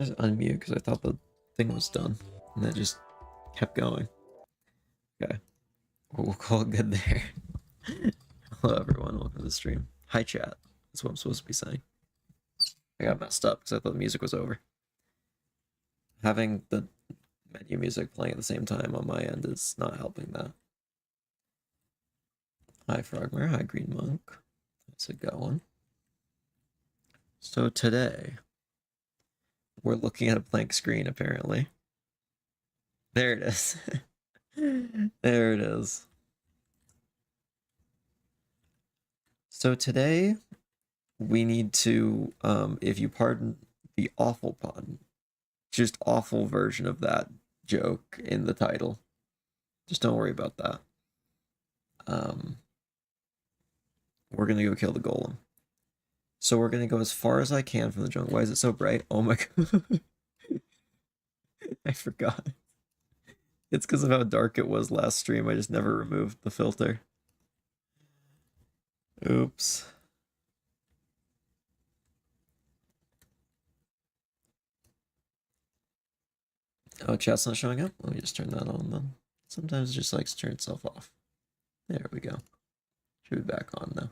I just unmute because I thought the thing was done, and that just kept going. Okay, we'll call it good there. Hello everyone, welcome to the stream. Hi chat, that's what I'm supposed to be saying. I got messed up because I thought the music was over. Having the menu music playing at the same time on my end is not helping that. Hi Frogmare, hi Green Monk. How's it going? So today, we're looking at a blank screen apparently. There it is. There it is. So today, we need to, if you pardon the awful pun, just awful version of that joke in the title. Just don't worry about that. We're gonna go kill the golem. So we're gonna go as far as I can from the jungle. Why is it so bright? Oh my god. I forgot. It's because of how dark it was last stream. I just never removed the filter. Oops. Oh, chat's not showing up? Let me just turn that on then. Sometimes it just likes to turn itself off. There we go. Should be back on now.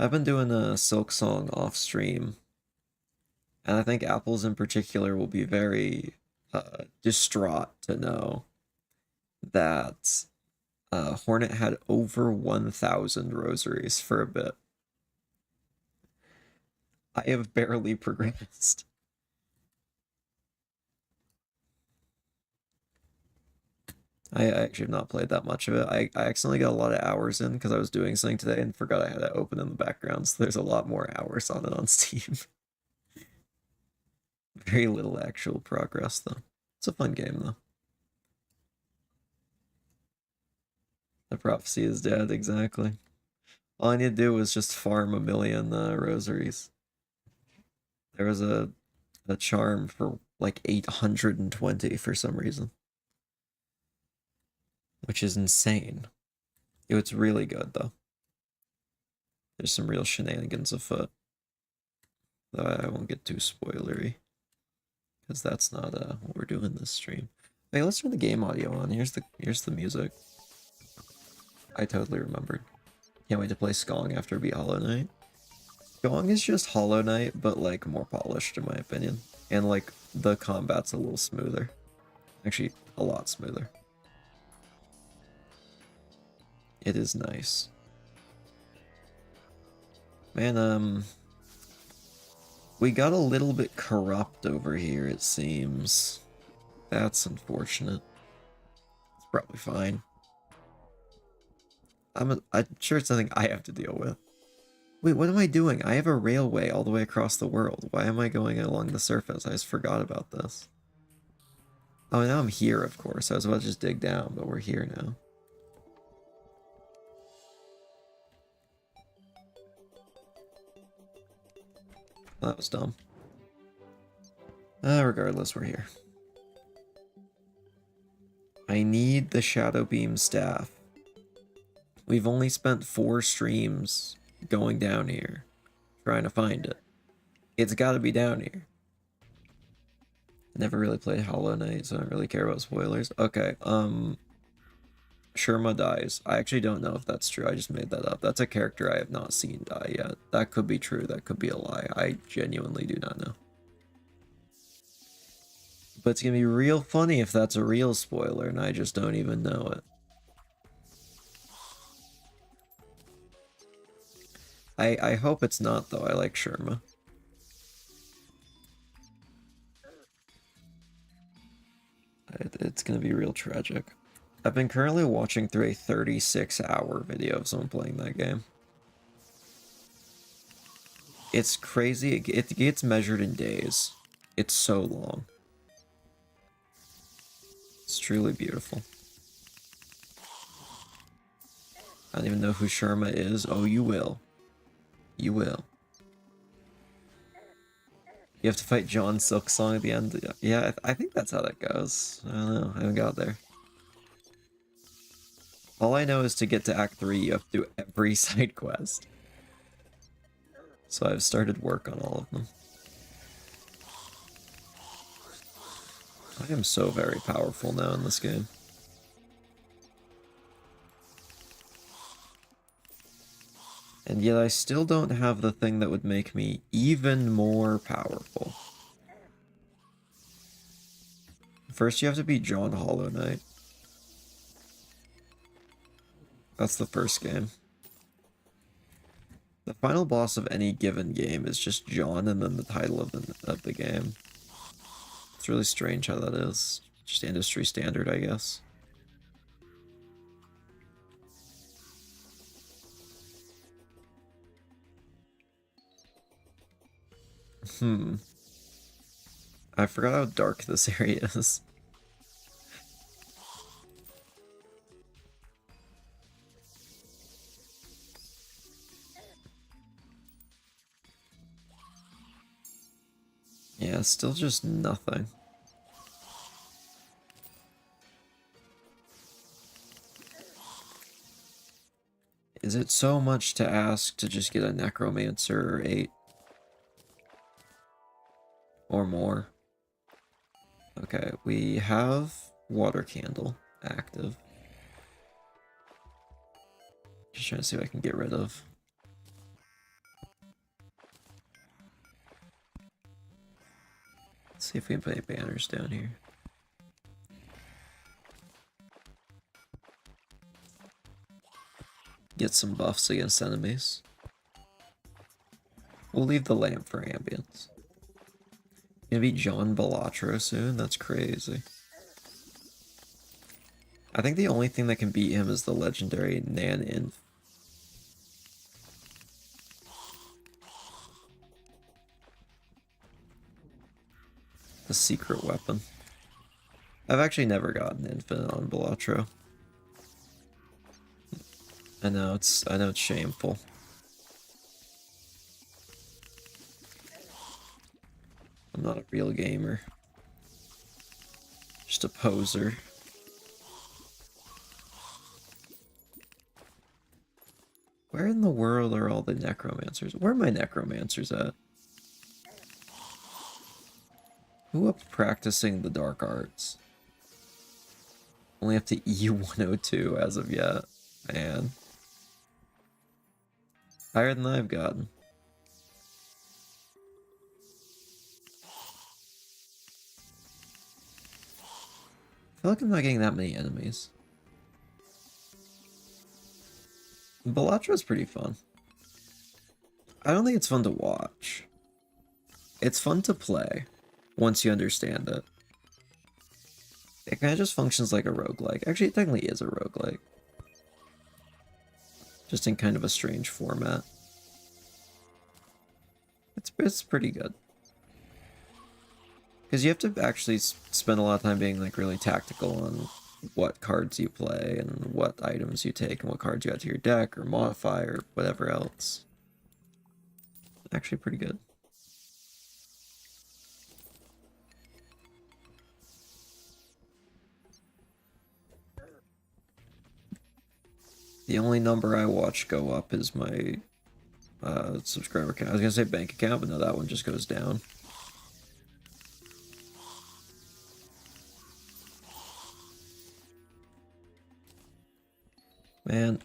I've been doing a Silk Song off stream, and I think Apples in particular will be very distraught to know that Hornet had over 1,000 rosaries for a bit. I have barely progressed. I actually have not played that much of it. I accidentally got a lot of hours in because I was doing something today and forgot I had it open in the background, so there's a lot more hours on it on Steam. Very little actual progress, though. It's a fun game, though. The prophecy is dead, exactly. All I need to do was just farm 1,000,000 rosaries. There was a charm for like 820 for some reason, which is insane. It's really good, though. There's some real shenanigans afoot. Though I won't get too spoilery, because that's not what we're doing this stream. Hey, let's turn the game audio on. Here's the music. I totally remembered. Can't wait to play Skong after I beat Hollow Knight. Skong is just Hollow Knight, but like more polished in my opinion. And like the combat's a little smoother. Actually, a lot smoother. It is nice. Man, we got a little bit corrupt over here, it seems. That's unfortunate. It's probably fine. I'm sure it's nothing I have to deal with. Wait, what am I doing? I have a railway all the way across the world. Why am I going along the surface? I just forgot about this. Oh, now I'm here, of course. I was about to just dig down, but we're here now. That was dumb. Regardless, we're here. I need the Shadow Beam staff. We've only spent 4 streams going down here, trying to find it. It's gotta be down here. Never really played Hollow Knight, so I don't really care about spoilers. Okay, Sherma dies. I actually don't know if that's true. I just made that up. That's a character I have not seen die yet. That could be true. That could be a lie. I genuinely do not know. But it's gonna be real funny if that's a real spoiler and I just don't even know it. I hope it's not, though. I like Sherma. It's gonna be real tragic. I've been currently watching through a 36-hour video of someone playing that game. It's crazy. It gets measured in days. It's so long. It's truly beautiful. I don't even know who Sherma is. Oh, you will. You will. You have to fight John Silksong at the end. Yeah, I think that's how that goes. I don't know. I haven't got there. All I know is to get to Act 3, you have to do every side quest. So I've started work on all of them. I am so very powerful now in this game. And yet I still don't have the thing that would make me even more powerful. First you have to be John Hollow Knight. That's the first game. The final boss of any given game is just John and then the title of the game. It's really strange how that is. Just industry standard, I guess. I forgot how dark this area is. Yeah, still just nothing. Is it so much to ask to just get a Necromancer or 8? Or more? Okay, we have Water Candle active. Just trying to see what I can get rid of. Let's see if we can put any banners down here. Get some buffs against enemies. We'll leave the lamp for ambience. Gonna be John Balatro soon? That's crazy. I think the only thing that can beat him is the legendary Nan-Inf. The secret weapon. I've actually never gotten infinite on Balatro. I know it's shameful. I'm not a real gamer. Just a poser. Where in the world are all the necromancers? Where are my necromancers at? Who up practicing the dark arts? Only up to E102 as of yet. Man. Higher than I've gotten. I feel like I'm not getting that many enemies. Balatra's pretty fun. I don't think it's fun to watch. It's fun to play once you understand it. It kind of just functions like a roguelike. Actually, it technically is a roguelike. Just in kind of a strange format. It's pretty good. Because you have to actually spend a lot of time being like really tactical on what cards you play and what items you take and what cards you add to your deck or modify or whatever else. Actually pretty good. The only number I watch go up is my subscriber count. I was gonna say bank account, but no, that one just goes down. Man,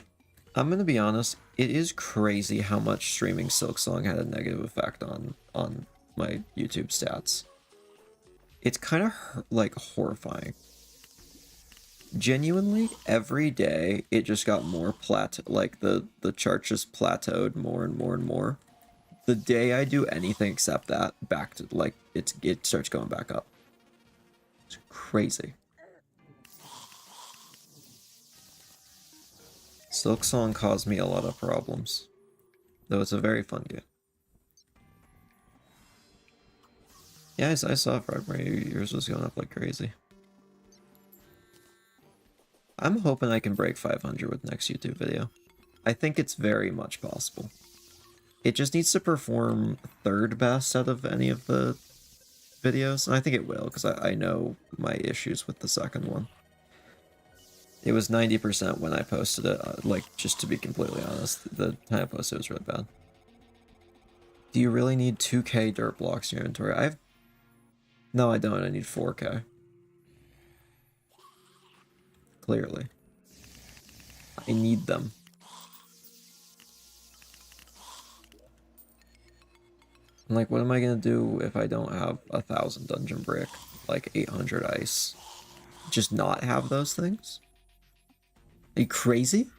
I'm gonna be honest, it is crazy how much streaming Silksong had a negative effect on my YouTube stats. It's kind of like horrifying. Genuinely, every day it just got more like the chart just plateaued more and more and more. The day I do anything except that, back to like it starts going back up. It's crazy. Silksong caused me a lot of problems, though it's a very fun game. Yeah, I saw Frogmare. Yours was going up like crazy. I'm hoping I can break 500 with next YouTube video. I think it's very much possible. It just needs to perform third best out of any of the videos, and I think it will, because I know my issues with the second one. It was 90% when I posted it, like, just to be completely honest. The time I posted it was really bad. Do you really need 2K dirt blocks in your inventory? No, I don't. I need 4K. Clearly. I need them. And like, what am I gonna do if I don't have 1,000 dungeon brick? Like 800 ice? Just not have those things? Are you crazy?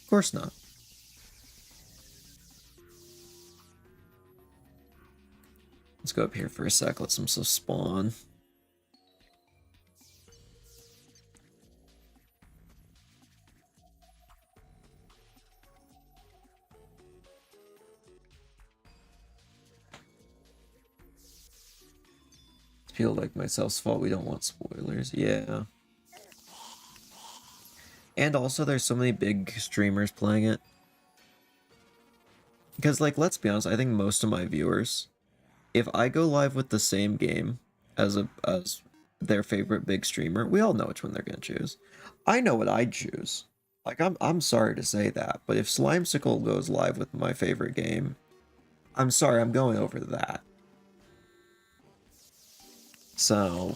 Of course not. Let's go up here for a sec, let some stuff spawn. Feel like myself's fault, we don't want spoilers. Yeah. And also there's so many big streamers playing it. Because like, let's be honest, I think most of my viewers, if I go live with the same game as their favorite big streamer, we all know which one they're gonna choose. I know what I'd choose. Like I'm sorry to say that, but if Slimesicle goes live with my favorite game, I'm sorry, I'm going over that. So,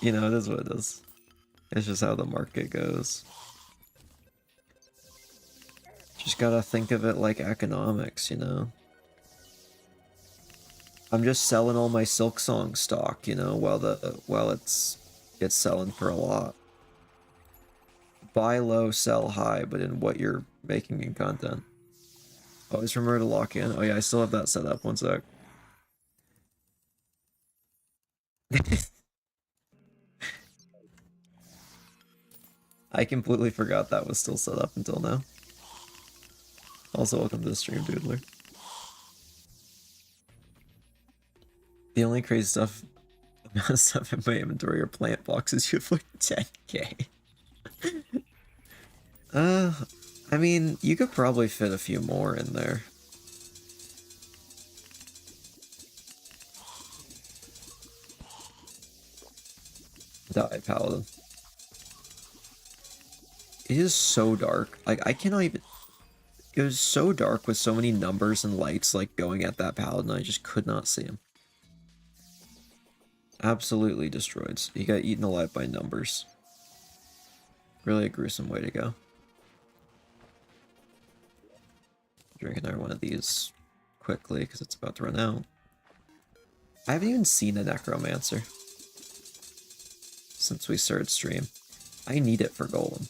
you know, it is what it is. It's just how the market goes. Just gotta think of it like economics, you know? I'm just selling all my Silk Song stock, you know, while it's selling for a lot. Buy low, sell high, but in what you're making in content. Always remember to lock in. Oh yeah, I still have that set up. One sec. I completely forgot that was still set up until now. Also, welcome to the stream, Doodler. The only crazy stuff, amount of stuff in my inventory are plant boxes. You have like 10K. I mean, you could probably fit a few more in there. Die, Paladin. It is so dark. Like, I cannot even... It was so dark with so many numbers and lights, like, going at that Paladin. I just could not see him. Absolutely destroyed. He got eaten alive by numbers. Really a gruesome way to go. Drink another one of these quickly, because it's about to run out. I haven't even seen a Necromancer since we started stream. I need it for Golem.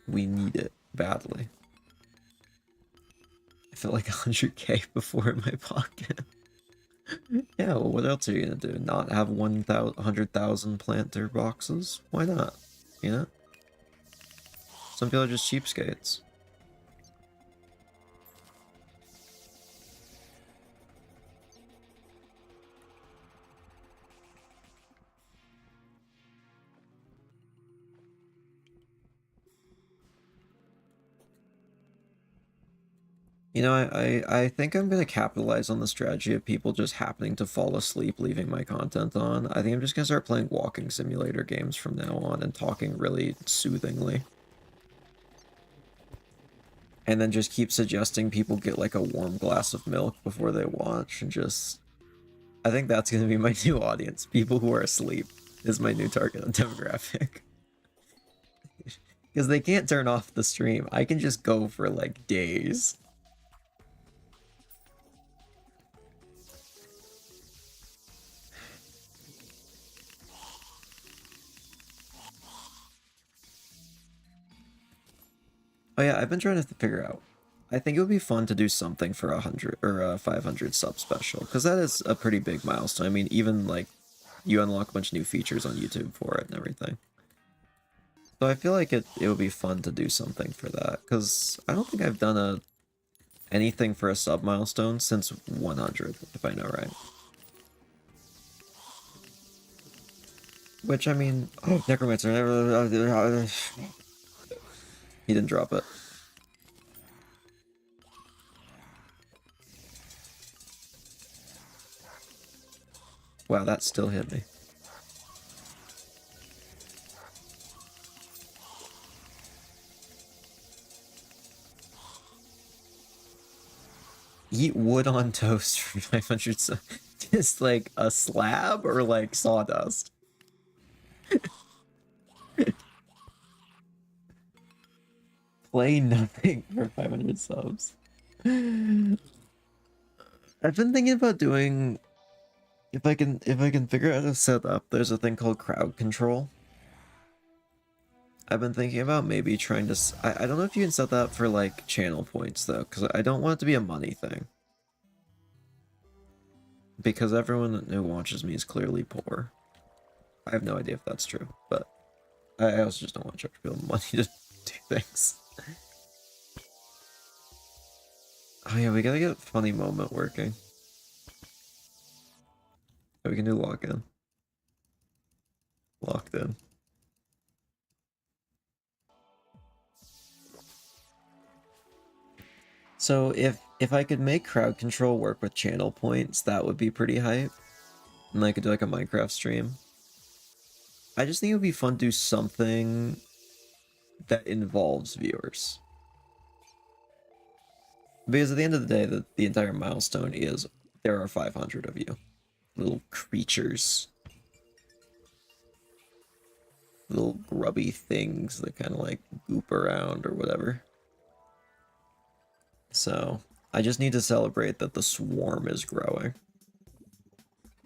We need it badly. I feel like 100K before in my pocket. Yeah, well, what else are you gonna do? Not have 100,000 planter boxes? Why not? You know? Some people are just cheapskates. You know, I think I'm going to capitalize on the strategy of people just happening to fall asleep leaving my content on. I think I'm just going to start playing walking simulator games from now on and talking really soothingly. And then just keep suggesting people get like a warm glass of milk before they watch and just... I think that's going to be my new audience. People who are asleep is my new target demographic. Because they can't turn off the stream. I can just go for like days. Oh yeah, I've been trying to figure out. I think it would be fun to do something for 100 or a 500 sub special, because that is a pretty big milestone. I mean, even like you unlock a bunch of new features on YouTube for it and everything. So I feel like it would be fun to do something for that, because I don't think I've done anything for a sub milestone since 100, if I know right. Which, I mean, oh, Necromancer. He didn't drop it. Wow, that still hit me. Eat wood on toast for 500 subs. Just like a slab or like sawdust? Play nothing for 500 subs. I've been thinking about doing, if I can figure out a setup, there's a thing called crowd control. I've been thinking about maybe trying to, I don't know if you can set that up for like channel points though, because I don't want it to be a money thing. Because everyone who watches me is clearly poor. I have no idea if that's true, but I also just don't want to charge people money to do things. Oh yeah, we gotta get funny moment working. We can do lock in. Locked in. So if I could make crowd control work with channel points, that would be pretty hype. And I could do like a Minecraft stream. I just think it would be fun to do something that involves viewers. Because at the end of the day, the entire milestone is there are 500 of you. Little creatures. Little grubby things that kind of like goop around or whatever. So, I just need to celebrate that the swarm is growing.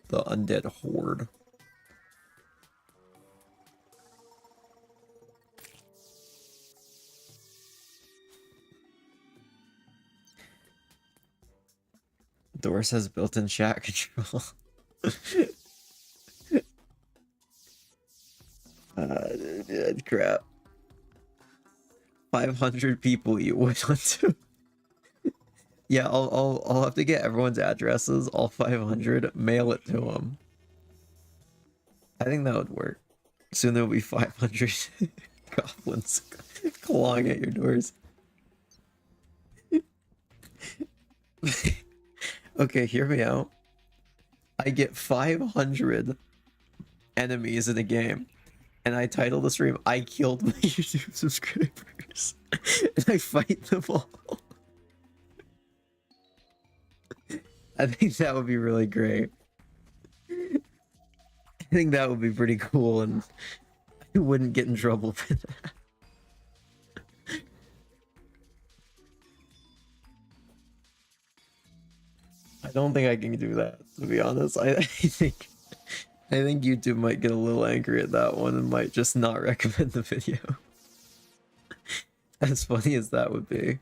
The undead horde. Doris has built-in chat control. Crap. 500 people you would want to. Yeah, I'll have to get everyone's addresses, all 500, mail it to them. I think that would work. Soon there'll be 500 goblins clawing at your doors. Okay, hear me out. I get 500 enemies in a game, and I title the stream, I killed my YouTube subscribers, and I fight them all. I think that would be really great. I think that would be pretty cool, and I wouldn't get in trouble for that. I don't think I can do that, to be honest. I think YouTube might get a little angry at that one and might just not recommend the video. As funny as that would be.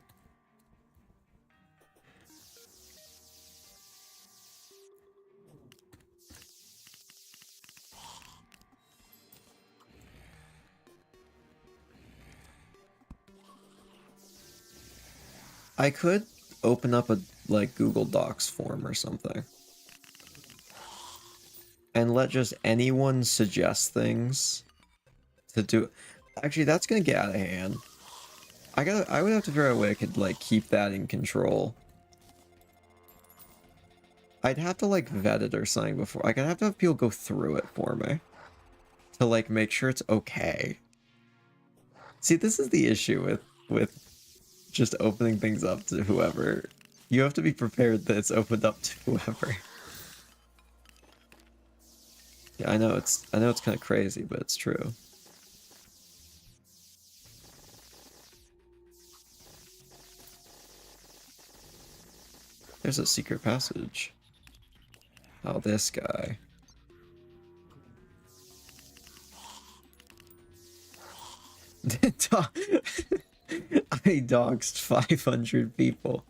I could open up a like Google Docs form or something and let just anyone suggest things to do. Actually, that's gonna get out of hand. I would have to figure out a way I could like keep that in control. I'd have to like vet it or something before. I'd have to have people go through it for me to like make sure it's okay. See, this is the issue with just opening things up to whoever. You have to be prepared that it's opened up to whoever. Yeah, I know it's kind of crazy, but it's true. There's a secret passage. Oh, this guy. I doxed 500 people.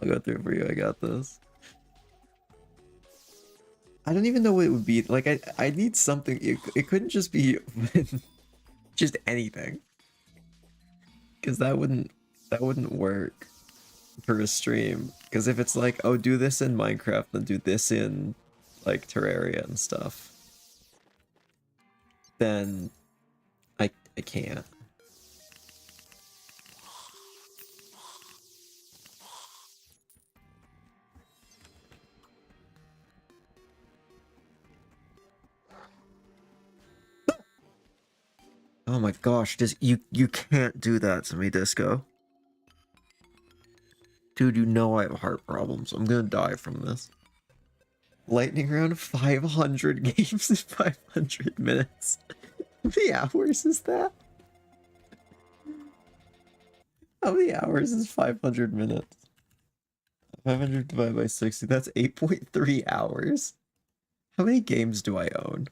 I'll go through it for you. I got this. I don't even know what it would be. Like, I need something. It couldn't just be just anything. Because that wouldn't work for a stream. Because if it's like, oh, do this in Minecraft, then do this in like Terraria and stuff, then I can't. Oh my gosh, you can't do that to me, Disco. Dude, you know I have heart problems. I'm gonna die from this. Lightning round 500 games in 500 minutes. How many hours is that? How many hours is 500 minutes? 500 divided by 60, that's 8.3 hours. How many games do I own?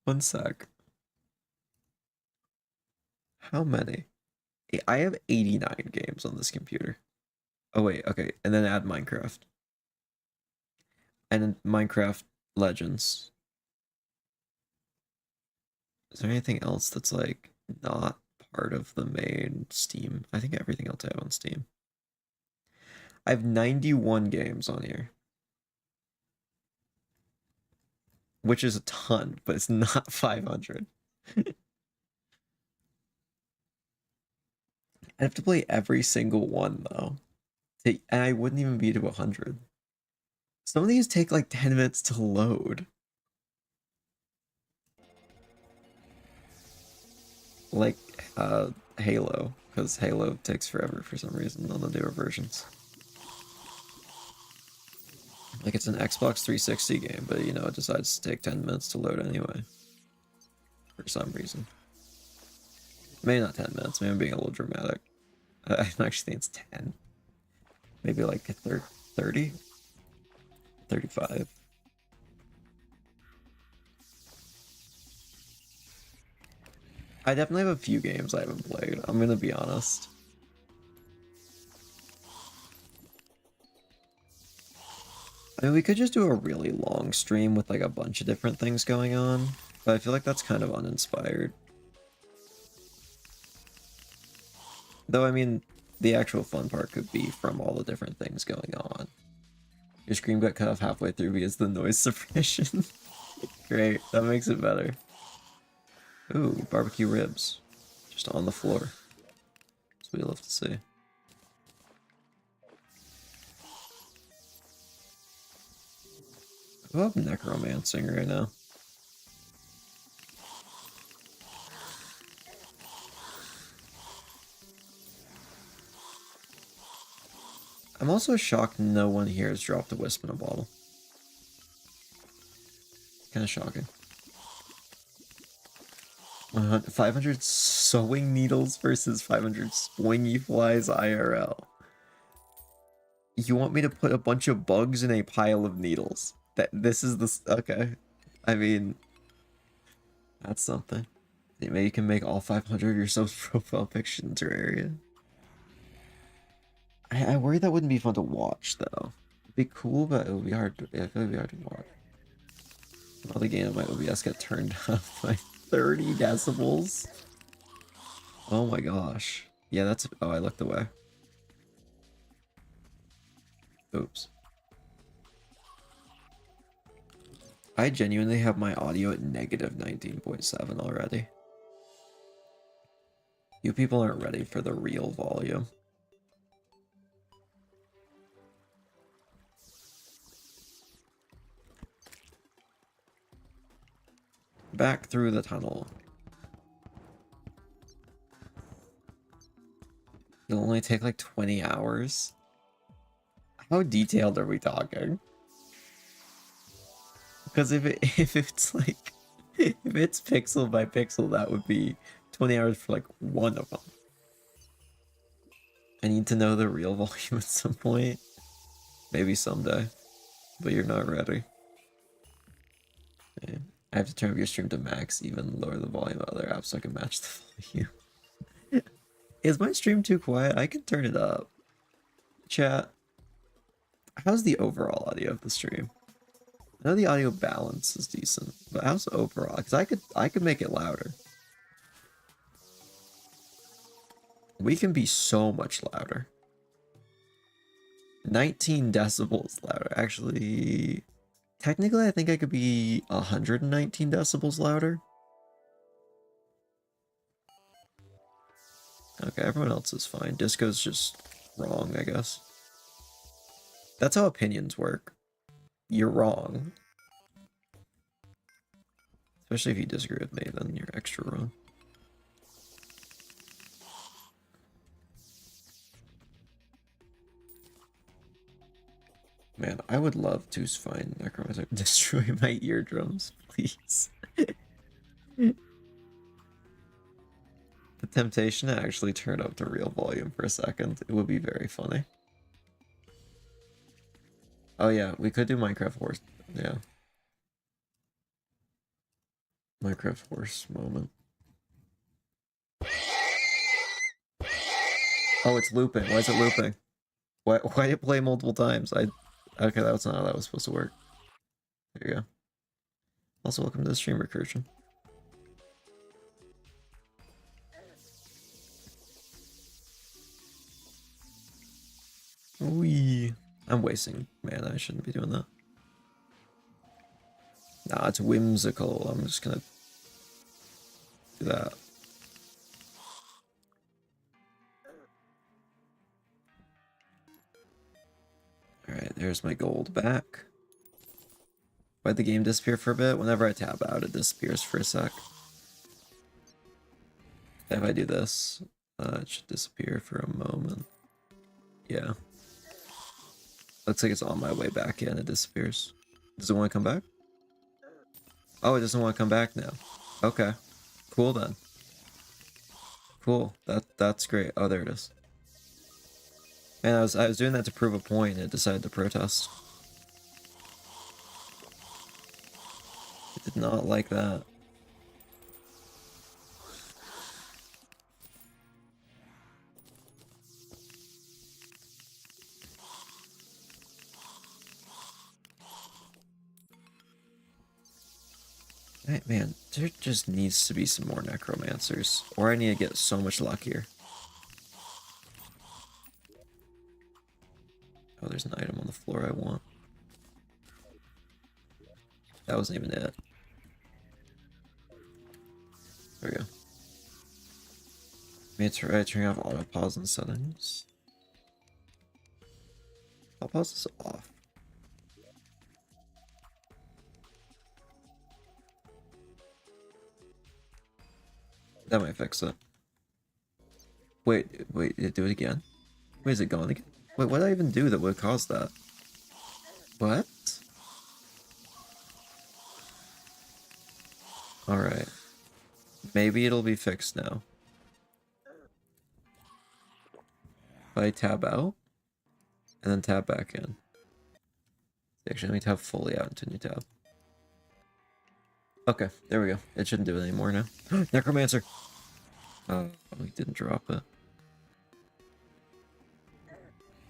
One sec. How many? I have 89 games on this computer. Oh wait, okay, and then add Minecraft. And then Minecraft Legends. Is there anything else that's like not part of the main Steam? I think everything else I have on Steam. I have 91 games on here. Which is a ton, but it's not 500. I'd have to play every single one though. And I wouldn't even be to 100. Some of these take like 10 minutes to load. Like Halo, because Halo takes forever for some reason on the newer versions. Like it's an Xbox 360 game, but you know, it decides to take 10 minutes to load anyway. For some reason. Maybe not 10 minutes, maybe I'm being a little dramatic. I actually think it's 10. Maybe like 30? 35. I definitely have a few games I haven't played, I'm gonna be honest. I mean, we could just do a really long stream with like a bunch of different things going on, but I feel like that's kind of uninspired. Though, I mean, the actual fun part could be from all the different things going on. Your screen got cut off halfway through because the noise suppression. Great, that makes it better. Ooh, barbecue ribs. Just on the floor. That's what you love to see. I love necromancing right now. I'm also shocked no one here has dropped a wisp in a bottle. Kind of shocking. 500 sewing needles versus 500 swingy flies IRL. You want me to put a bunch of bugs in a pile of needles? This is the... Okay. I mean... That's something. Maybe you can make all 500 yourself profile pictures in Terraria. I worry that wouldn't be fun to watch, though. It'd be cool, but it would be hard to... Yeah, I feel like it'd be hard to watch. Another game of my OBS got turned up by 30 decibels. Oh my gosh. Yeah, that's... Oh, I looked away. Oops. I genuinely have my audio at negative 19.7 already. You people aren't ready for the real volume. Back through the tunnel. It'll only take like 20 hours. How detailed are we talking? Because if it's like if it's pixel by pixel, that would be 20 hours for like one of them. I need to know the real volume at some point. Maybe someday. But you're not ready. Okay. I have to turn up your stream to max, even lower the volume of other apps so I can match the volume. Is my stream too quiet? I can turn it up. Chat. How's the overall audio of the stream? I know the audio balance is decent, but how's the overall? Because I could make it louder. We can be so much louder. 19 decibels louder. Actually, technically I think I could be 119 decibels louder. Okay, everyone else is fine. Disco's just wrong, I guess. That's how opinions work. You're wrong. Especially if you disagree with me, then you're extra wrong. Man, I would love to find Necromancer. Destroy my eardrums, please. The temptation to actually turn up the real volume for a second, it would be very funny. Oh yeah, we could do Minecraft Horse. Yeah. Minecraft Horse moment. Oh, it's looping. Why is it looping? Why did it play multiple times? Okay, that's not how that was supposed to work. There you go. Also, welcome to the stream recursion. Wee. I'm wasting mana. I shouldn't be doing that. Nah, it's whimsical. I'm just gonna do that. Alright, there's my gold back. Why'd the game disappear for a bit? Whenever I tab out, it disappears for a sec. If I do this, it should disappear for a moment. Yeah. Looks like it's on my way back in. It disappears. Does it want to come back? Oh, it doesn't want to come back now. Okay. Cool then. Cool. That's great. Oh, there it is. Man, I was doing that to prove a point and it decided to protest. It did not like that. Hey, man, there just needs to be some more necromancers, or I need to get so much luckier. Oh, there's an item on the floor I want. That wasn't even it. There we go. May I turn off auto pause and settings. Auto pause is off. That might fix it. Wait, do it again? Wait, is it gone again? Wait, what did I even do that would cause that? What? Alright. Maybe it'll be fixed now. If I tab out, and then tab back in. Actually, let me tab fully out into new tab. Okay, there we go. It shouldn't do it anymore now. Necromancer! Oh, he didn't drop it.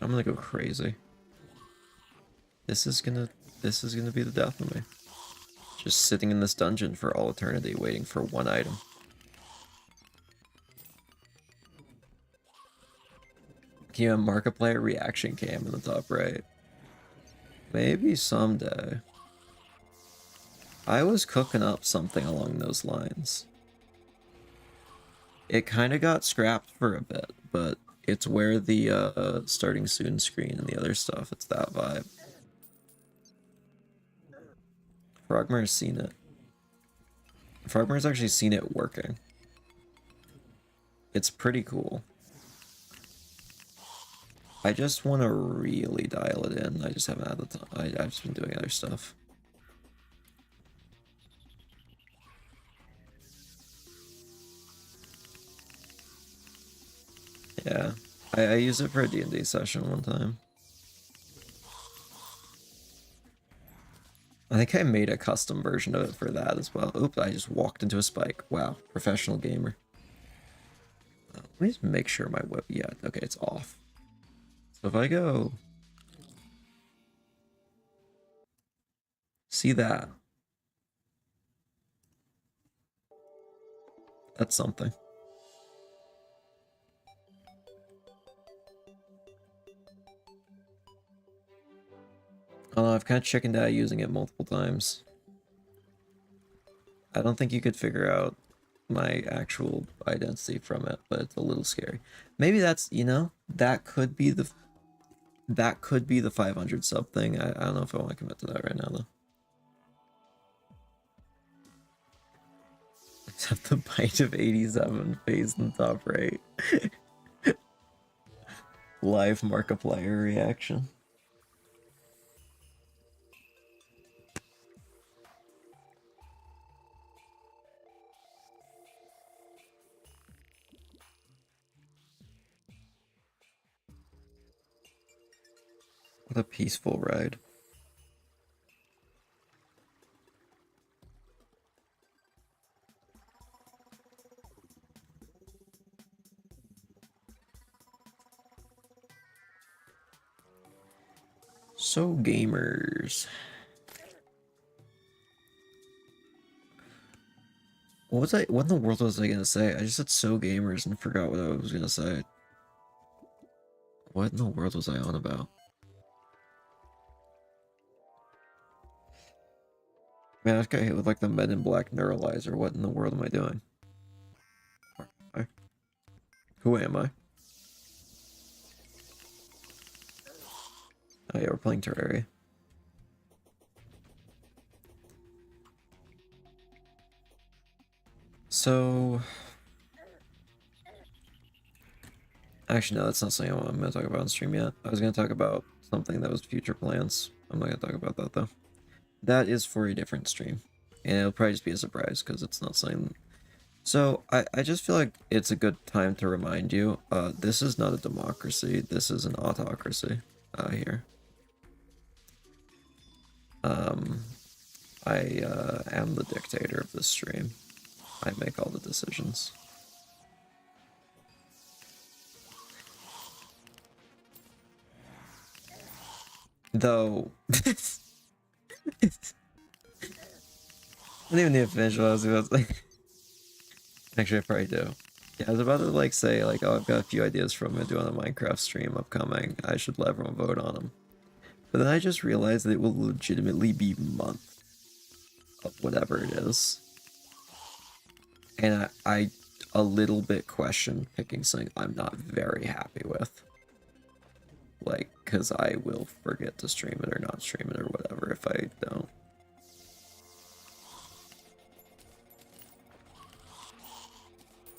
I'm gonna go crazy. This is gonna be the death of me. Just sitting in this dungeon for all eternity, waiting for one item. Can you have Markiplier reaction cam in the top right? Maybe someday. I was cooking up something along those lines. It kind of got scrapped for a bit, but it's where the starting soon screen and the other stuff, it's that vibe. Frogmer's seen it. Frogmer's actually seen it working. It's pretty cool. I just want to really dial it in. I just haven't had the time. I've just been doing other stuff. Yeah, I used it for a D&D session one time. I think I made a custom version of it for that as well. Oops, I just walked into a spike. Wow, professional gamer. Let me just make sure my web... Yeah, okay, it's off. So if I go... See that? That's something. I've kind of chickened out using it multiple times. I don't think you could figure out my actual identity from it, but it's a little scary. Maybe that's, you know, that could be the 500 sub thing. I don't know if I want to commit to that right now though. Except the bite of 87 phase in the top right. Live Markiplier reaction. What a peaceful ride. So gamers. What in the world was I gonna say? I just said so gamers and forgot what I was gonna say. What in the world was I on about? Man, I just got hit with like the Men in Black neuralizer. What in the world am I doing? Who am I? Oh yeah, we're playing Terraria. So... Actually, no, that's not something I'm going to talk about on stream yet. I was going to talk about something that was future plans. I'm not going to talk about that, though. That is for a different stream. And it'll probably just be a surprise, because it's not something... So, I just feel like it's a good time to remind you, this is not a democracy, this is an autocracy, here. I am the dictator of this stream. I make all the decisions. Though... I don't even need to finish what I was about to say. Actually, I probably do. Yeah, I was about to like say like, oh, I've got a few ideas for what I'm gonna do on a Minecraft stream upcoming. I should let everyone vote on them. But then I just realized that it will legitimately be month of whatever it is. And I a little bit question picking something I'm not very happy with. Like, because I will forget to stream it or not stream it or whatever if I don't.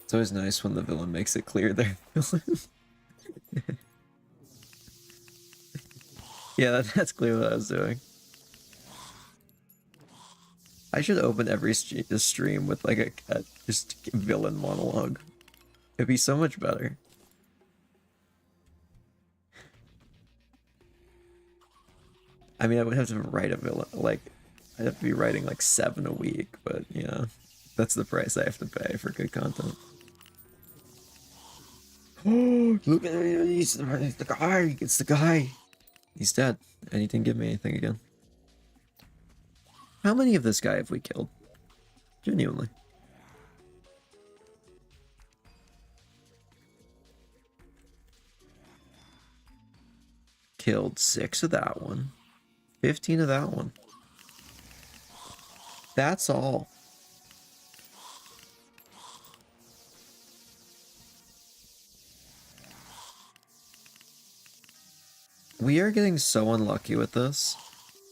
It's always nice when the villain makes it clear they're villain. Yeah, that's clearly what I was doing. I should open every stream with like a just villain monologue. It'd be so much better. I mean, I would have to write a villain, like, I'd have to be writing like 7 a week, but you know, that's the price I have to pay for good content. Oh, look at it, he's the guy, it's the guy. He's dead, and he didn't give me anything again. How many of this guy have we killed? Genuinely. Killed 6 of that one. 15 of that one. That's all. We are getting so unlucky with this.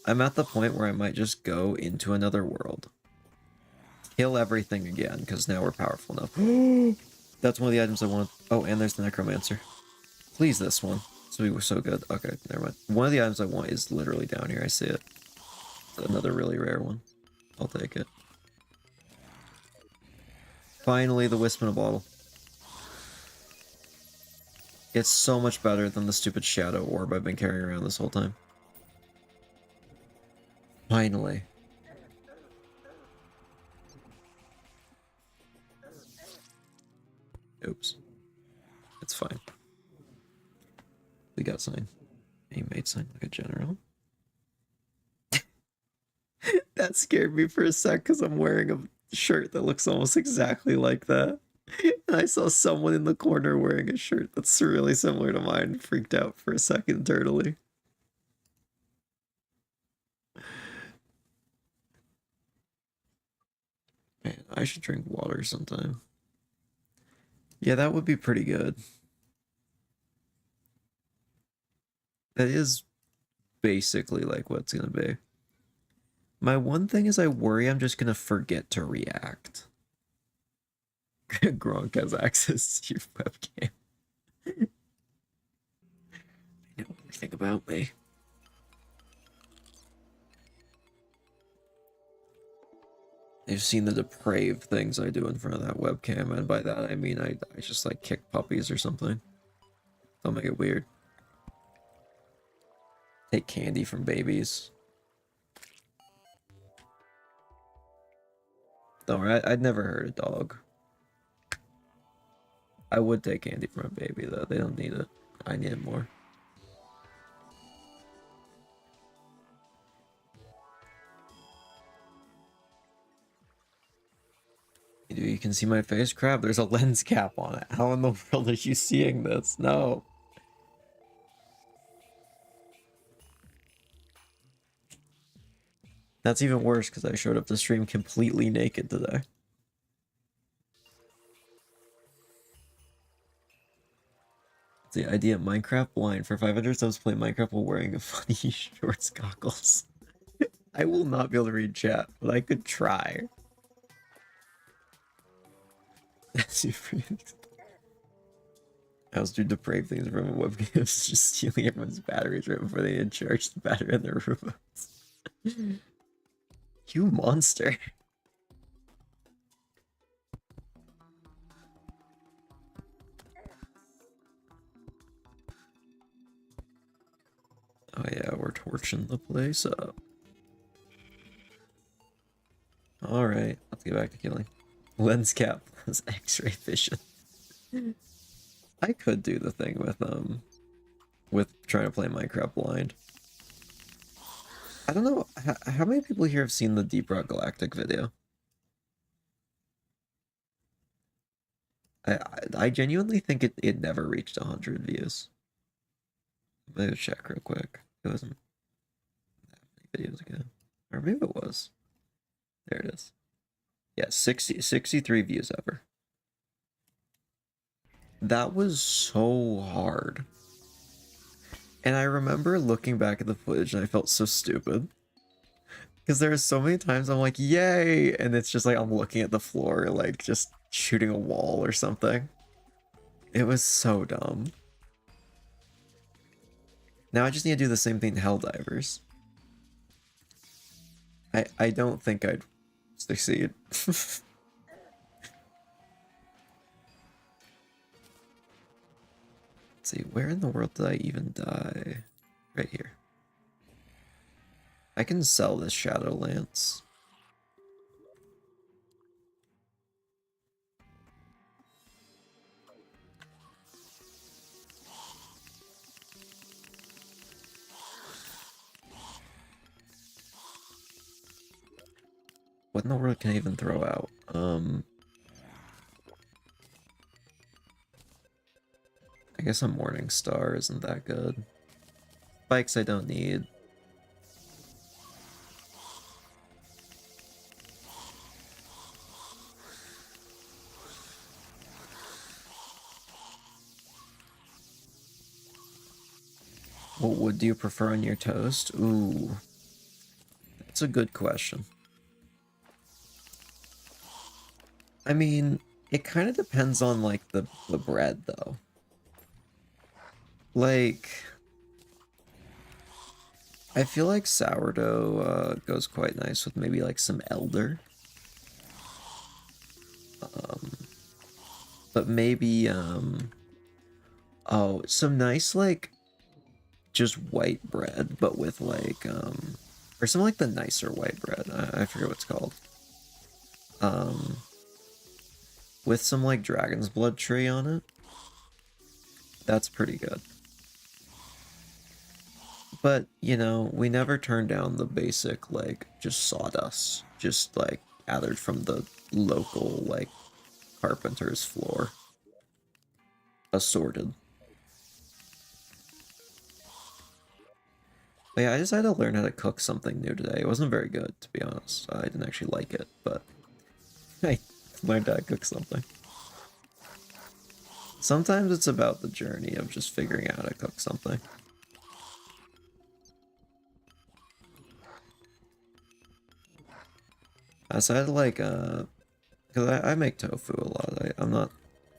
I'm at the point where I might just go into another world. Kill everything again, because now we're powerful enough. That's one of the items I want. Oh, and there's the Necromancer. Please, this one. So we were so good. Okay, never mind. One of the items I want is literally down here. I see it. Another really rare one. I'll take it. Finally, the Wisp in a bottle. It's so much better than the stupid shadow orb I've been carrying around this whole time. Finally. Oops. It's fine. We got sign. He made sign like a general. That scared me for a sec because I'm wearing a shirt that looks almost exactly like that. And I saw someone in the corner wearing a shirt that's really similar to mine. Freaked out for a second, turtly. Man, I should drink water sometime. Yeah, that would be pretty good. That is basically like what it's gonna be. My one thing is I worry I'm just gonna forget to react. Gronk has access to your webcam. I know everything about me. They've seen the depraved things I do in front of that webcam, and by that I mean I just like kick puppies or something. Don't make it weird. Take candy from babies. Don't worry, I'd never hurt a dog. I would take candy from a baby, though. They don't need it. I need it more. You can see my face? Crap, there's a lens cap on it. How in the world are you seeing this? No. That's even worse because I showed up to stream completely naked today. The idea of Minecraft blind for 500 subs play Minecraft while wearing a funny shorts goggles. I will not be able to read chat, but I could try. I was doing depraved things from a webcam, just stealing everyone's batteries right before they had charged the battery in their robots. You monster. Oh yeah, we're torching the place up. Alright, let's get back to killing. Lens cap plus X-ray vision. I could do the thing with trying to play Minecraft blind. I don't know, how many people here have seen the Deep Rock Galactic video? I genuinely think it never reached 100 views. Let me check real quick. It wasn't that many videos ago. Or maybe it was. There it is. Yeah, 63 views ever. That was so hard. And I remember looking back at the footage and I felt so stupid. Because there are so many times I'm like, yay! And it's just like I'm looking at the floor, like just shooting a wall or something. It was so dumb. Now I just need to do the same thing to Helldivers. I don't think I'd succeed. Let's see, where in the world did I even die? Right here. I can sell this Shadow Lance. What in the world can I even throw out? I guess a Morning Star isn't that good. Spikes I don't need. What wood do you prefer on your toast? Ooh. That's a good question. I mean, it kind of depends on, like, the bread, though. Like, I feel like sourdough goes quite nice with maybe, like, some elder. But maybe, oh, some nice, like, just white bread, but with, like, or some, like, the nicer white bread. I forget what it's called. With some, like, dragon's blood tree on it. That's pretty good. But, you know, we never turned down the basic, like, just sawdust. Just, like, gathered from the local, like, carpenter's floor. Assorted. But yeah, I just had to learn how to cook something new today. It wasn't very good, to be honest. I didn't actually like it, but I learned how to cook something. Sometimes it's about the journey of just figuring out how to cook something. So I had to, like, because I make tofu a lot. I'm not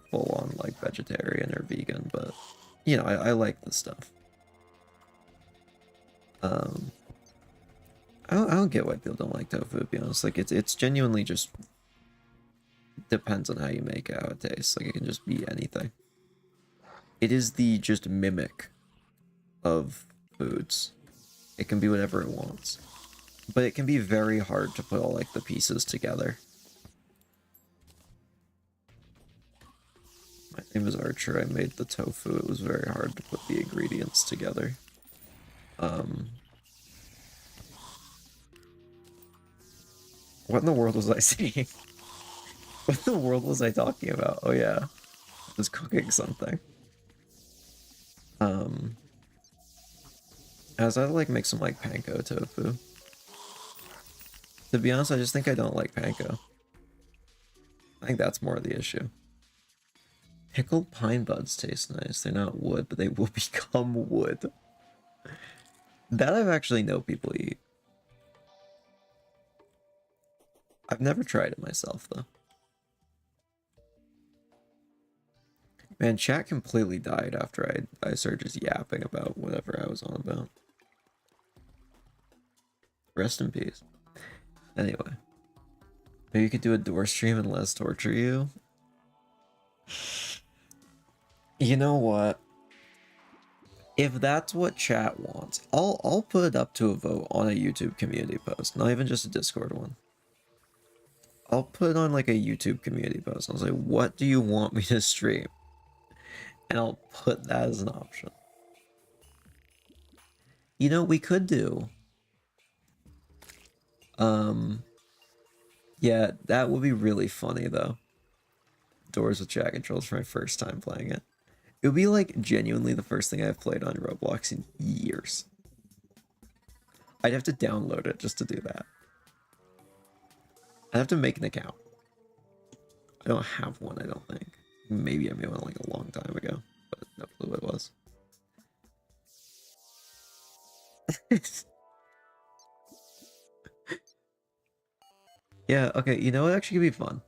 full on, like, vegetarian or vegan, but, you know, I like the stuff. I don't get why people don't like tofu, to be honest. Like, it's genuinely just depends on how you make it, how it tastes. Like, it can just be anything. It is the just mimic of foods. It can be whatever it wants. But it can be very hard to put all, like, the pieces together. My name is Archer. I made the tofu. It was very hard to put the ingredients together. What in the world was I saying? What in the world was I talking about? Oh yeah, I was cooking something. I was to like make some like panko tofu. To be honest, I just think I don't like panko. I think that's more the issue. Pickled pine buds taste nice. They're not wood, but they will become wood. That I've actually know people eat. I've never tried it myself, though. Man, chat completely died after I started just yapping about whatever I was on about. Rest in peace. Anyway. Maybe you could do a door stream and less torture you. You know what? If that's what chat wants, I'll put it up to a vote on a YouTube community post, not even just a Discord one. I'll put it on like a YouTube community post. I'll say, what do you want me to stream? And I'll put that as an option. You know, we could do. Yeah, that would be really funny though. Doors with chat controls for my first time playing it. It would be like genuinely the first thing I've played on Roblox in years. I'd have to download it just to do that. I'd have to make an account. I don't have one, I don't think. Maybe I made one like a long time ago, but no clue what it was. Yeah, okay, you know what actually could be fun?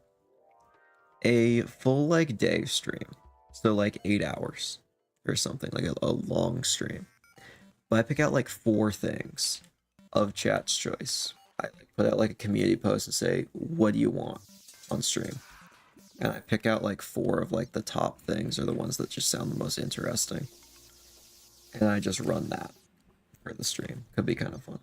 A full like day stream. So like 8 hours or something, like a long stream. But I pick out like 4 things of chat's choice. I like put out like a community post and say, what do you want on stream? And I pick out like 4 of like the top things or the ones that just sound the most interesting. And I just run that for the stream. Could be kind of fun.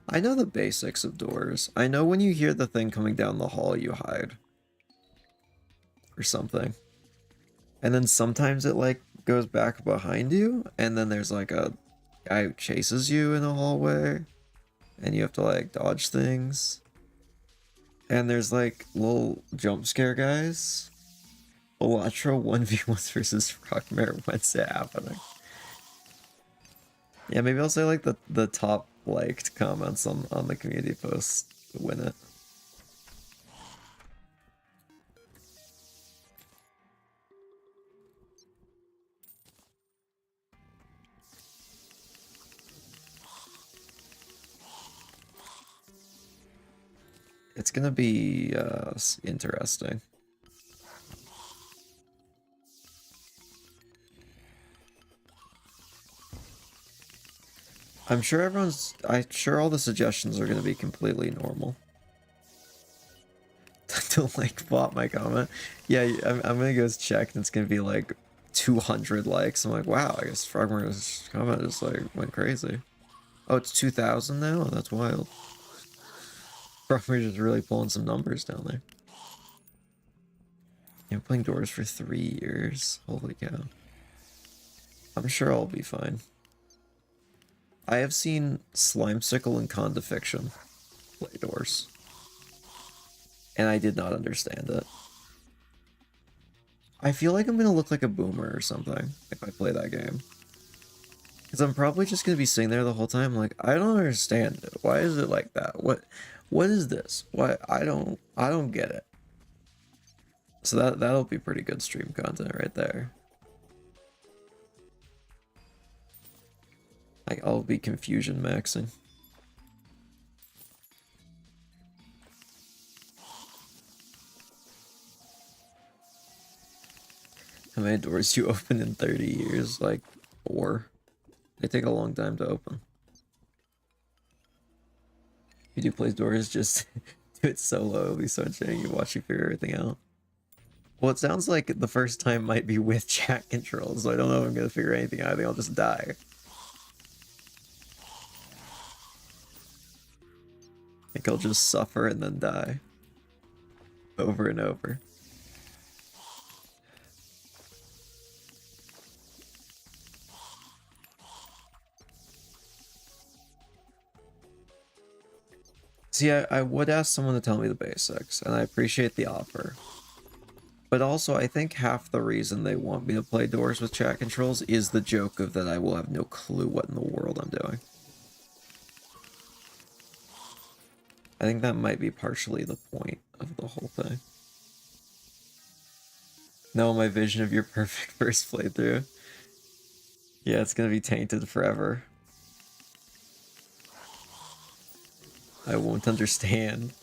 I know the basics of doors. I know when you hear the thing coming down the hall, you hide. Or something. And then sometimes it like goes back behind you, and then there's like a guy who chases you in a hallway, and you have to like dodge things. And there's like little jump scare guys. Elatro 1v1 versus Frogmare. When's it happening? Yeah, maybe I'll say like the top liked comments on the community post win it. It's gonna be interesting. I'm sure all the suggestions are gonna be completely normal. Don't like bot my comment. Yeah, I'm gonna go check and it's gonna be like 200 likes. I'm like, wow, I guess Frogmer's comment just like went crazy. Oh, it's 2,000 now? That's wild. Frogmer's just really pulling some numbers down there. You're playing Doors for 3 years. Holy cow. I'm sure I'll be fine. I have seen Slimesicle and Condifiction play Doors. And I did not understand it. I feel like I'm gonna look like a boomer or something if I play that game. Because I'm probably just gonna be sitting there the whole time like, I don't understand it. Why is it like that? What is this? Why I don't get it. So that'll be pretty good stream content right there. Like I'll be confusion maxing. How many doors do you open in 30 years? Like 4. They take a long time to open. You do play doors just Do it solo, it'll be so entertaining. You watch you figure everything out. Well, it sounds like the first time might be with chat controls, so I don't know if I'm gonna figure anything out. I think I'll just die. I think I'll just suffer and then die. Over and over. See, I would ask someone to tell me the basics, and I appreciate the offer. But also, I think half the reason they want me to play Doors with chat controls is the joke of that I will have no clue what in the world I'm doing. I think that might be partially the point of the whole thing. No, my vision of your perfect first playthrough. Yeah, it's gonna be tainted forever. I won't understand.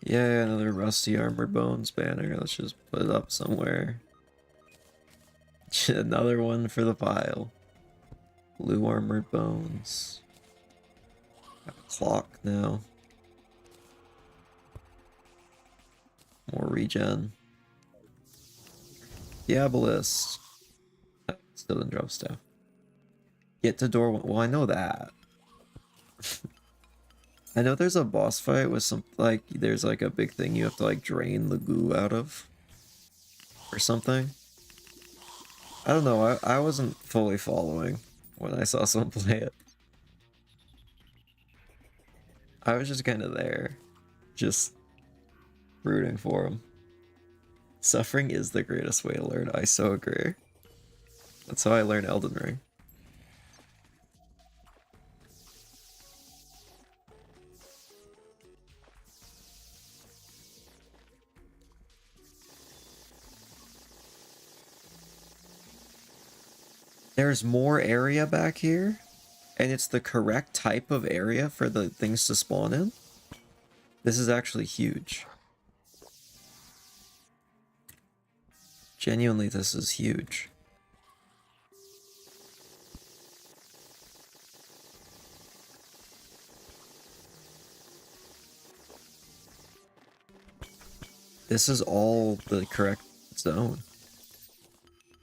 Yeah, another rusty armored bones banner. Let's just put it up somewhere. Another one for the pile. Blue armored bones. Got a clock now. More regen. Diabolist. Still didn't drop stuff. Get to door one. Well, I know that. I know there's a boss fight with some, like, there's like a big thing you have to like drain the goo out of. Or something. I don't know, I wasn't fully following when I saw someone play it. I was just kind of there. Just rooting for him. Suffering is the greatest way to learn. I so agree. That's how I learned Elden Ring. There's more area back here, and it's the correct type of area for the things to spawn in. This is actually huge. Genuinely, this is huge. This is all the correct zone.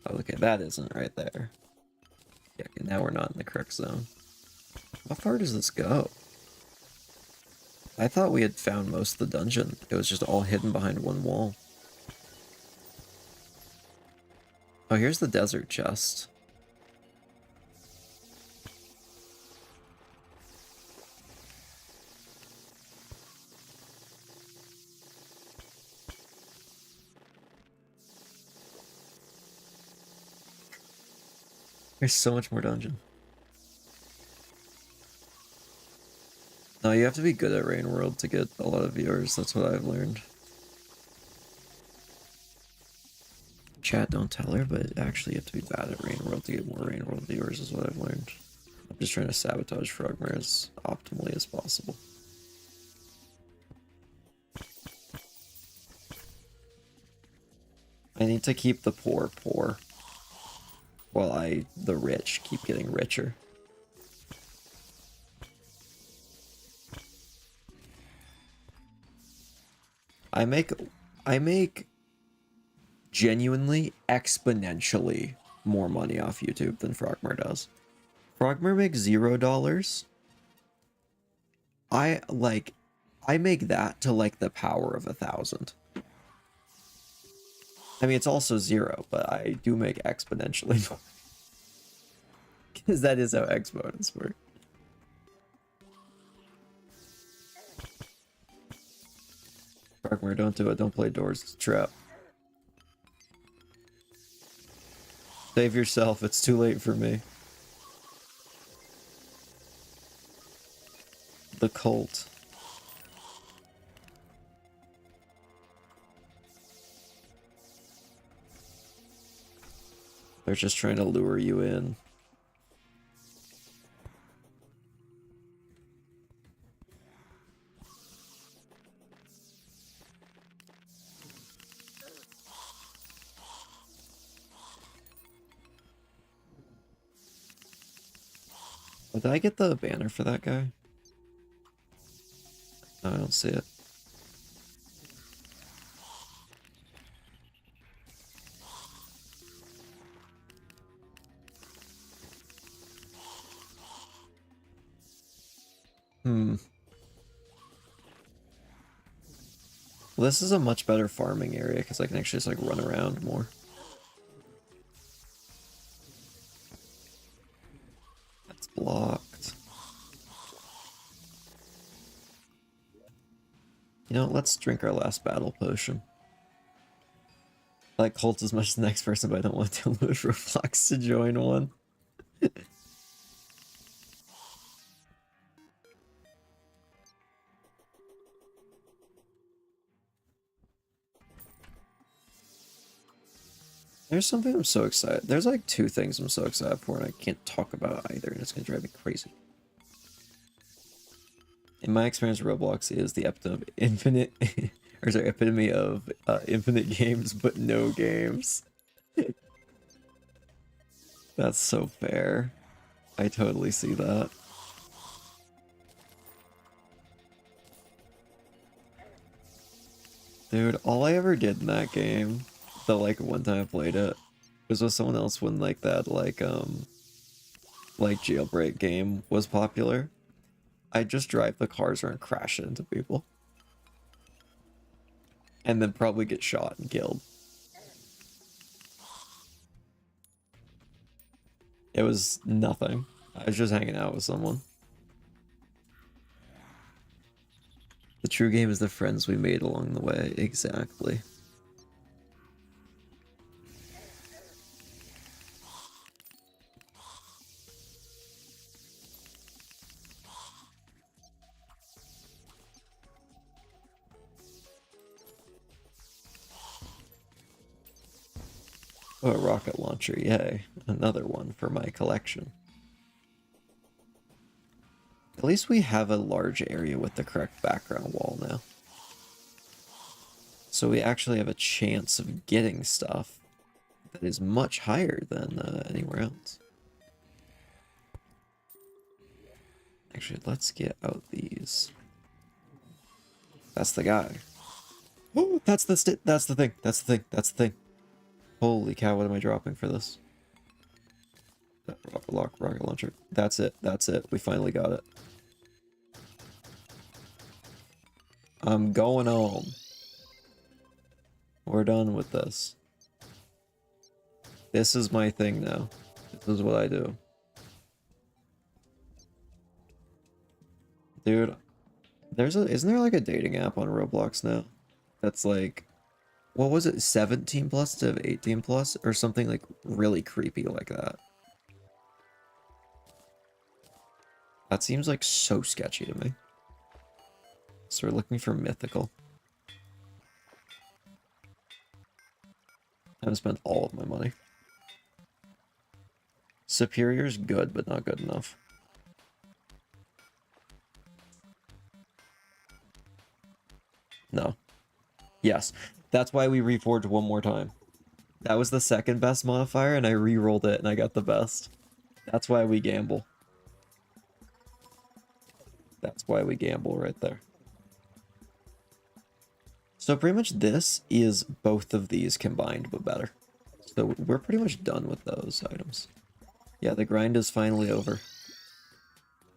Oh, okay, that isn't right there. Yeah, okay, now we're not in the correct zone. How far does this go? I thought we had found most of the dungeon. It was just all hidden behind one wall. Oh, here's the desert chest. There's so much more dungeon. No, you have to be good at Rain World to get a lot of viewers. That's what I've learned. Chat, don't tell her, but actually you have to be bad at Rain World to get more Rain World viewers is what I've learned. I'm just trying to sabotage Frogmare as optimally as possible. I need to keep the poor poor, while the rich, keep getting richer. I make genuinely exponentially more money off YouTube than Frogmare does. Frogmare makes $0. I make that to like the power of 1,000. I mean, it's also 0, but I do make exponentially more. Because that is how exponents work. Frogmare, don't do it. Don't play Doors. It's a trap. Save yourself. It's too late for me. The cult. They're just trying to lure you in. Oh, did I get the banner for that guy? No, I don't see it. Hmm. Well, this is a much better farming area because I can actually just like run around more. That's blocked. You know, let's drink our last battle potion. I like Colt as much as the next person, but I don't want to lose Roblox to join one. There's something I'm so excited. There's like two things I'm so excited for, and I can't talk about either, and it's gonna drive me crazy. In my experience, Roblox is the epitome of infinite, or sorry, epitome of infinite games, but no games. That's so fair. I totally see that. Dude, all I ever did in that game, the like one time I played it, was with someone else when like that like jailbreak game was popular. I'd just drive the cars around, crash into people. And then probably get shot and killed. It was nothing. I was just hanging out with someone. The true game is the friends we made along the way. Exactly. Oh, a rocket launcher. Yay. Another one for my collection. At least we have a large area with the correct background wall now. So we actually have a chance of getting stuff that is much higher than anywhere else. Actually, let's get out these. That's the guy. Oh, that's the thing. That's the thing. That's the thing. Holy cow, what am I dropping for this? Rocket launcher. That's it. That's it. We finally got it. I'm going home. We're done with this. This is my thing now. This is what I do. Dude, isn't there like a dating app on Roblox now? That's like, what was it? 17 plus to 18 plus or something like really creepy like that. That seems like so sketchy to me. So we're looking for mythical. I haven't spent all of my money. Superior's good, but not good enough. No. Yes. That's why we reforged one more time. That was the second best modifier, and I re-rolled it, and I got the best. That's why we gamble. That's why we gamble right there. So pretty much this is both of these combined, but better. So we're pretty much done with those items. Yeah, the grind is finally over.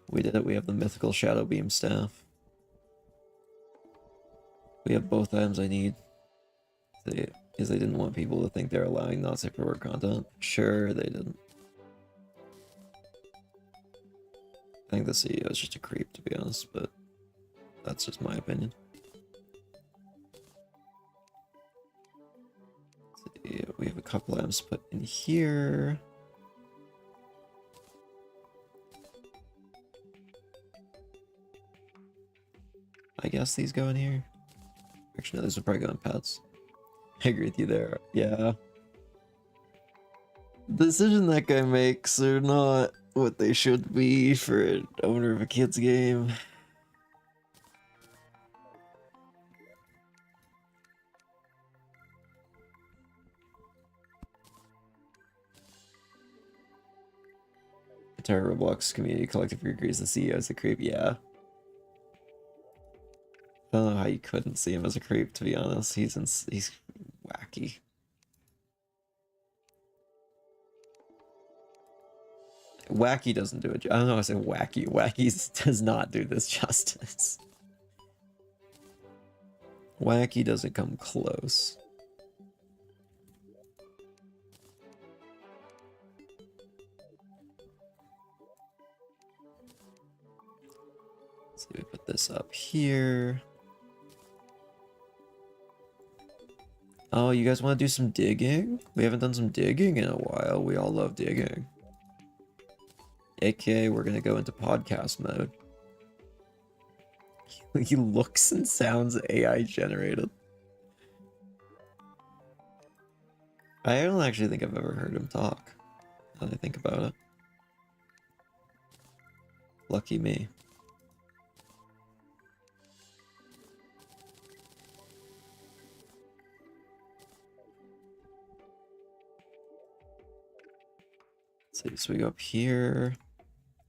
We did it. We have the mythical Shadow Beam staff. We have both items I need. Because they didn't want people to think they're allowing not safe for work content. Sure, they didn't. I think the CEO is just a creep, to be honest, but that's just my opinion. We have a couple items put in here. I guess these go in here. Actually, no, these would probably go in pets. I agree with you there. Yeah. The decision that guy makes are not what they should be for an owner of a kid's game. Entire Roblox community collectively agrees the CEO is a creep. Yeah. I don't know how you couldn't see him as a creep, to be honest. He's wacky. Wacky doesn't do it. I don't know. I say wacky. Wacky does not do this justice. Wacky doesn't come close. So we put this up here. Oh, you guys want to do some digging? We haven't done some digging in a while. We all love digging. AKA, we're gonna go into podcast mode. He looks and sounds AI generated. I don't actually think I've ever heard him talk, now that I think about it. Lucky me. So we go up here.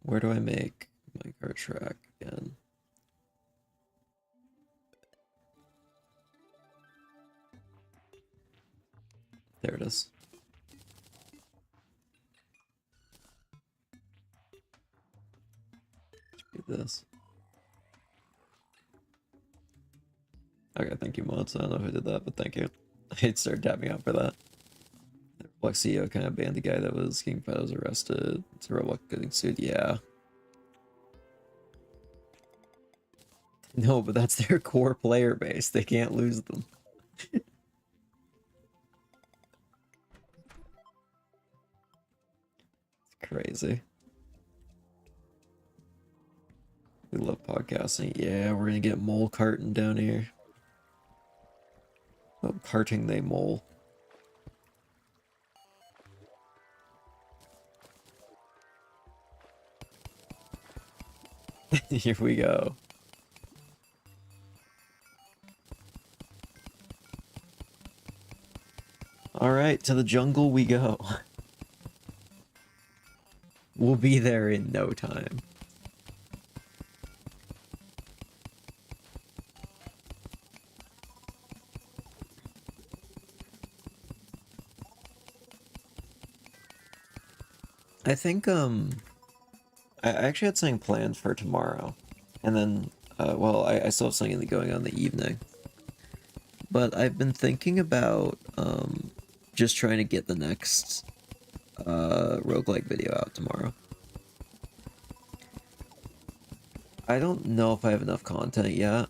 Where do I make my car track again? There it is. Let's do this. Okay, thank you, mods. I don't know who did that, but thank you. I'd start tapping out for that. Roblox CEO kind of banned the guy that was getting photos arrested. It's a Roblox getting sued. Yeah. No, but that's their core player base. They can't lose them. It's crazy. We love podcasting. Yeah, we're gonna get mole carting down here. Oh, carting they mole. Here we go. Alright, to the jungle we go. We'll be there in no time. I think, I actually had something planned for tomorrow. And then, well, I still have something going on in the evening. But I've been thinking about, just trying to get the next, roguelike video out tomorrow. I don't know if I have enough content yet.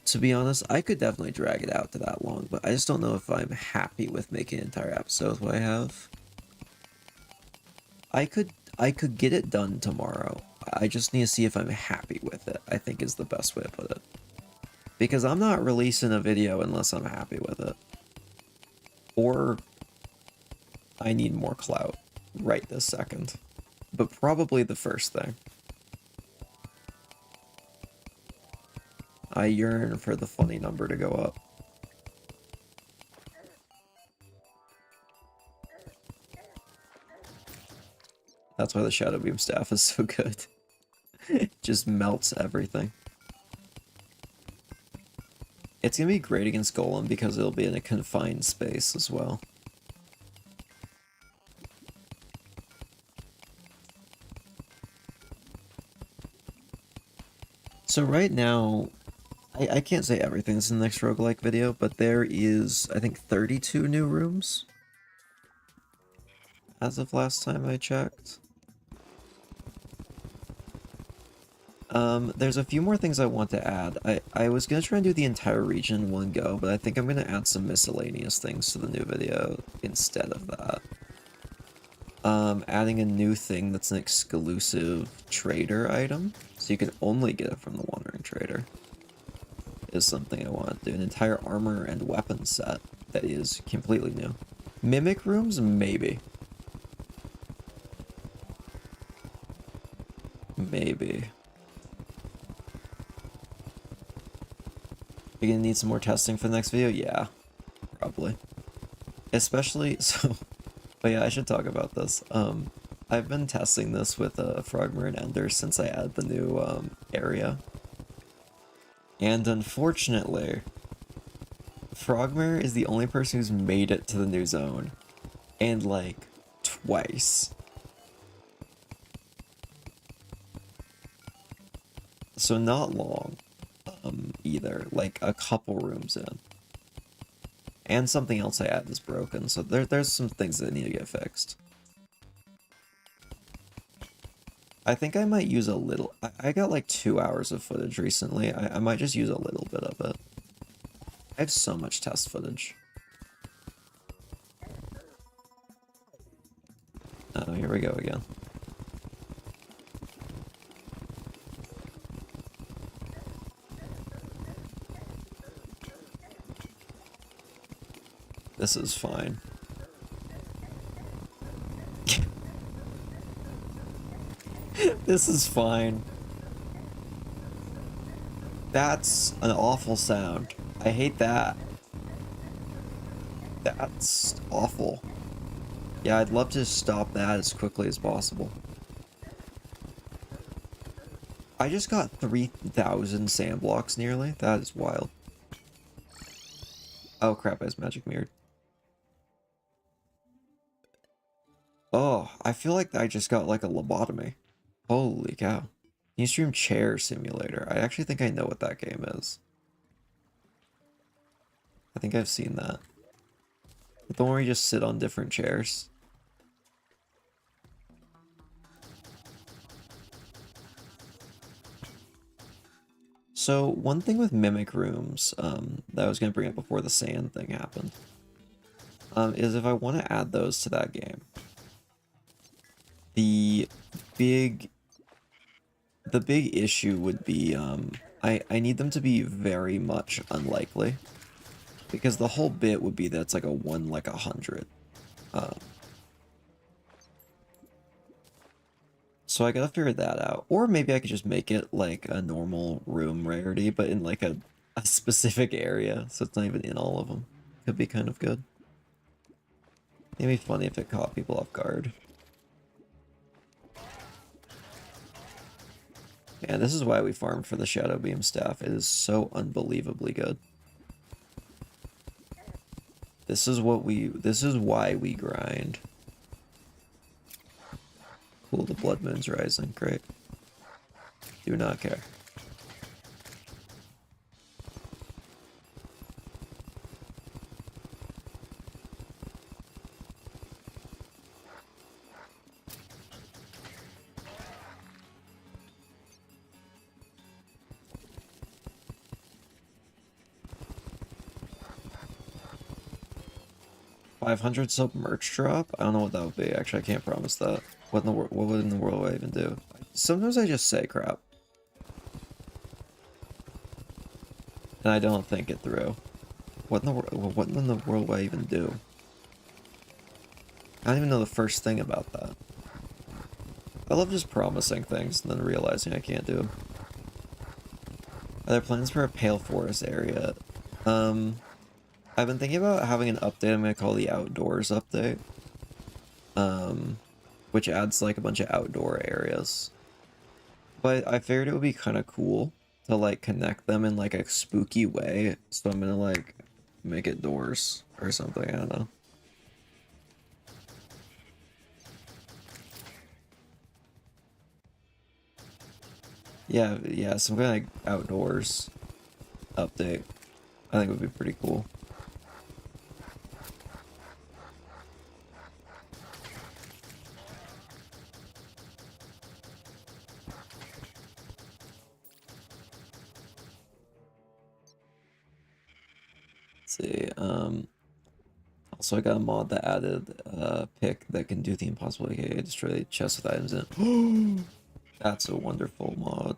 To be honest, I could definitely drag it out to that long, but I just don't know if I'm happy with making an entire episode with what I have. I could get it done tomorrow. I just need to see if I'm happy with it, I think is the best way to put it. Because I'm not releasing a video unless I'm happy with it. Or I need more clout right this second. But probably the first thing. I yearn for the funny number to go up. That's why the Shadow Beam staff is so good. It just melts everything. It's gonna be great against Golem because it'll be in a confined space as well. So right now, I can't say everything's in the next roguelike video, but there is, I think, 32 new rooms. As of last time I checked. There's a few more things I want to add. I was gonna try and do the entire region in one go, but I think I'm gonna add some miscellaneous things to the new video instead of that. Adding a new thing that's an exclusive trader item, so you can only get it from the Wandering Trader, is something I want to do. An entire armor and weapon set that is completely new. Mimic rooms? Maybe. Maybe. You're gonna need some more testing for the next video? Yeah, probably. Especially, so, but yeah, I should talk about this. I've been testing this with Frogmer and Ender since I added the new area. And unfortunately, Frogmare is the only person who's made it to the new zone. And like, twice. So not long, either. Like, a couple rooms in. And something else I added is broken, so there's some things that need to get fixed. I think I might use a little... I got like 2 hours of footage recently. I might just use a little bit of it. I have so much test footage. Oh, here we go again. This is fine. This is fine. That's an awful sound. I hate that. That's awful. Yeah, I'd love to stop that as quickly as possible. I just got 3,000 sand blocks nearly. That is wild. Oh crap, I was magic mirrored. Oh, I feel like I just got like a lobotomy. Holy cow. Can you stream Chair Simulator? I actually think I know what that game is. I think I've seen that. The one where you just sit on different chairs. So, one thing with Mimic Rooms that I was going to bring up before the sand thing happened is if I want to add those to that game, the big issue would be I need them to be very much unlikely, because the whole bit would be that it's like a 1 like 100. So I gotta figure that out. Or maybe I could just make it like a normal room rarity, but in like a specific area, so it's not even in all of them. Could be kind of good. It'd be funny if it caught people off guard. Man, this is why we farmed for the Shadow Beam staff. It is so unbelievably good. This is why we grind. Cool, the blood moon's rising. Great. Do not care. $500 sub merch drop? I don't know what that would be. Actually, I can't promise that. What would in the world would I even do? Sometimes I just say crap. And I don't think it through. What in the world would I even do? I don't even know the first thing about that. I love just promising things and then realizing I can't do them. Are there plans for a Pale Forest area? I've been thinking about having an update I'm going to call the Outdoors update. Which adds like a bunch of outdoor areas. But I figured it would be kind of cool to like connect them in like a spooky way. So I'm going to like make it doors or something, I don't know. Yeah, some kind of like outdoors update. I think it would be pretty cool. Let's see, also I got a mod that added a pick that can do the impossible, aka destroy chests with items in it. That's a wonderful mod.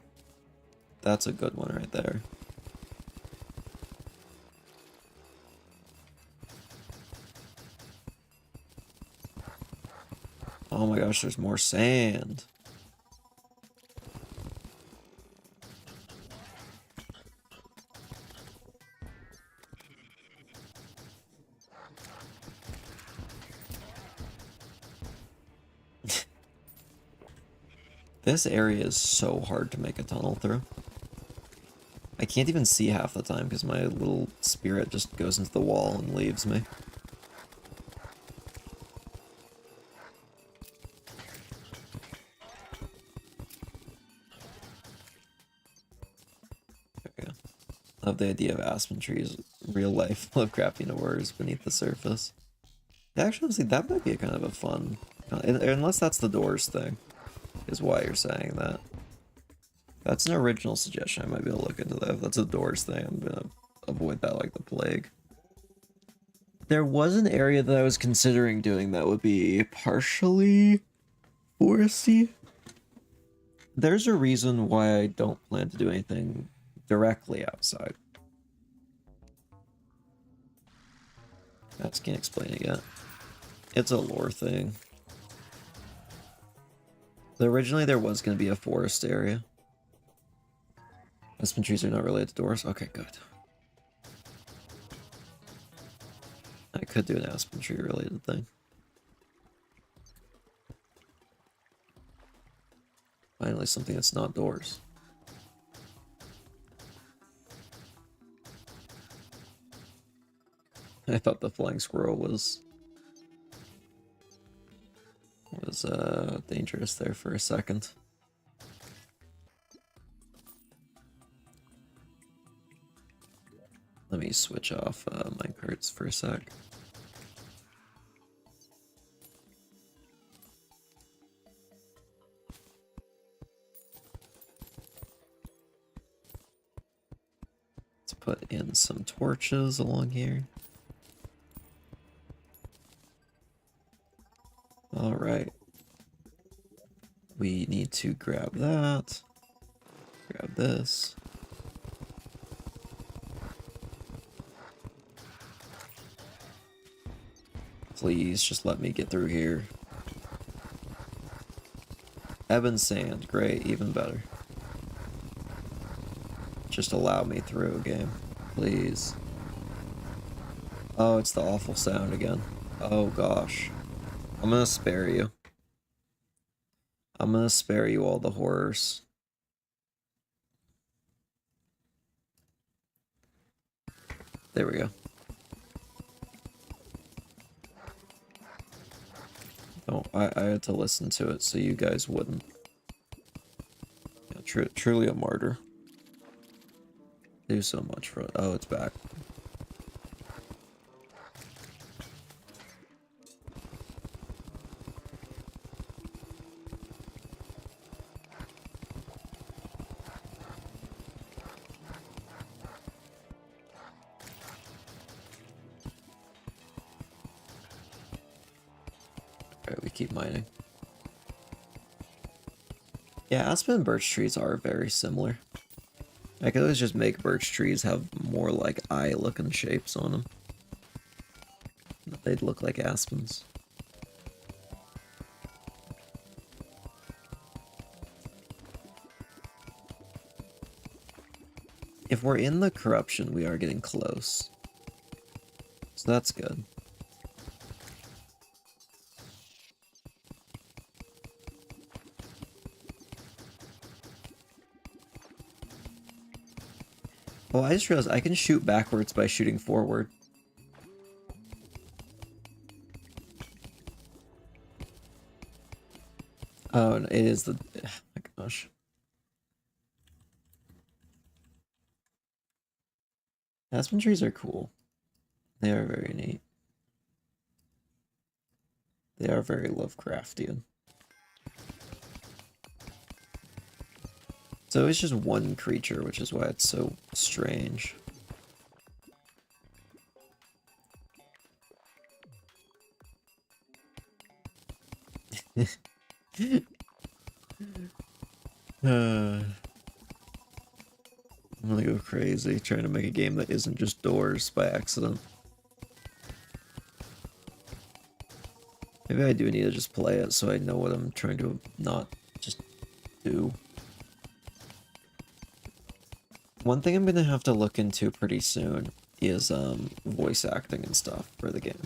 That's a good one right there. Oh my gosh, there's more sand. This area is so hard to make a tunnel through. I can't even see half the time because my little spirit just goes into the wall and leaves me. Okay. I love the idea of aspen trees, real life Lovecraftian horrors beneath the surface. Actually, see, that might be a kind of a fun... Unless that's the doors thing, is why you're saying that. That's an original suggestion. I might be able to look into that. If that's a doors thing, I'm gonna avoid that like the plague. There was an area that I was considering doing that would be partially foresty. There's a reason why I don't plan to do anything directly outside. I just can't explain it yet. It's a lore thing. Originally there was going to be a forest area. Aspen trees are not related to doors? Okay, good. I could do an aspen tree related thing. Finally, something that's not doors. I thought the flying squirrel was dangerous there for a second. Let me switch off minecarts for a sec. Let's put in some torches along here. All right. We need to grab that. Grab this. Please, just let me get through here. Ebon sand, great, even better. Just allow me through, game. Please. Oh, it's the awful sound again. Oh gosh. I'm gonna spare you. I'm gonna spare you all the horrors. There we go. Oh, I had to listen to it so you guys wouldn't. Yeah, truly a martyr. Do so much for it. Oh, it's back. Alright, we keep mining. Yeah, aspen and birch trees are very similar. I could always just make birch trees have more like eye-looking shapes on them. They'd look like aspens. If we're in the corruption, we are getting close. So that's good. Oh, I just realized I can shoot backwards by shooting forward. Oh, and it is the... Oh my gosh. Aspen trees are cool. They are very neat. They are very Lovecraftian. So it's just one creature, which is why it's so strange. I'm gonna go crazy trying to make a game that isn't just doors by accident. Maybe I do need to just play it so I know what I'm trying to not just do. One thing I'm gonna have to look into pretty soon is voice acting and stuff for the game.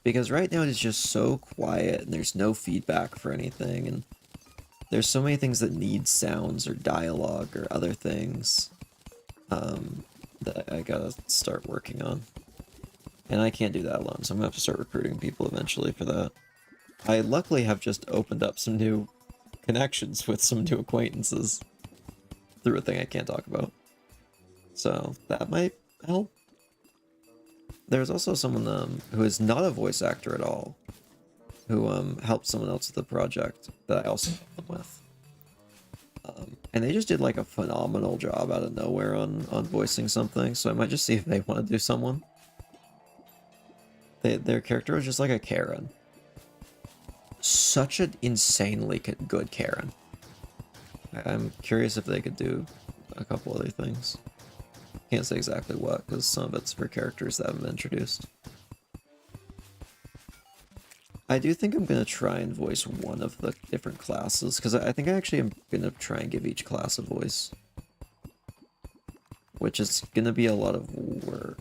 Because right now it's just so quiet and there's no feedback for anything, and there's so many things that need sounds or dialogue or other things that I gotta start working on. And I can't do that alone, so I'm gonna have to start recruiting people eventually for that. I luckily have just opened up some new connections with some new acquaintances through a thing I can't talk about. So that might help. There's also someone who is not a voice actor at all, who helped someone else with the project that I also helped them with. And they just did like a phenomenal job out of nowhere on voicing something, so I might just see if they want to do someone. Their character was just like a Karen. Such an insanely good Karen. I'm curious if they could do a couple other things. Can't say exactly what, because some of it's for characters that haven't been introduced. I do think I'm going to try and voice one of the different classes, because I think I actually am going to try and give each class a voice. Which is going to be a lot of work.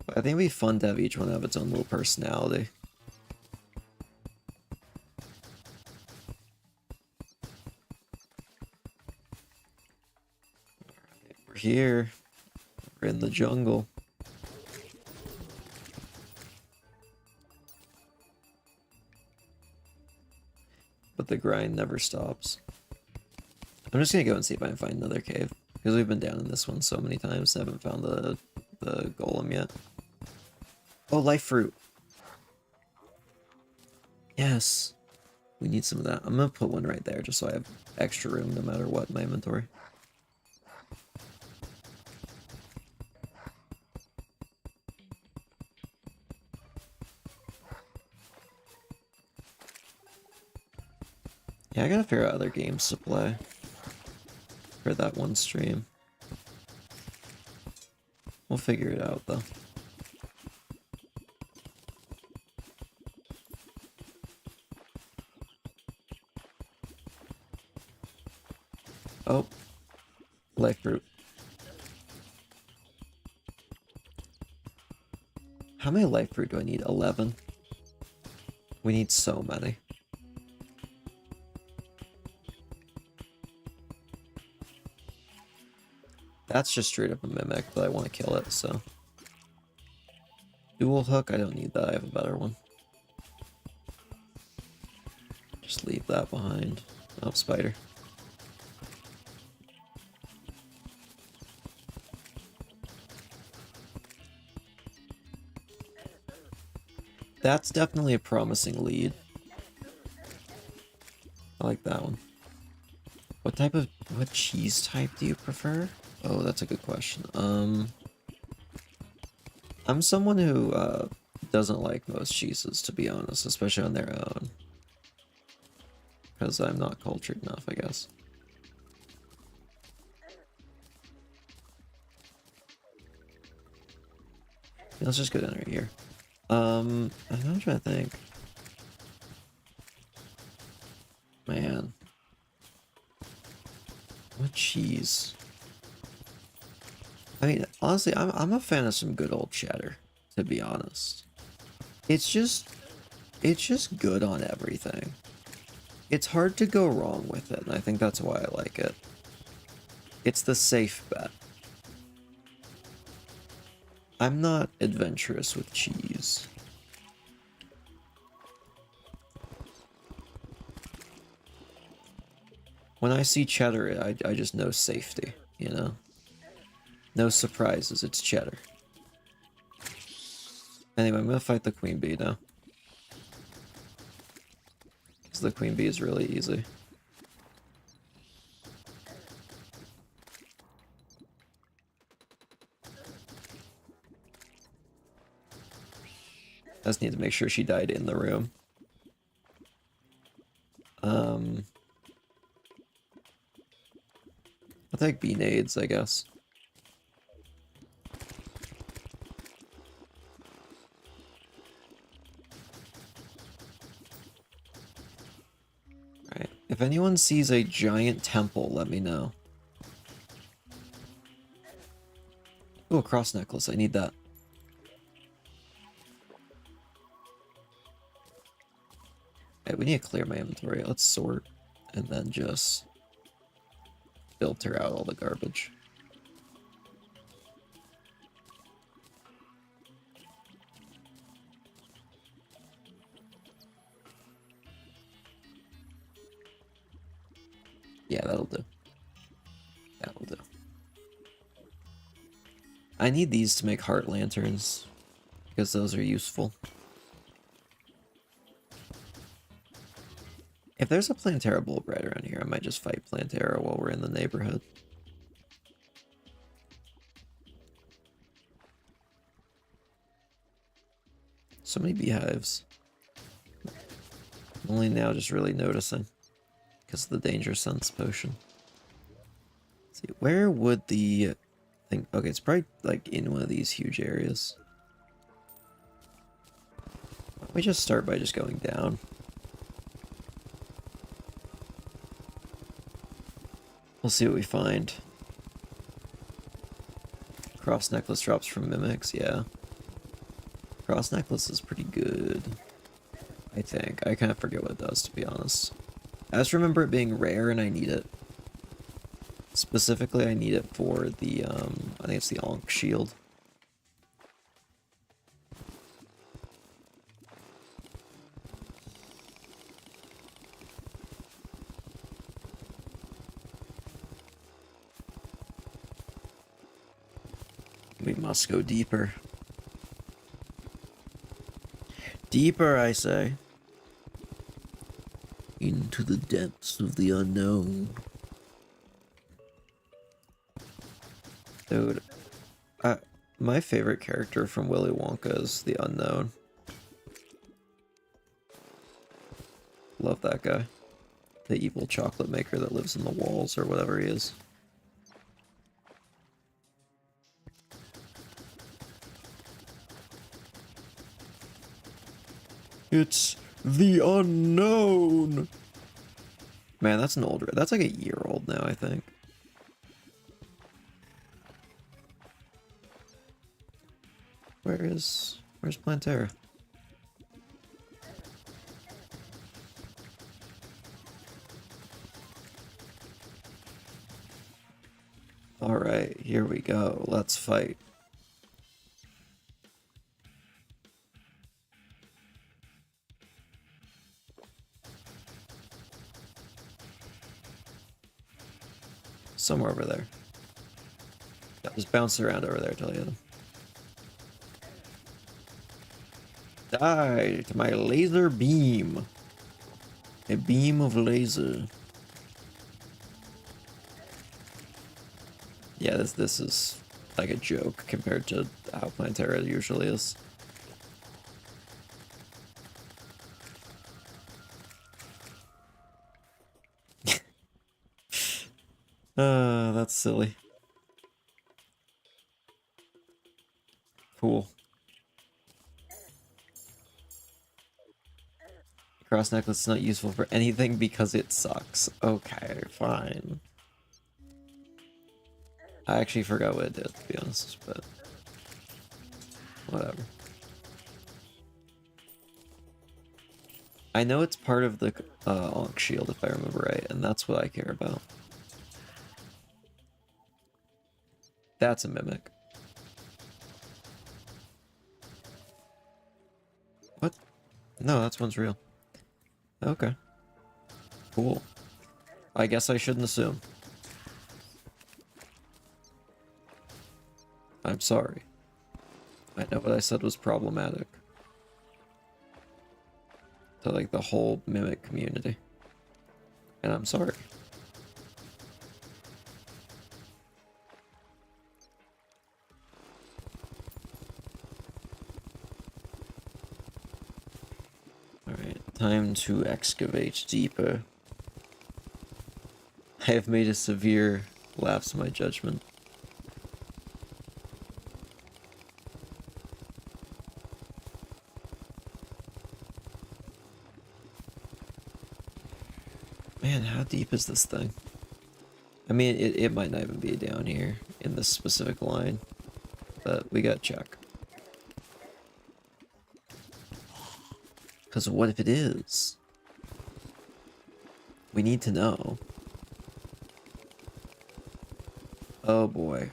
But I think it'd be fun to have each one have its own little personality. Alright, we're here. We're in the jungle. But the grind never stops. I'm just gonna go and see if I can find another cave. Because we've been down in this one so many times, I haven't found the golem yet. Oh, life fruit. Yes. We need some of that. I'm gonna put one right there just so I have extra room no matter what in my inventory. Yeah, I gotta figure out other games to play for that one stream. We'll figure it out though. Oh, life fruit. How many life fruit do I need? 11? We need so many. That's just straight up a mimic, but I want to kill it, so. Dual hook, I don't need that, I have a better one. Just leave that behind. Oh, spider. That's definitely a promising lead. I like that one. What cheese type do you prefer? Oh, that's a good question. I'm someone who doesn't like most cheeses, to be honest, especially on their own. Because I'm not cultured enough, I guess. Let's just go down right here. I'm trying to think. Man. What cheese? I mean, honestly, I'm a fan of some good old cheddar, to be honest. It's just good on everything. It's hard to go wrong with it, and I think that's why I like it. It's the safe bet. I'm not adventurous with cheese. When I see cheddar, I just know safety, you know? No surprises, it's cheddar. Anyway, I'm gonna fight the queen bee now. Because the queen bee is really easy. I just need to make sure she died in the room. I'll take bee nades, I guess. Alright, if anyone sees a giant temple, let me know. Ooh, a cross necklace, I need that. Alright, we need to clear my inventory. Let's sort and then just filter out all the garbage. Yeah, that'll do. That'll do. I need these to make heart lanterns, because those are useful. If there's a Plantera bulb right around here, I might just fight Plantera while we're in the neighborhood. So many beehives. Only now just really noticing because of the danger sense potion. Let's see, where would the thing... Okay, it's probably like in one of these huge areas. Why don't we just start by just going down? We'll see what we find. Cross necklace drops from mimics, yeah. Cross necklace is pretty good, I think. I kind of forget what it does, to be honest. I just remember it being rare and I need it. Specifically, I need it for the, I think it's the Ankh shield. We must go deeper. Deeper, I say. Into the depths of the unknown. Dude, my favorite character from Willy Wonka is the Unknown. Love that guy. The evil chocolate maker that lives in the walls or whatever he is. It's the unknown. Man, that's an older. That's like a year old now, I think. Where's Plantera? All right, here we go. Let's fight. Somewhere over there. Yeah, just bounce around over there till you hit him. Die to my laser beam. A beam of laser. Yeah, this is like a joke compared to how Plantera usually is. That's silly. Cool. Cross necklace is not useful for anything because it sucks. Okay, fine. I actually forgot what it did, to be honest, but whatever. I know it's part of the Ankh shield, if I remember right, and that's what I care about. That's a mimic. What? No, that one's real. Okay. Cool. I guess I shouldn't assume. I'm sorry. I know what I said was problematic. To, like, the whole mimic community. And I'm sorry. Alright, time to excavate deeper. I have made a severe lapse in my judgment. Man, how deep is this thing? I mean, it might not even be down here in this specific line, but we gotta check. Because what if it is? We need to know. Oh boy.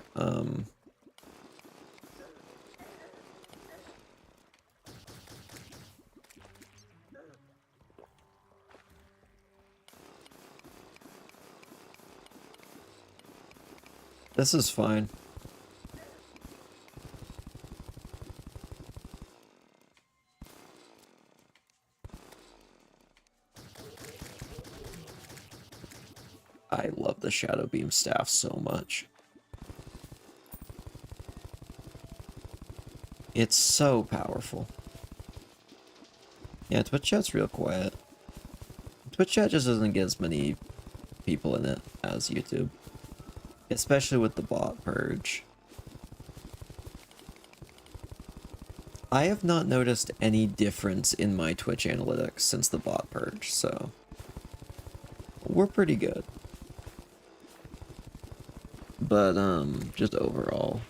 This is fine. I love the Shadow Beam staff so much. It's so powerful. Yeah, Twitch chat's real quiet. Twitch chat just doesn't get as many people in it as YouTube. Especially with the bot purge. I have not noticed any difference in my Twitch analytics since the bot purge, so we're pretty good. But just overall.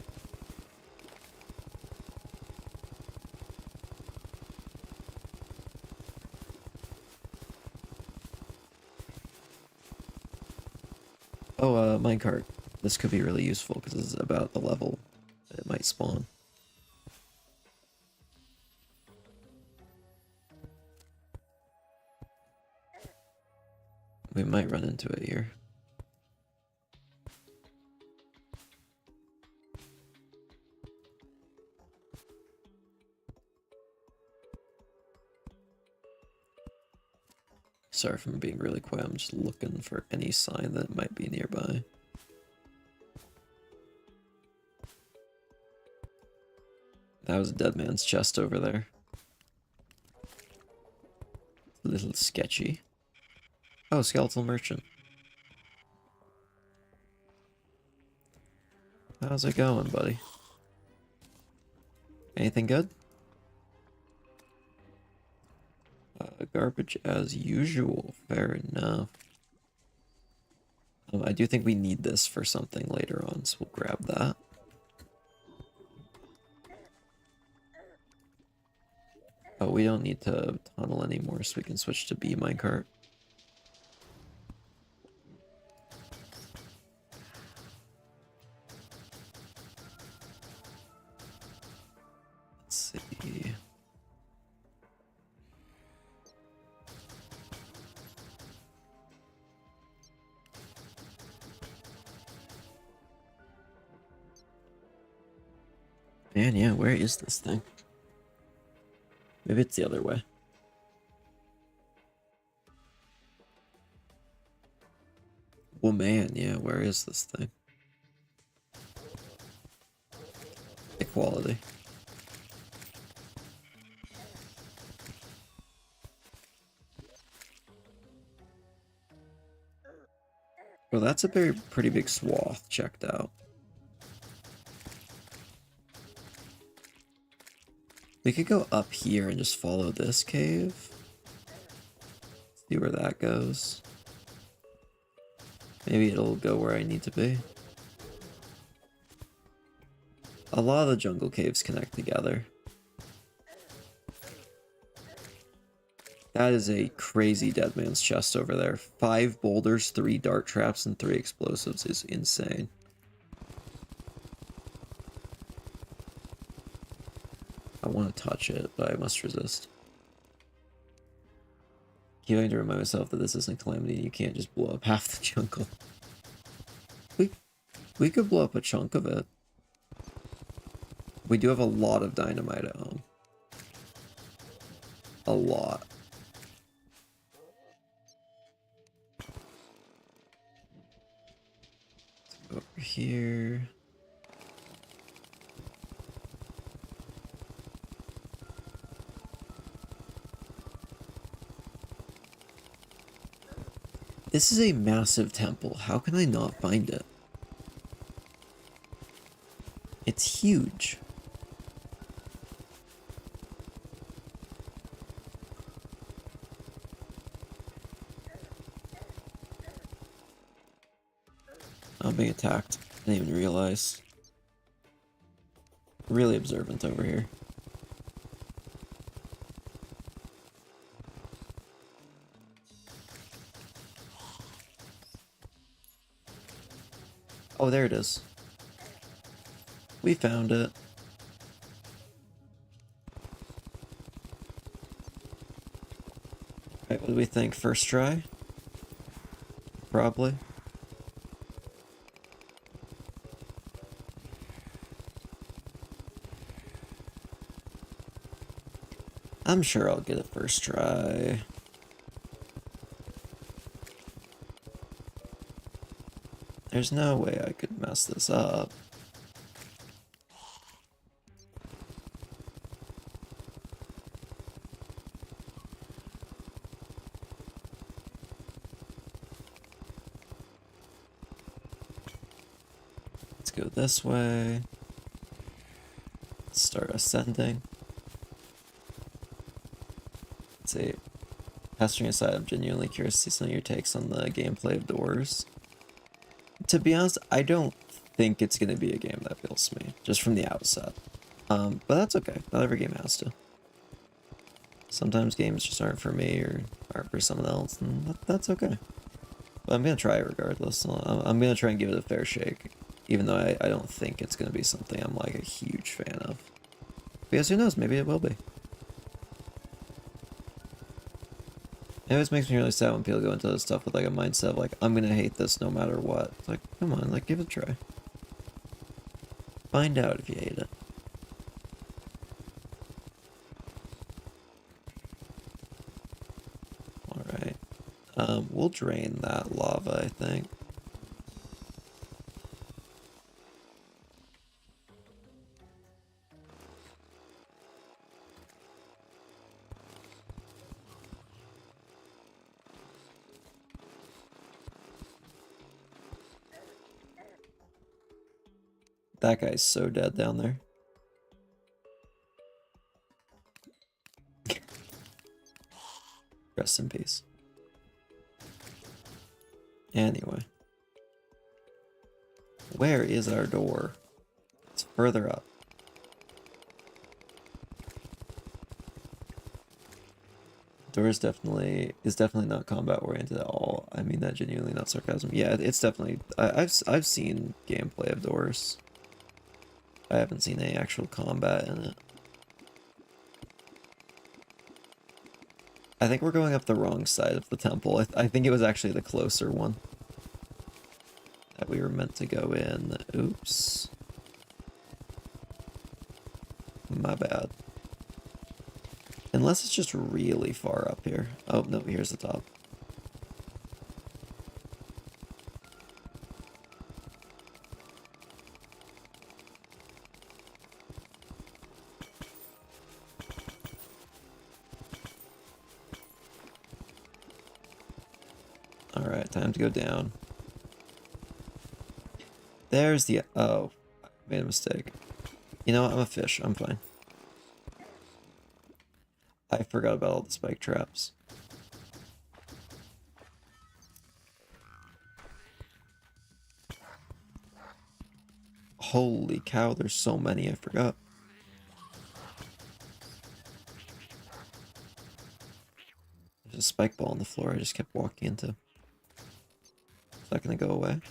Oh, minecart. This could be really useful because this is about the level that it might spawn. We might run into it here. Sorry if I'm being really quiet, I'm just looking for any sign that might be nearby. That was a dead man's chest over there. A little sketchy. Oh, skeletal merchant. How's it going, buddy? Anything good? Garbage as usual. Fair enough. I do think we need this for something later on, so we'll grab that. Oh, we don't need to tunnel anymore, so we can switch to B minecart. Let's see. Man, yeah, where is this thing? Maybe it's the other way. Well, man, yeah, where is this thing? Equality. Well, that's a pretty big swath checked out. We could go up here and just follow this cave. See where that goes. Maybe it'll go where I need to be. A lot of the jungle caves connect together. That is a crazy dead man's chest over there. 5 boulders, 3 dart traps, and 3 explosives is insane. I want to touch it, but I must resist. Keep having to remind myself that this isn't Calamity and you can't just blow up half the jungle. We could blow up a chunk of it. We do have a lot of dynamite at home. A lot. Let's go over here. This is a massive temple. How can I not find it? It's huge. I'm being attacked. I didn't even realize. Really observant over here. Oh, there it is. We found it. Right, what do we think? First try? Probably. I'm sure I'll get it first try. There's no way I could mess this up. Let's go this way. Let's start ascending. Let's see. Pestering aside, I'm genuinely curious to see some of your takes on the gameplay of Doors. To be honest, I don't think it's going to be a game that appeals to me, just from the outset. But that's okay. Not every game has to. Sometimes games just aren't for me or aren't for someone else, and that's okay. But I'm going to try it regardless. I'm going to try and give it a fair shake, even though I don't think it's going to be something I'm like a huge fan of. Because who knows, maybe it will be. It always makes me really sad when people go into this stuff with like a mindset of like, I'm gonna hate this no matter what. It's like, come on, like give it a try. Find out if you hate it. Alright. We'll drain that lava, I think. That guy's so dead down there. Rest in peace. Anyway. Where is our door? It's further up. Door is definitely not combat oriented at all. I mean that genuinely, not sarcasm. Yeah, it's definitely. I've seen gameplay of Doors. I haven't seen any actual combat in it. I think we're going up the wrong side of the temple. I think it was actually the closer one that we were meant to go in. Oops. My bad. Unless it's just really far up here. Oh, no, here's the top. Alright, time to go down. There's the... Oh, I made a mistake. You know what? I'm a fish. I'm fine. I forgot about all the spike traps. Holy cow, there's so many, I forgot. There's a spike ball on the floor I just kept walking into. Is that gonna go away?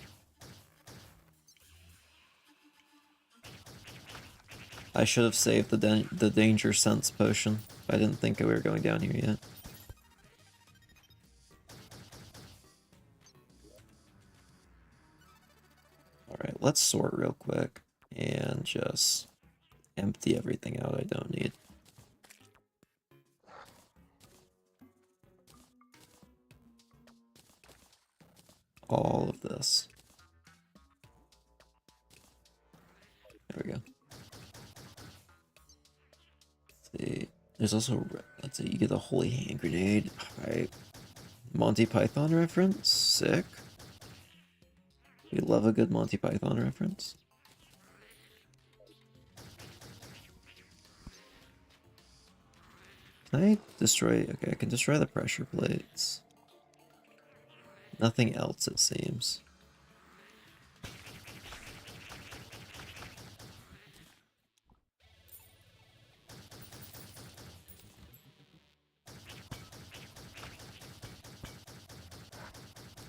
I should have saved the danger sense potion. I didn't think we were going down here yet. Alright, let's sort real quick and just empty everything out I don't need. All of this. There we go. Let's see. There's also, let's see, you get a holy hand grenade. Alright. Monty Python reference? Sick. We love a good Monty Python reference. Can I destroy... Okay, I can destroy the pressure plates. Nothing else, it seems.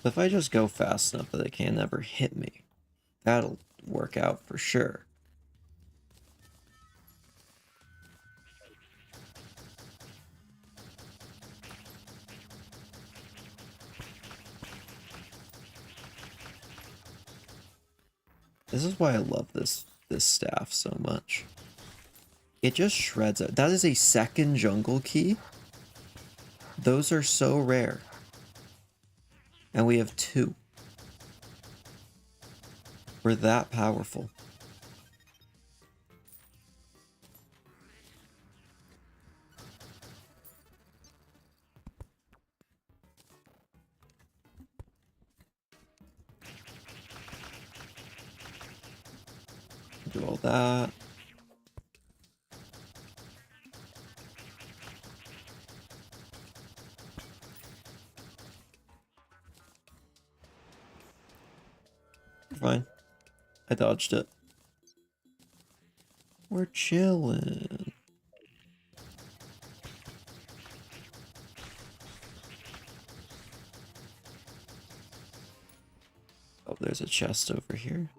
If I just go fast enough that it can never hit me, That'll work out for sure. This is why I love this staff so much. It just shreds it. That is a second jungle key. Those are so rare. And we have 2. We're that powerful. Do all that. Fine. I dodged it. We're chilling. Oh, there's a chest over here.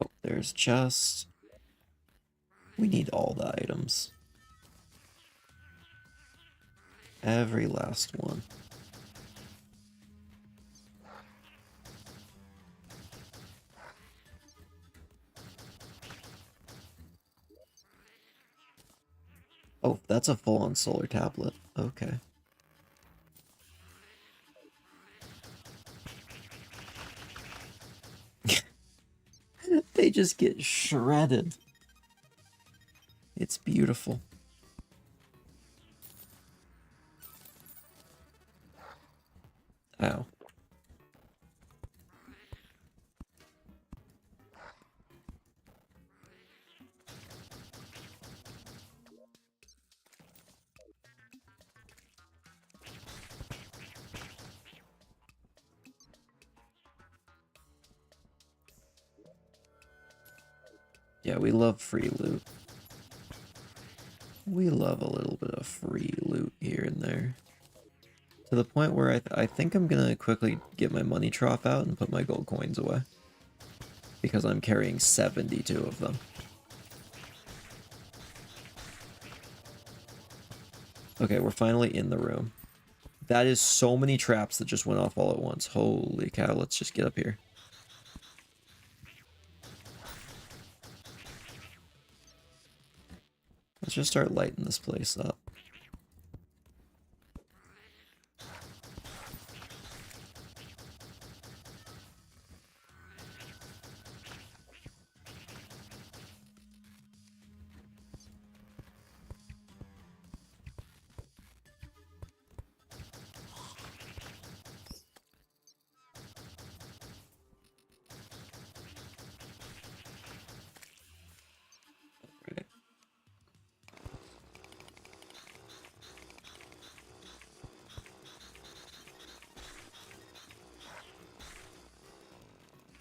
Oh, there's chest. We need all the items. Every last one. Oh, that's a full-on solar tablet. Okay. They just get shredded. It's beautiful. Ow. Yeah, we love free loot. We love a little bit of free loot here and there. To the point where I think I'm gonna quickly get my money trough out and put my gold coins away. Because I'm carrying 72 of them. Okay, we're finally in the room. That is so many traps that just went off all at once. Holy cow, let's just get up here. Let's just start lighting this place up.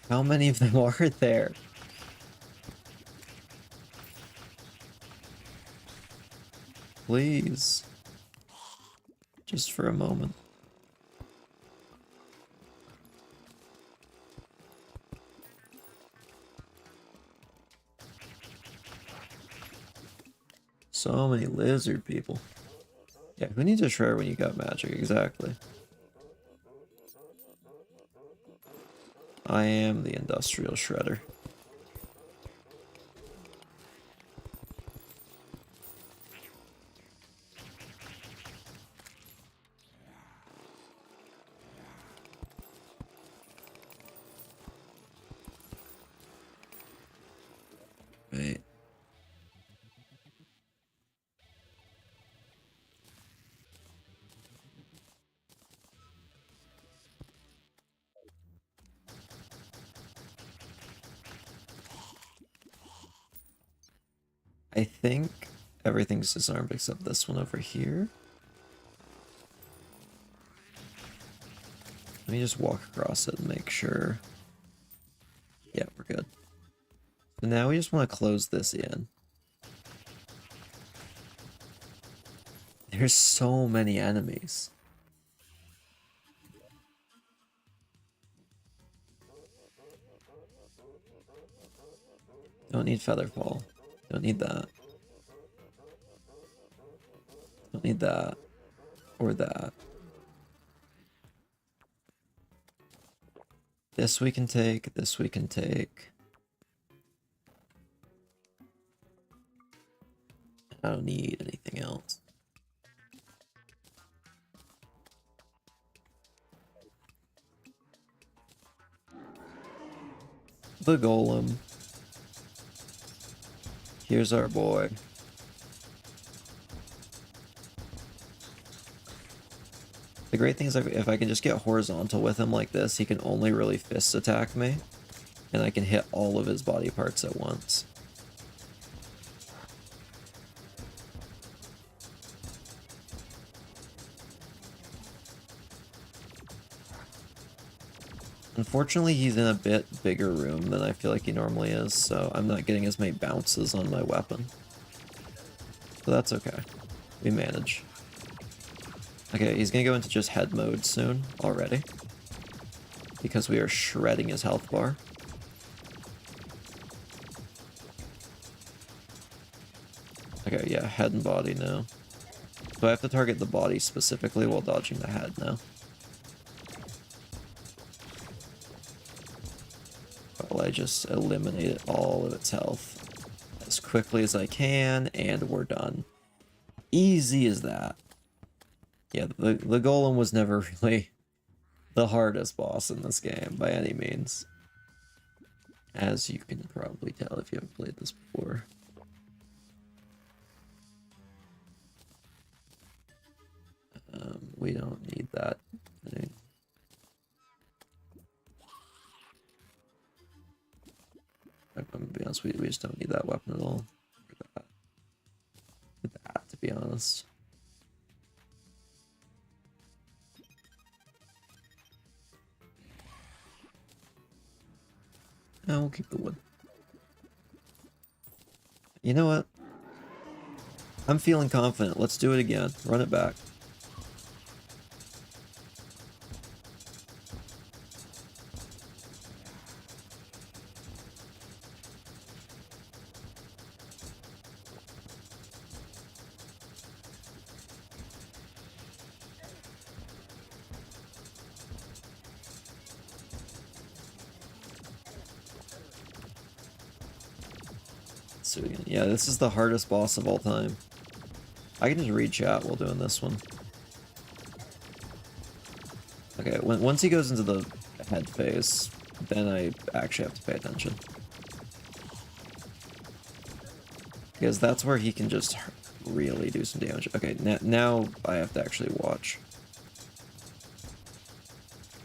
How many of them are there? Please. Just for a moment. So many lizard people. Yeah, who needs a shredder when you got magic? Exactly. I am the industrial shredder. Wait. I think everything's disarmed except this one over here. Let me just walk across it and make sure. Yeah, we're good. So now we just want to close this in. There's so many enemies. Don't need Featherfall. Don't need that. Don't need that. Or that. This we can take. This we can take. I don't need anything else. The Golem. Here's our boy. The great thing is if I can just get horizontal with him like this, he can only really fist attack me. And I can hit all of his body parts at once. Unfortunately, he's in a bit bigger room than I feel like he normally is, so I'm not getting as many bounces on my weapon. But that's okay. We manage. Okay, he's gonna go into just head mode soon, already. Because we are shredding his health bar. Okay, yeah, head and body now. So I have to target the body specifically while dodging the head now. While I just eliminate all of its health as quickly as I can, and we're done. Easy as that. Yeah, the Golem was never really the hardest boss in this game by any means. As you can probably tell if you haven't played this before. We don't need that thing. I'm gonna be honest, we just don't need that weapon at all. For that, to be honest. No, we'll keep the wood. You know what? I'm feeling confident. Let's do it again. Run it back. So yeah, this is the hardest boss of all time. I can just read chat while doing this one. Okay, once he goes into the head phase, then I actually have to pay attention. Because that's where he can just really do some damage. Okay, now I have to actually watch.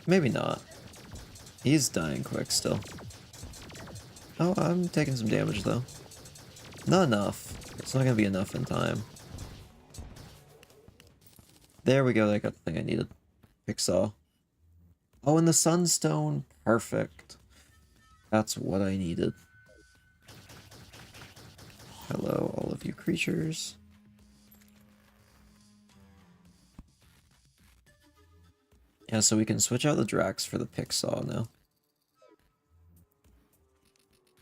Maybe not. He's dying quick still. Oh, I'm taking some damage though. Not enough. It's not gonna be enough in time. There we go, I got the thing I needed. Pixel. Oh, and the sunstone. Perfect. That's what I needed. Hello, all of you creatures. Yeah, so we can switch out the Drax for the Pixel now.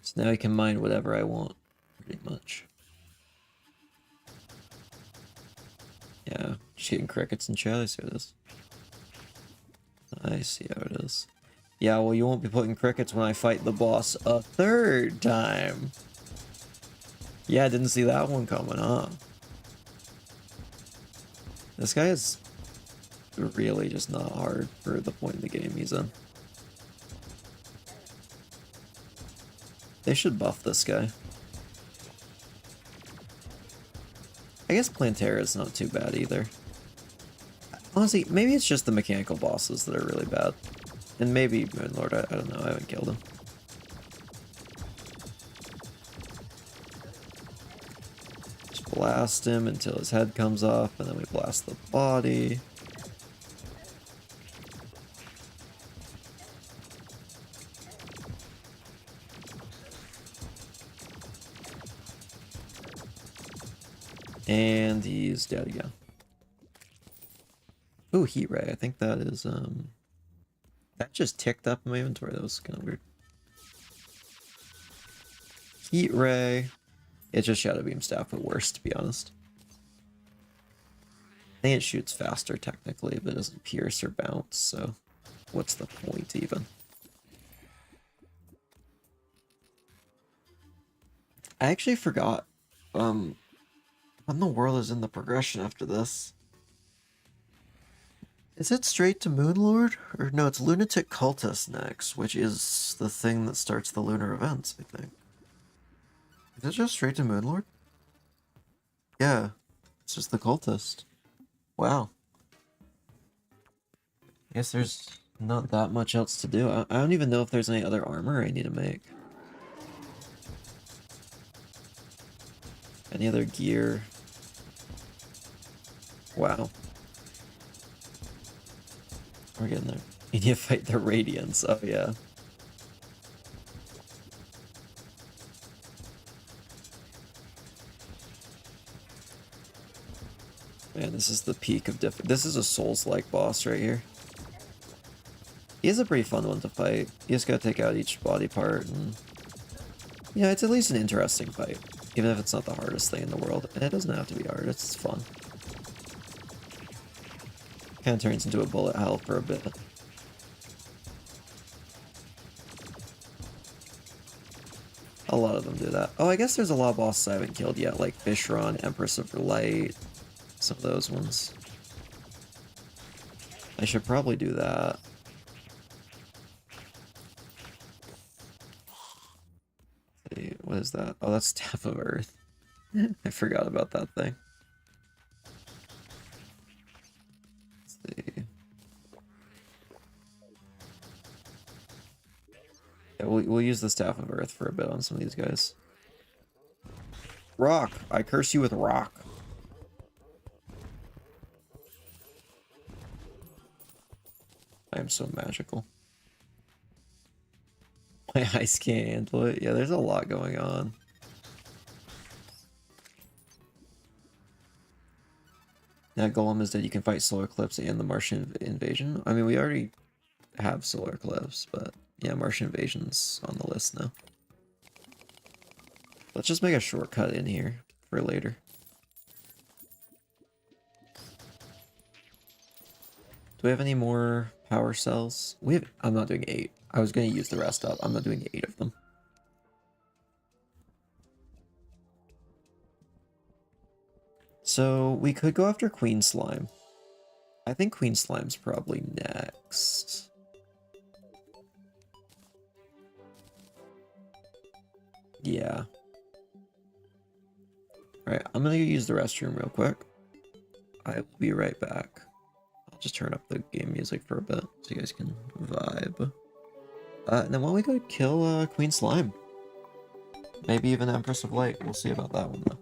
So now I can mine whatever I want, pretty much. Yeah, just getting crickets in chat, I see how it is. I see how it is. Yeah, well, you won't be putting crickets when I fight the boss a third time. Yeah, I didn't see that one coming, huh? This guy is really just not hard for the point in the game he's in. They should buff this guy. I guess Plantera is not too bad either. Honestly, maybe it's just the mechanical bosses that are really bad. And maybe Moonlord, I don't know, I haven't killed him. Just blast him until his head comes off, and then we blast the body. And he's dead again. Ooh, heat ray. I think that is that just ticked up in my inventory. That was kind of weird. Heat ray. It's just Shadow Beam Staff, but worse, to be honest. I think it shoots faster technically, but it doesn't pierce or bounce, so what's the point even? I actually forgot when the world is in the progression after this. Is it straight to Moonlord? Or no, it's Lunatic Cultist next, which is the thing that starts the lunar events, I think. Is it just straight to Moonlord? Yeah, it's just the Cultist. Wow. I guess there's not that much else to do. I don't even know if there's any other armor I need to make. Any other gear? Wow. We're getting there. You need to fight the Radiance. Oh, yeah. Man, this is the peak of this is a Souls-like boss right here. He is a pretty fun one to fight. You just gotta take out each body part, and... yeah, it's at least an interesting fight. Even if it's not the hardest thing in the world. And it doesn't have to be hard, it's fun. Kind of turns into a bullet hell for a bit. A lot of them do that. Oh, I guess there's a lot of bosses I haven't killed yet, like Fishron, Empress of Light, some of those ones. I should probably do that. Let's see, what is that? Oh, that's Staff of Earth. I forgot about that thing. Let's see. Yeah, we'll use the Staff of Earth for a bit on some of these guys. Rock! I curse you with rock. I am so magical. My eyes can't handle it. Yeah, there's a lot going on. Now Golem is dead. You can fight Solar Eclipse and the Martian Invasion. I mean, we already have Solar Eclipse, but yeah, Martian Invasion's on the list now. Let's just make a shortcut in here for later. Do we have any more power cells? I'm not doing 8. I was going to use the rest up. I'm not doing 8 of them. So we could go after Queen Slime. I think Queen Slime's probably next. Yeah. Alright, I'm gonna use the restroom real quick. I will be right back. I'll just turn up the game music for a bit so you guys can vibe. And then why don't we go kill Queen Slime? Maybe even Empress of Light. We'll see about that one though.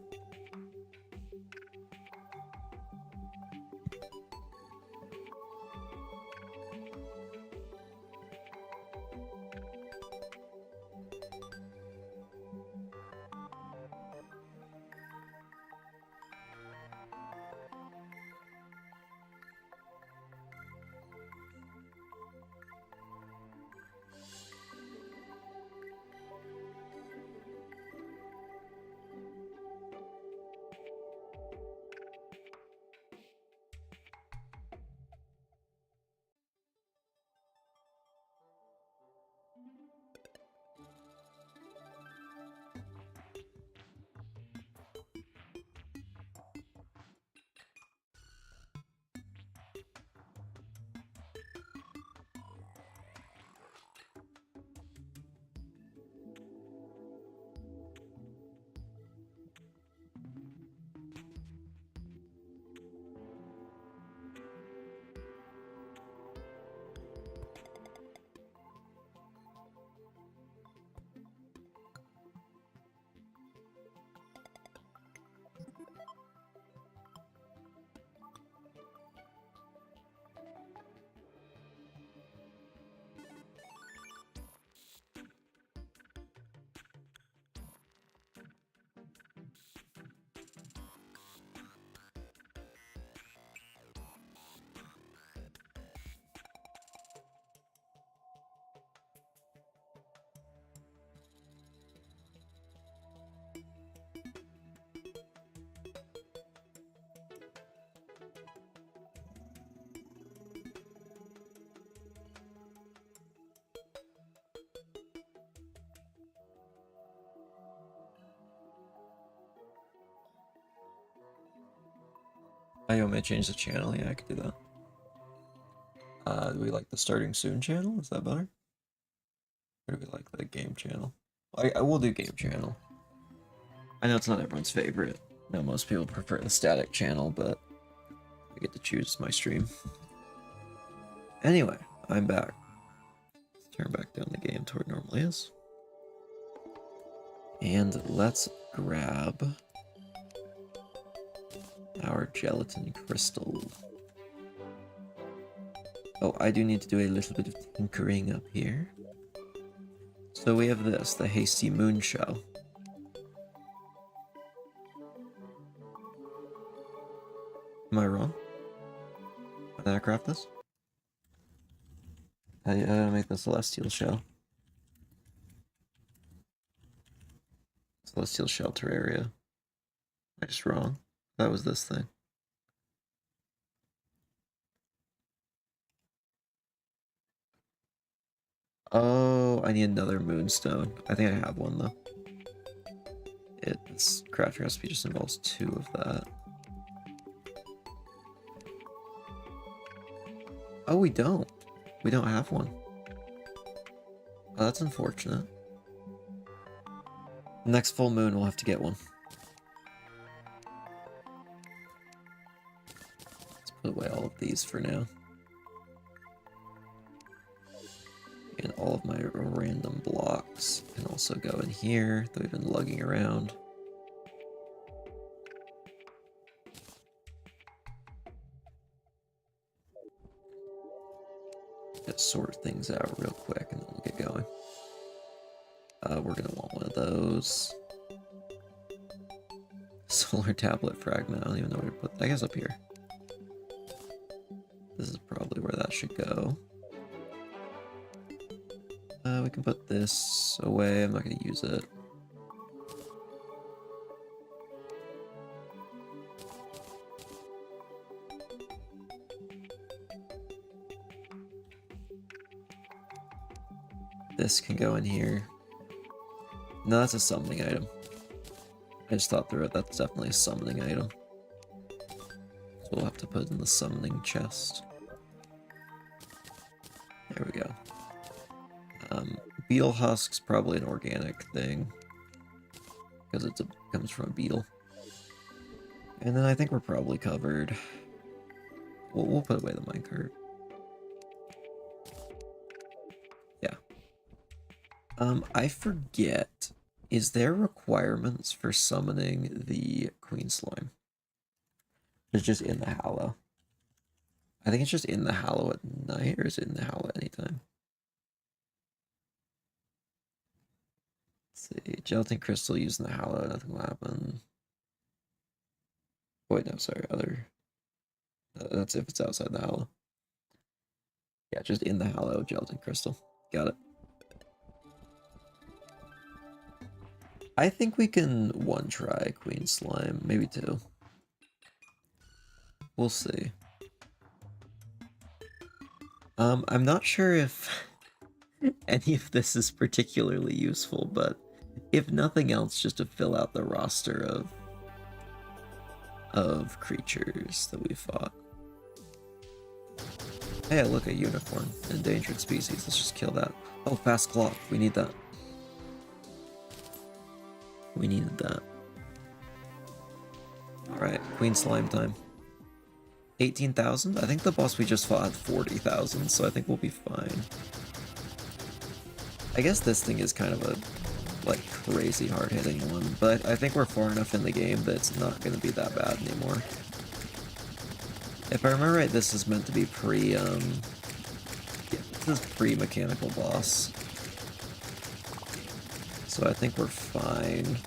Oh, you want me to change the channel? Yeah, I could do that. Do we like the starting soon channel? Is that better? Or do we like the game channel? I will do game channel. I know it's not everyone's favorite. I know most people prefer the static channel, but I get to choose my stream. Anyway, I'm back. Let's turn back down the game to where it normally is. And let's grab our gelatin crystal. Oh, I do need to do a little bit of tinkering up here. So we have this, the hasty moon shell. Am I wrong? How did I craft this? How do I make the celestial shell? Celestial shell terraria. Am I just wrong? That was this thing. Oh, I need another moonstone. I think I have one though. Its crafting recipe just involves 2 of that. Oh, we don't. We don't have one. Oh, that's unfortunate. Next full moon, we'll have to get one. Let's put away all of these for now. And all of my random blocks can also go in here that we've been lugging around. Just sort things out real quick and then we'll get going. We're gonna want one of those. Solar tablet fragment, I don't even know where to put that. I guess up here. This is probably where that should go. We can put this away, I'm not gonna use it. This can go in here. No, that's a summoning item. I just thought through it, that's definitely a summoning item. So we'll have to put it in the summoning chest. There we go. Beetle husk's probably an organic thing. Because it comes from a beetle. And then I think we're probably covered. We'll put away the minecart. Yeah. I forget. Is there requirements for summoning the Queen Slime? It's just in the Hallow. I think it's just in the Hallow at night, or is it in the Hallow anytime? Let's see. Gelatin crystal used in the Hallow, nothing will happen. Wait, no, sorry, other. That's if it's outside the Hallow. Yeah, just in the Hallow, gelatin crystal. Got it. I think we can one try Queen Slime, maybe 2. We'll see. I'm not sure if any of this is particularly useful, but if nothing else, just to fill out the roster of creatures that we fought. Hey, look, a unicorn, endangered species. Let's just kill that. Oh, fast claw. We need that. We needed that. Alright, Queen Slime time. 18,000? I think the boss we just fought had 40,000, so I think we'll be fine. I guess this thing is kind of a, like, crazy hard-hitting one, but I think we're far enough in the game that it's not going to be that bad anymore. If I remember right, this is meant to be yeah, this is pre-mechanical boss. So I think we're fine.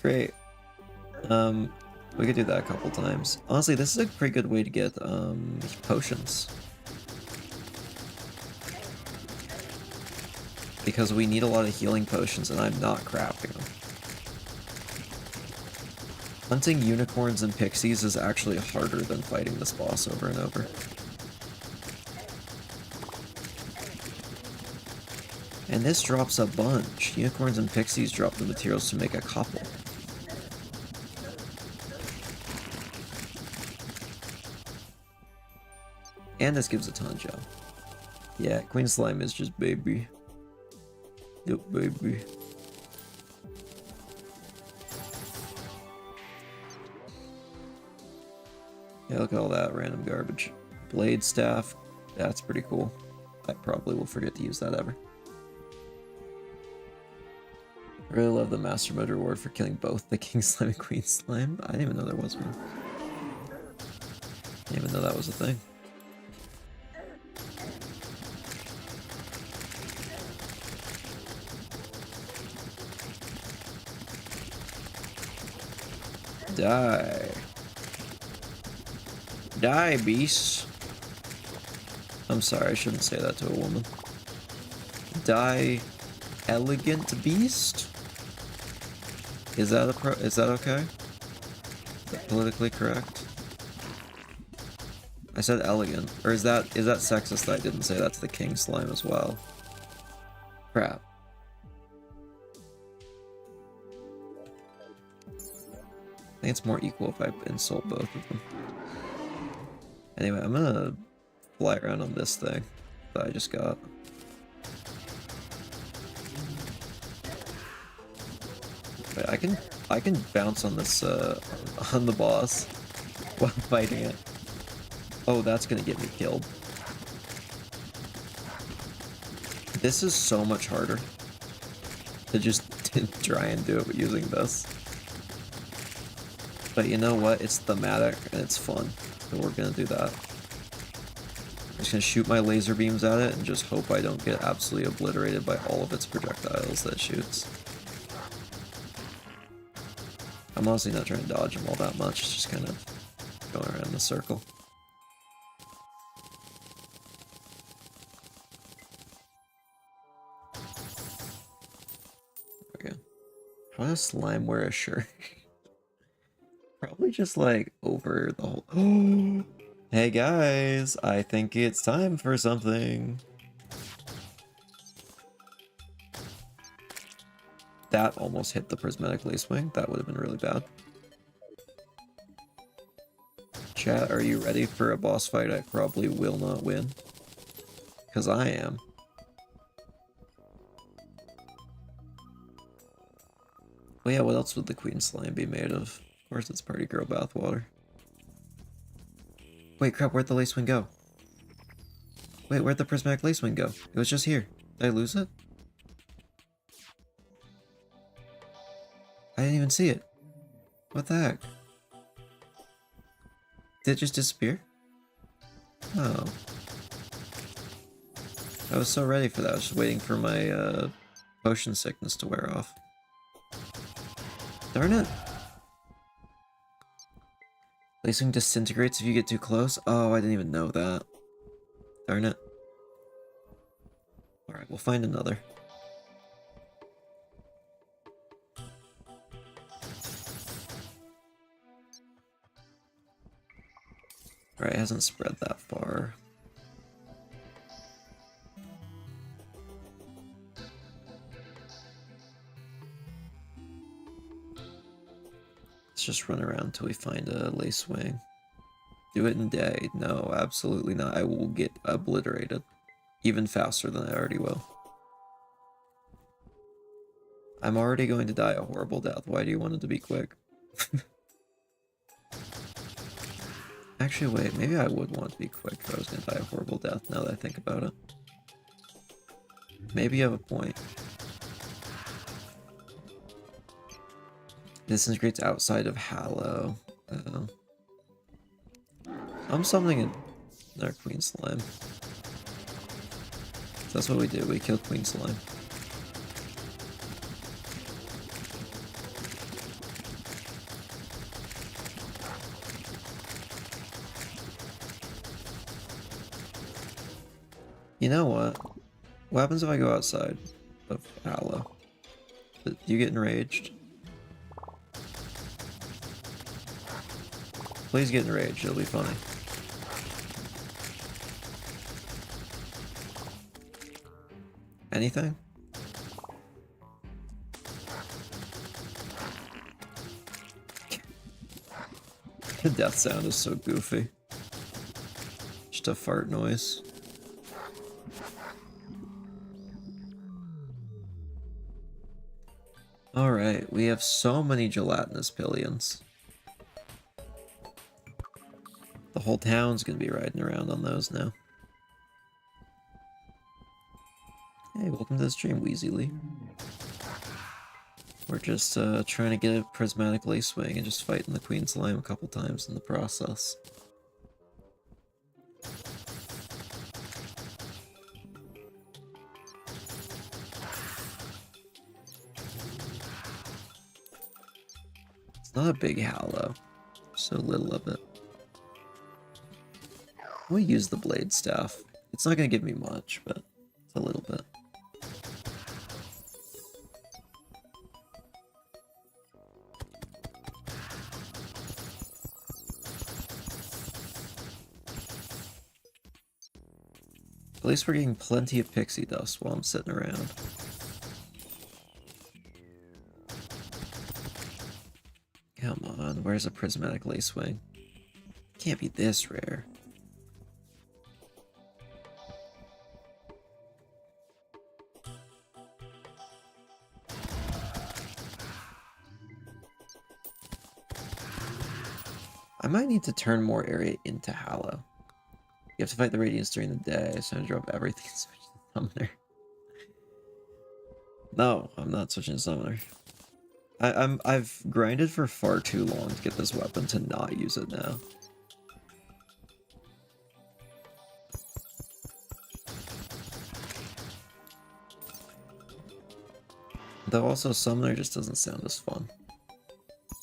Great. We could do that a couple times. Honestly, this is a pretty good way to get potions. Because we need a lot of healing potions and I'm not crafting them. Hunting unicorns and pixies is actually harder than fighting this boss over and over. And this drops a bunch. Unicorns and pixies drop the materials to make a couple. And this gives a ton of gel. Yeah, Queen Slime is just baby. Yep, baby. Yeah, look at all that random garbage. Blade staff. That's pretty cool. I probably will forget to use that ever. I really love the Master Mode reward for killing both the King Slime and Queen Slime. I didn't even know there was one. I didn't even know that was a thing. Die. Die, beasts. I'm sorry, I shouldn't say that to a woman. Die, elegant beast? Is that okay? Is that politically correct? I said elegant. Or is that sexist that I didn't say that to the King Slime as well? Crap. I think it's more equal if I insult both of them. Anyway, I'm gonna fly around on this thing that I just got. Wait, I can bounce on this on the boss while fighting it. Oh, that's gonna get me killed. This is so much harder to just try and do it using this. But you know what? It's thematic and it's fun. So we're gonna do that. I'm just gonna shoot my laser beams at it and just hope I don't get absolutely obliterated by all of its projectiles that it shoots. I'm honestly not trying to dodge them all that much, it's just kind of going around the circle. Okay. How does slime wear a shirt? Probably just like over the whole... Hey guys, I think it's time for something. That almost hit the prismatic lacewing. That would have been really bad. Chat, are you ready for a boss fight I probably will not win? Because I am. Well, yeah, what else would the Queen Slime be made of? Of course it's party girl bathwater. Wait, crap, where'd the lacewing go? Wait, where'd the prismatic lacewing go? It was just here. Did I lose it? I didn't even see it. What the heck? Did it just disappear? Oh. I was so ready for that. I was just waiting for my potion sickness to wear off. Darn it. Lacewing disintegrates if you get too close? Oh, I didn't even know that. Darn it. Alright, we'll find another. Alright, it hasn't spread that far. Let's just run around until we find a lacewing. Do it in day. No, absolutely not. I will get obliterated. Even faster than I already will. I'm already going to die a horrible death. Why do you want it to be quick? Actually, wait. Maybe I would want it to be quick if I was going to die a horrible death, now that I think about it. Maybe you have a point. Disintegrates outside of Hallow. I'm summoning another Queen Slime. So that's what we do. We kill Queen Slime. You know what? What happens if I go outside of Hallow? Do you get enraged? Please get enraged, it'll be funny. Anything? The death sound is so goofy. Just a fart noise. Alright, we have so many gelatinous pillions. The whole town's gonna be riding around on those now. Hey, welcome to the stream, Weasley. We're just trying to get a prismatic lacewing and just fighting the Queen Slime a couple times in the process. It's not a big hallow. So little of it. We'll use the blade staff. It's not gonna give me much, but it's a little bit. At least we're getting plenty of pixie dust while I'm sitting around. Come on, where's a prismatic lacewing? Can't be this rare. I might need to turn more area into Hallow. You have to fight the Radiance during the day, so I drop everything and switch to Summoner. No, I'm not switching to Summoner. I've grinded for far too long to get this weapon to not use it now. Though also Summoner just doesn't sound as fun.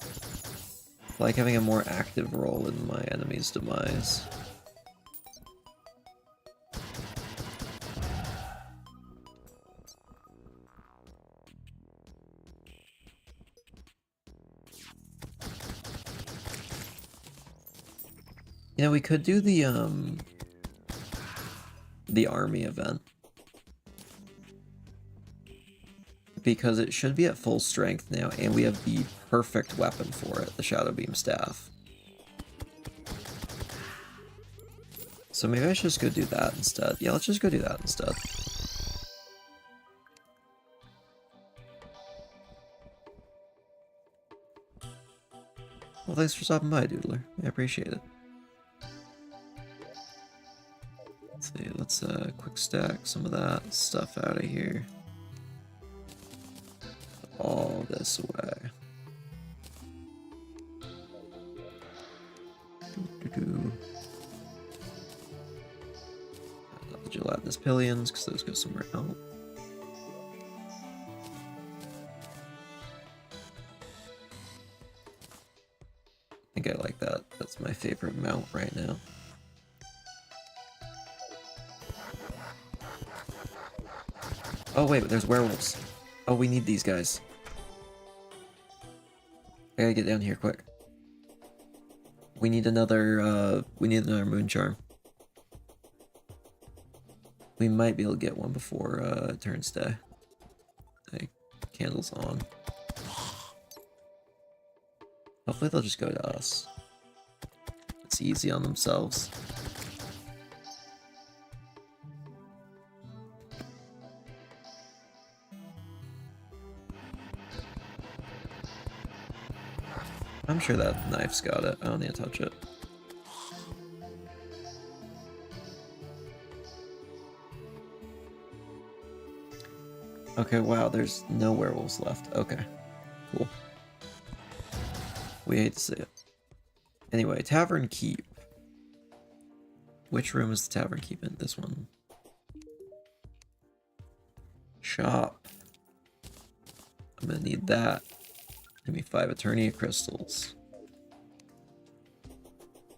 I like having a more active role in my enemy's demise. You know, we could do the army event. Because it should be at full strength now, and we have the perfect weapon for it, the Shadow Beam Staff. So maybe I should just go do that instead. Yeah, let's just go do that instead. Well, thanks for stopping by, Doodler. I appreciate it. Let's see, let's quick stack some of that stuff out of here. All this way. The gelatinous pillions, because those go somewhere else. I think I like that. That's my favorite mount right now. Oh wait, but there's werewolves. Oh, we need these guys. I gotta get down here quick. We need another moon charm. We might be able to get one before turns day. Okay, candles on. Hopefully they'll just go to us. It's easy on themselves. I'm sure that knife's got it. I don't need to touch it. Okay, wow, there's no werewolves left. Okay, cool. We hate to see it. Anyway, Tavern Keep. Which room is the Tavern Keep in? This one. Shop. I'm gonna need that. Give me 5 Eternia crystals.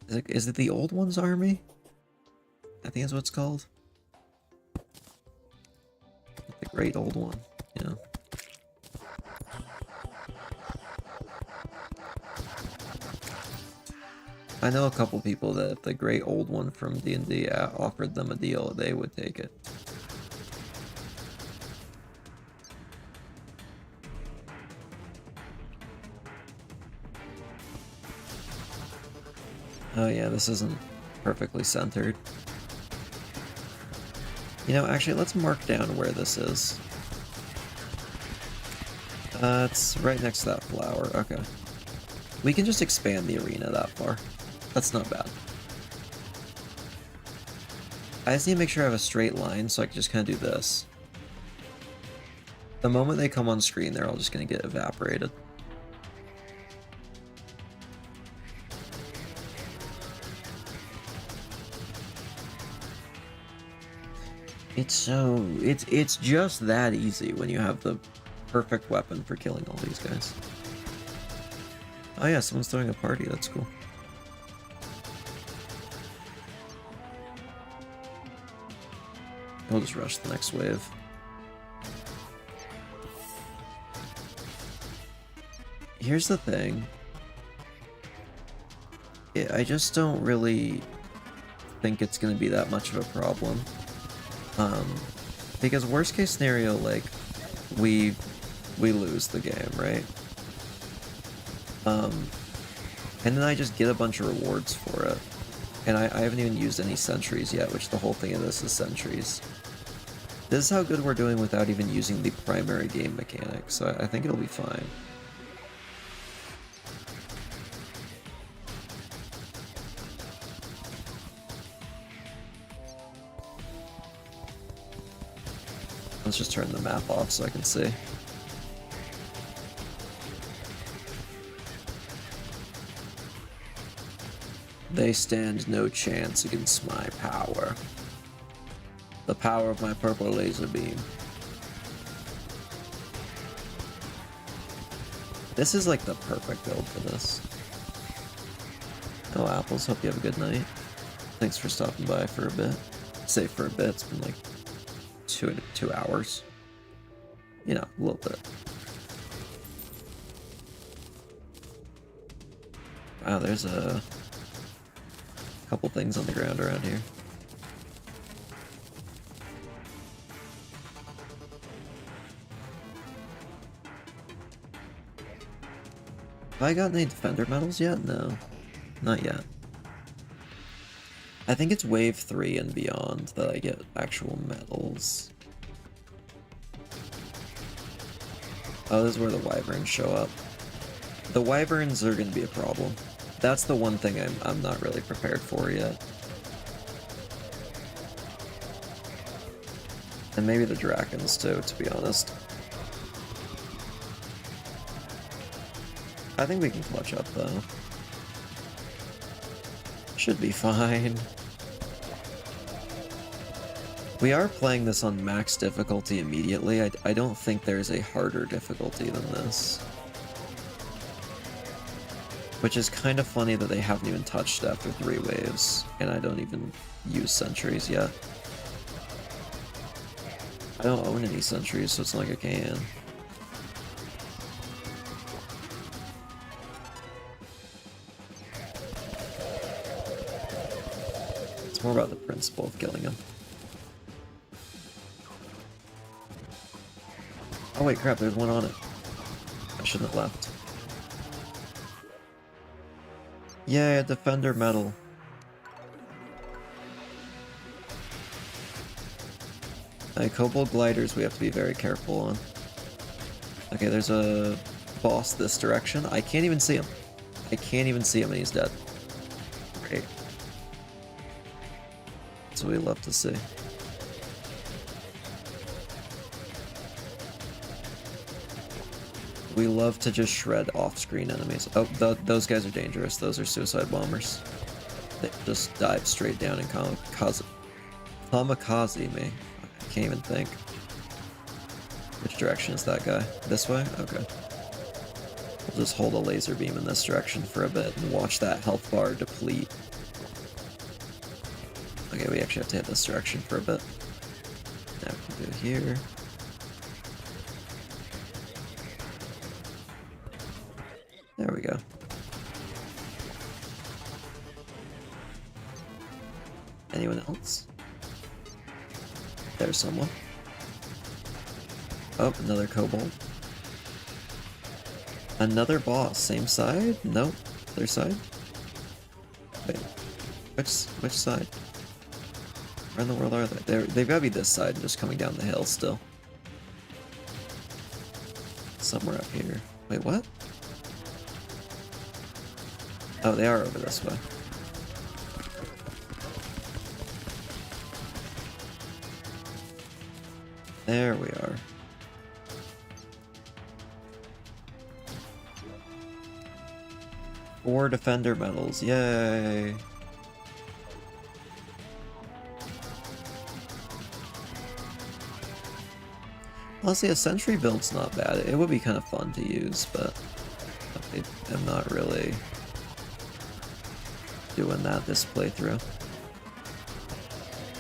Is it the Old One's army? I think that's what it's called. The Great Old One, yeah. I know a couple people that if the Great Old One from D&D offered them a deal, they would take it. Oh yeah, this isn't perfectly centered. You know, actually, let's mark down where this is. It's right next to that flower. Okay. We can just expand the arena that far. That's not bad. I just need to make sure I have a straight line, so I can just kind of do this. The moment they come on screen, they're all just going to get evaporated. It's just that easy when you have the perfect weapon for killing all these guys. Oh yeah, someone's throwing a party, that's cool. We'll just rush the next wave. Here's the thing. I just don't really think it's going to be that much of a problem. Because worst case scenario, like, we lose the game, right? And then I just get a bunch of rewards for it. And I haven't even used any sentries yet, which the whole thing of this is sentries. This is how good we're doing without even using the primary game mechanic, so I think it'll be fine. Let's just turn the map off so I can see. They stand no chance against my power. The power of my purple laser beam. This is like the perfect build for this. Oh, Apples, hope you have a good night. Thanks for stopping by for a bit. Say for a bit, it's been like two hours. You know, a little bit. Wow, there's a couple things on the ground around here. Have I gotten any defender medals yet? No, not yet. I think it's wave 3 and beyond that I get actual medals. Oh, this is where the wyverns show up. The wyverns are going to be a problem. That's the one thing I'm not really prepared for yet. And maybe the dragons too, to be honest. I think we can clutch up though. Should be fine. We are playing this on max difficulty immediately. I don't think there's a harder difficulty than this. Which is kind of funny that they haven't even touched after 3 waves, and I don't even use sentries yet. I don't own any sentries, so it's not like I can. It's more about the principle of killing him. Oh wait, crap, there's one on it. I shouldn't have left. Yeah, defender medal. Kobold gliders we have to be very careful on. Okay, there's a boss this direction. I can't even see him. I can't even see him and he's dead. Great. That's what we love to see. We love to just shred off-screen enemies. Oh, those guys are dangerous. Those are suicide bombers. They just dive straight down and kamikaze me. I can't even think. Which direction is that guy? This way? Okay. We'll just hold a laser beam in this direction for a bit and watch that health bar deplete. Okay, we actually have to hit this direction for a bit. Now we can do here. There we go. Anyone else? There's someone. Oh, another kobold. Another boss. Same side? Nope. Other side? Wait, which side? Where in the world are they? They've got to be this side and just coming down the hill still. Somewhere up here. Wait, what? Oh, they are over this way. There we are. Four defender medals, yay! Honestly, a sentry build's not bad. It would be kind of fun to use, but I'm not really doing that this playthrough.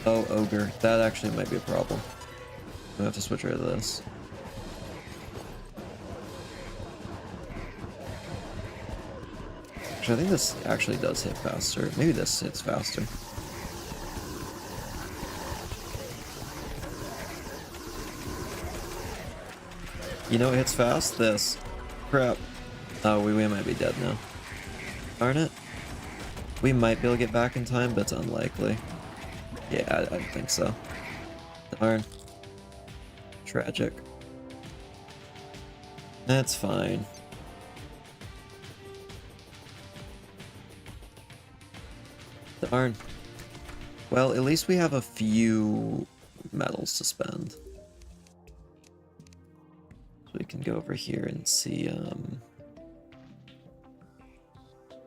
Oh, ogre. That actually might be a problem. I have to switch rid of this. Actually, I think this actually does hit faster. Maybe this hits faster. You know what hits fast? This. Crap. Oh, we might be dead now. Darn it. We might be able to get back in time, but it's unlikely. Yeah, I don't think so. Darn. Tragic. That's fine. Darn. Well, at least we have a few medals to spend. So we can go over here and see,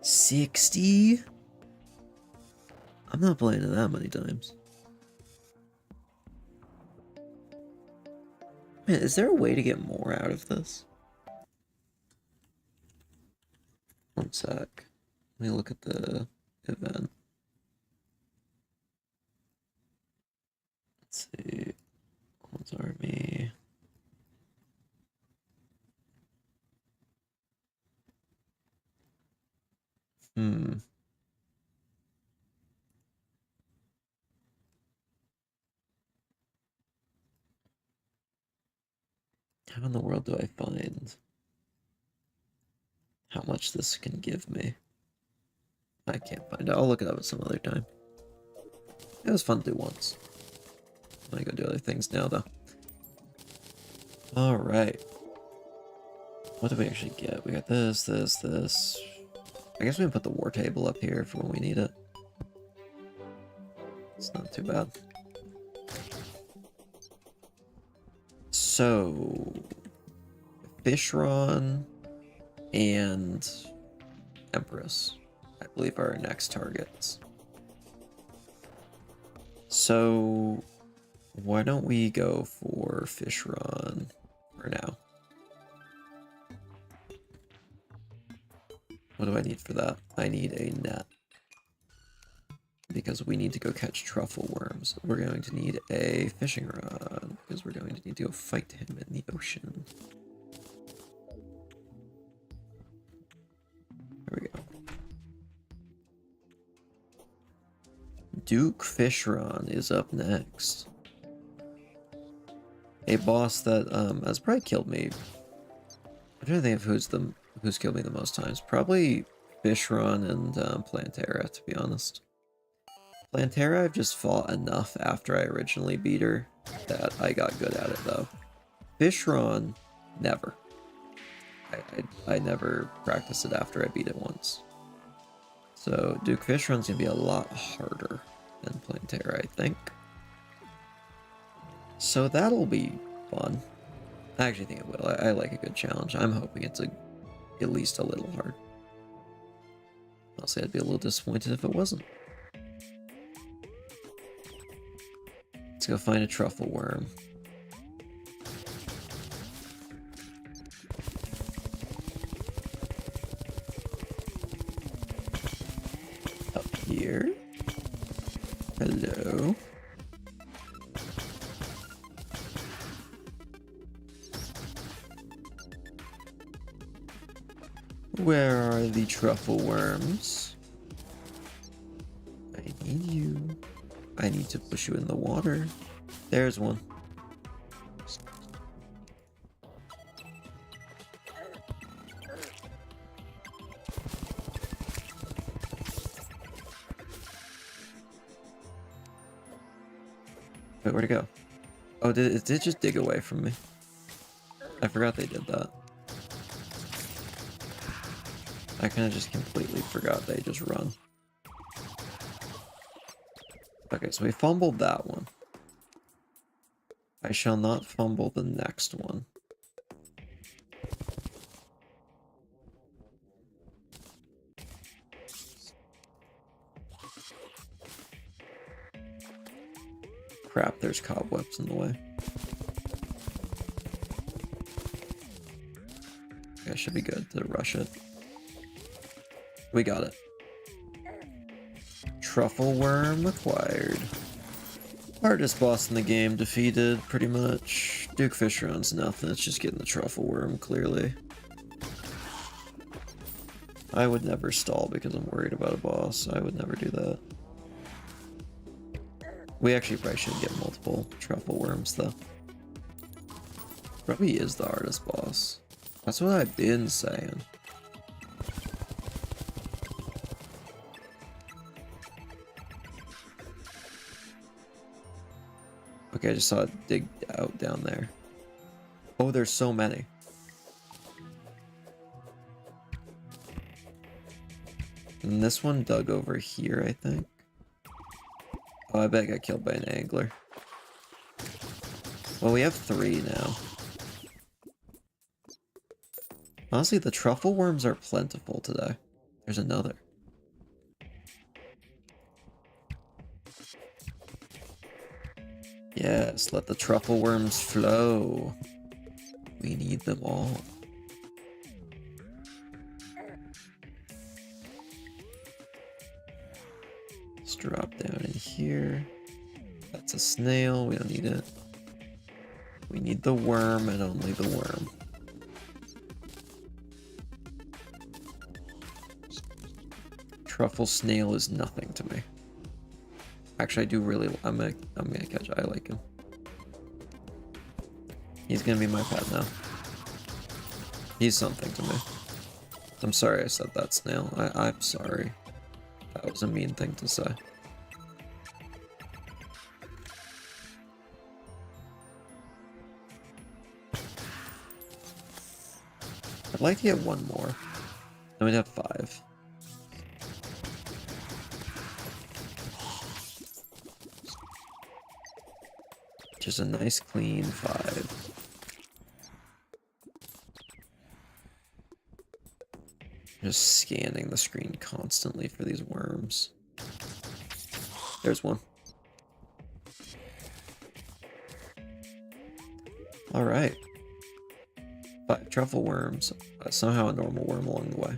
60? I'm not playing it that many times. Man, is there a way to get more out of this? One sec. Let me look at the event. Let's see. What's army? How in the world do I find how much this can give me? I can't find it. I'll look it up at some other time. It was fun to do once. I'm gonna go do other things now, though. Alright. What do we actually get? We got this, this, this. I guess we can put the war table up here for when we need it. It's not too bad. So, Fishron and Empress, I believe, are our next targets. So, why don't we go for Fishron for now? What do I need for that? I need a net. Because we need to go catch truffle worms. We're going to need a fishing rod, because we're going to need to go fight him in the ocean. There we go. Duke Fishron is up next. A boss that has probably killed me. I'm trying to think of who's killed me the most times. Probably Fishron and Plantera, to be honest. Plantera, I've just fought enough after I originally beat her that I got good at it, though. Fishron, never. I never practiced it after I beat it once. So Duke Fishron's gonna be a lot harder than Plantera, I think. So that'll be fun. I actually think it will. I like a good challenge. I'm hoping it's at least a little hard. I'll say I'd be a little disappointed if it wasn't. Let's go find a truffle worm. Up here. Hello. Where are the truffle worms? I need you. I need to push you in the water. There's one. Wait, where'd it go? Oh, it did just dig away from me. I forgot they did that. I kind of just completely forgot they just run. Okay, so we fumbled that one. I shall not fumble the next one. Crap, there's cobwebs in the way. Okay, should be good to rush it. We got it. Truffle worm acquired. Hardest boss in the game defeated, pretty much. Duke Fisher owns nothing, it's just getting the truffle worm, clearly. I would never stall because I'm worried about a boss. I would never do that. We actually probably should get multiple truffle worms, though. Probably is the hardest boss. That's what I've been saying. Okay, I just saw it dig out down there. Oh, there's so many. And this one dug over here, I think. Oh, I bet I got killed by an angler. Well, we have 3 now. Honestly, the truffle worms are plentiful today. There's another. Yes, let the truffle worms flow. We need them all. Let's drop down in here. That's a snail, we don't need it. We need the worm and only the worm. Truffle snail is nothing to me. Actually, I do really. I'm gonna catch. I like him. He's gonna be my pet now. He's something to me. I'm sorry I said that, snail. I'm sorry. That was a mean thing to say. I'd like to get one more. Then we'd have 5. Just a nice clean 5. Just scanning the screen constantly for these worms. There's one. Alright. 5 truffle worms. Somehow a normal worm along the way.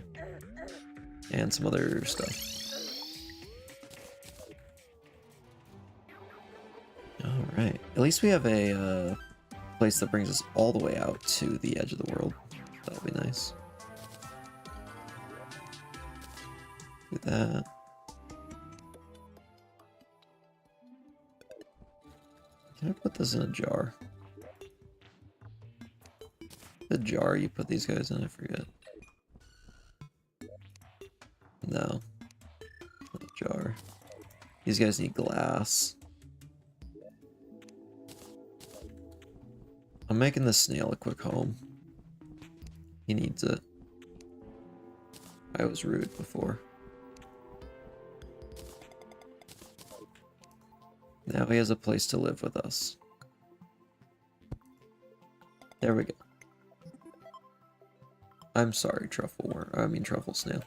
And some other stuff. Alright. At least we have a place that brings us all the way out to the edge of the world. That'll be nice. Do that. Can I put this in a jar? The jar you put these guys in, I forget. No. Not a jar. These guys need glass. I'm making the snail a quick home. He needs it. I was rude before. Now he has a place to live with us. There we go. I'm sorry, truffle worm. I mean truffle snail.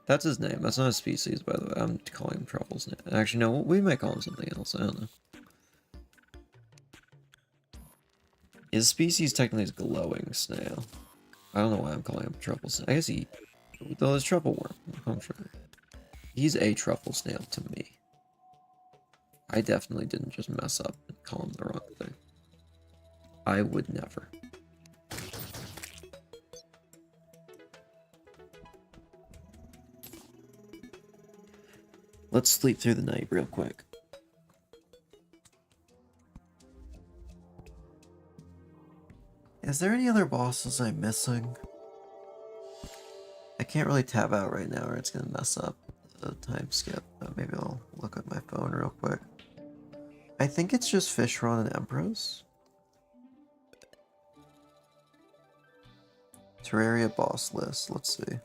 That's his name. That's not a species, by the way. I'm calling him truffle snail. Actually, no, we might call him something else. I don't know. His species technically is glowing snail. I don't know why I'm calling him truffle snail. I guess he... Though it's truffle worm. I'm sure. He's a truffle snail to me. I definitely didn't just mess up and call him the wrong thing. I would never. Let's sleep through the night real quick. Is there any other bosses I'm missing? I can't really tab out right now or it's gonna mess up the time skip. Maybe I'll look at my phone real quick. I think it's just Fishron and Empress. Terraria boss list, let's see.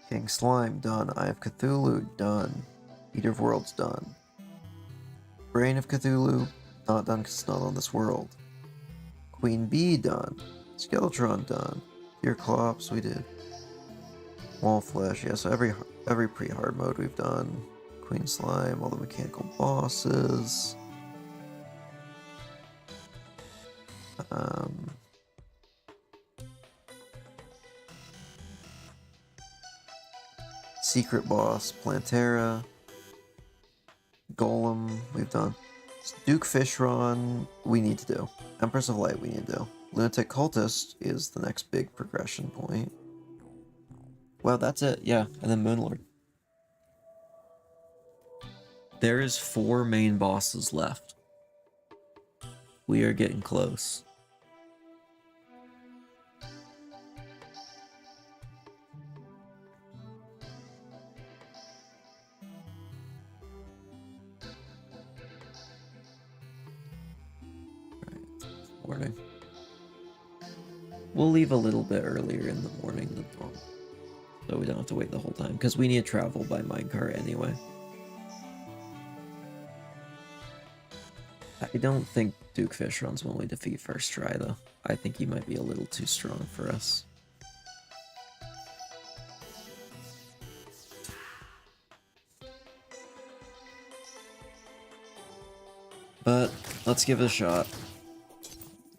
King Slime, done. Eye of Cthulhu, done. Eater of Worlds, done. Brain of Cthulhu, not done because it's not on this world. Queen Bee, done. Skeletron, done. Deer Clops, we did. Wall Flesh, yeah, so every pre-hard mode we've done. Queen Slime, all the mechanical bosses. Secret Boss, Plantera, Golem, we've done. Duke Fishron, we need to do. Empress of Light, we need to do. Lunatic Cultist is the next big progression point. Well, that's it, yeah, and then Moonlord. There is 4 main bosses left. We are getting close. Morning. We'll leave a little bit earlier in the morning than normal, so we don't have to wait the whole time, because we need to travel by minecart anyway. I don't think Duke Fishron's when we defeat first try, though. I think he might be a little too strong for us. But let's give it a shot.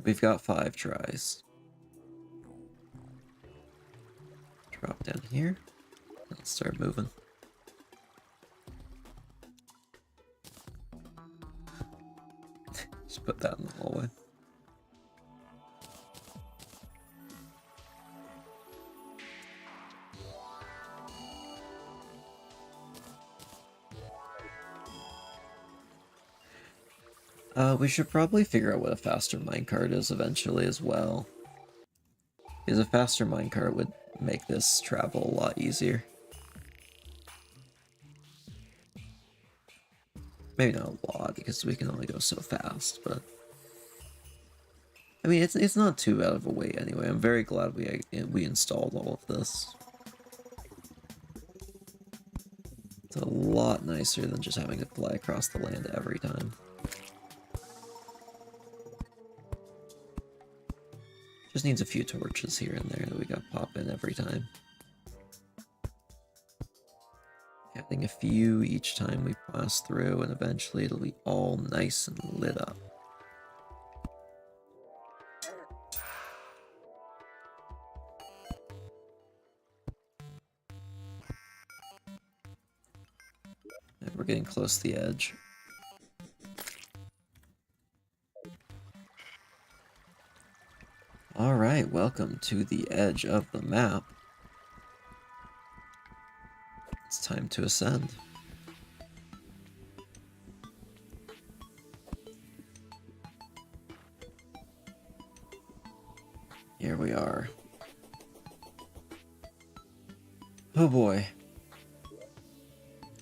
We've got 5 tries. Drop down here. Let's start moving. Just put that in the hallway. We should probably figure out what a faster minecart is eventually as well. Because a faster minecart would make this travel a lot easier. Maybe not a lot, because we can only go so fast, but... I mean, it's not too out of a wait anyway. I'm very glad we installed all of this. It's a lot nicer than just having to fly across the land every time. Just needs a few torches here and there that we got pop in every time. Adding a few each time we pass through, and eventually it'll be all nice and lit up. And we're getting close to the edge. Alright, welcome to the edge of the map. It's time to ascend. Here we are. Oh boy.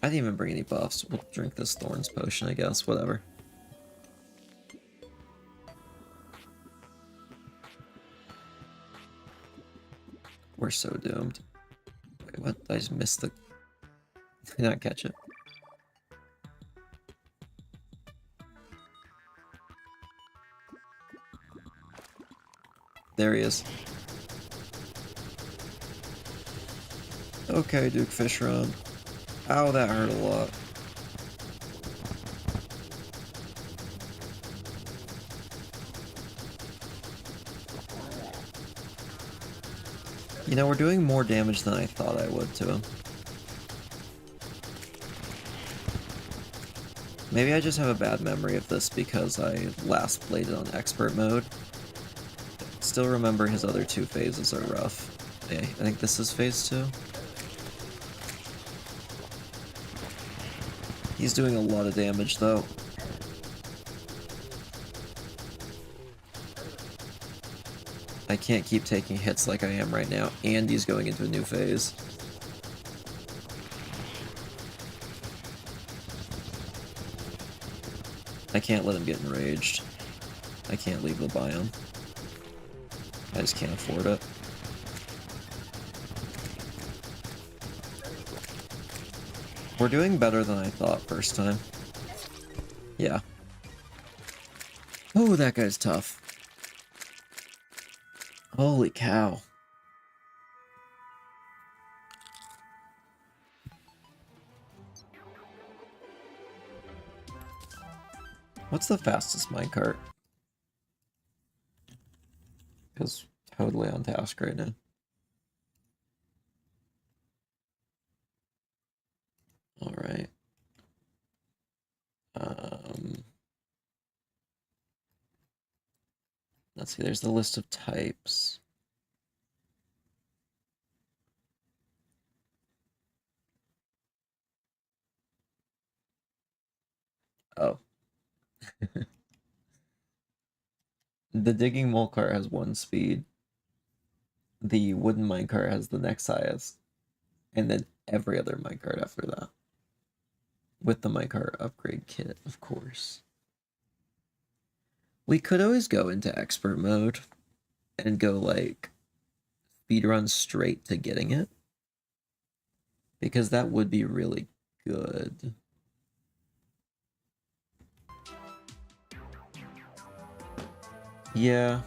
I didn't even bring any buffs. We'll drink this Thorns potion, I guess. Whatever. We're so doomed. Wait, what? I just missed the... Did not catch it. There he is. Okay, Duke Fishron. Ow, that hurt a lot. You know, we're doing more damage than I thought I would to him. Maybe I just have a bad memory of this because I last played it on expert mode. Still remember his other 2 phases are rough. Yeah, I think this is phase 2. He's doing a lot of damage though. I can't keep taking hits like I am right now, and he's going into a new phase. I can't let him get enraged. I can't leave the biome. I just can't afford it. We're doing better than I thought first time. Yeah. Oh, that guy's tough. Holy cow. What's the fastest minecart? Because totally on task right now. All right. Let's see, there's the list of types. Oh. The digging mole cart has 1 speed. The wooden minecart has the next highest. And then every other minecart after that. With the minecart upgrade kit, of course. We could always go into expert mode and go like speedrun straight to getting it. Because that would be really good. Yeah.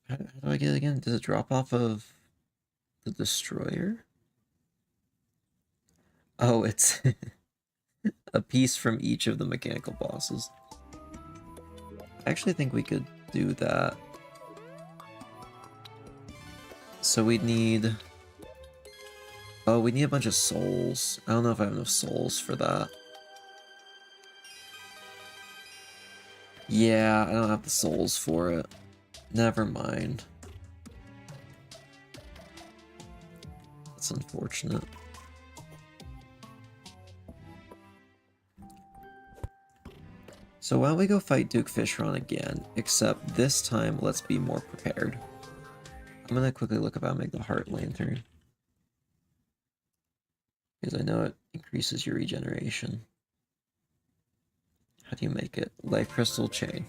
How do I get it again? Does it drop off of the destroyer? Oh, it's a piece from each of the mechanical bosses. I actually think we could do that. So we'd need... Oh, we need a bunch of souls. I don't know if I have enough souls for that. Yeah, I don't have the souls for it. Never mind. That's unfortunate. So why don't we go fight Duke Fishron again, except this time let's be more prepared. I'm gonna quickly look up how to make the Heart Lantern. Because I know it increases your regeneration. How do you make it? Life Crystal Chain.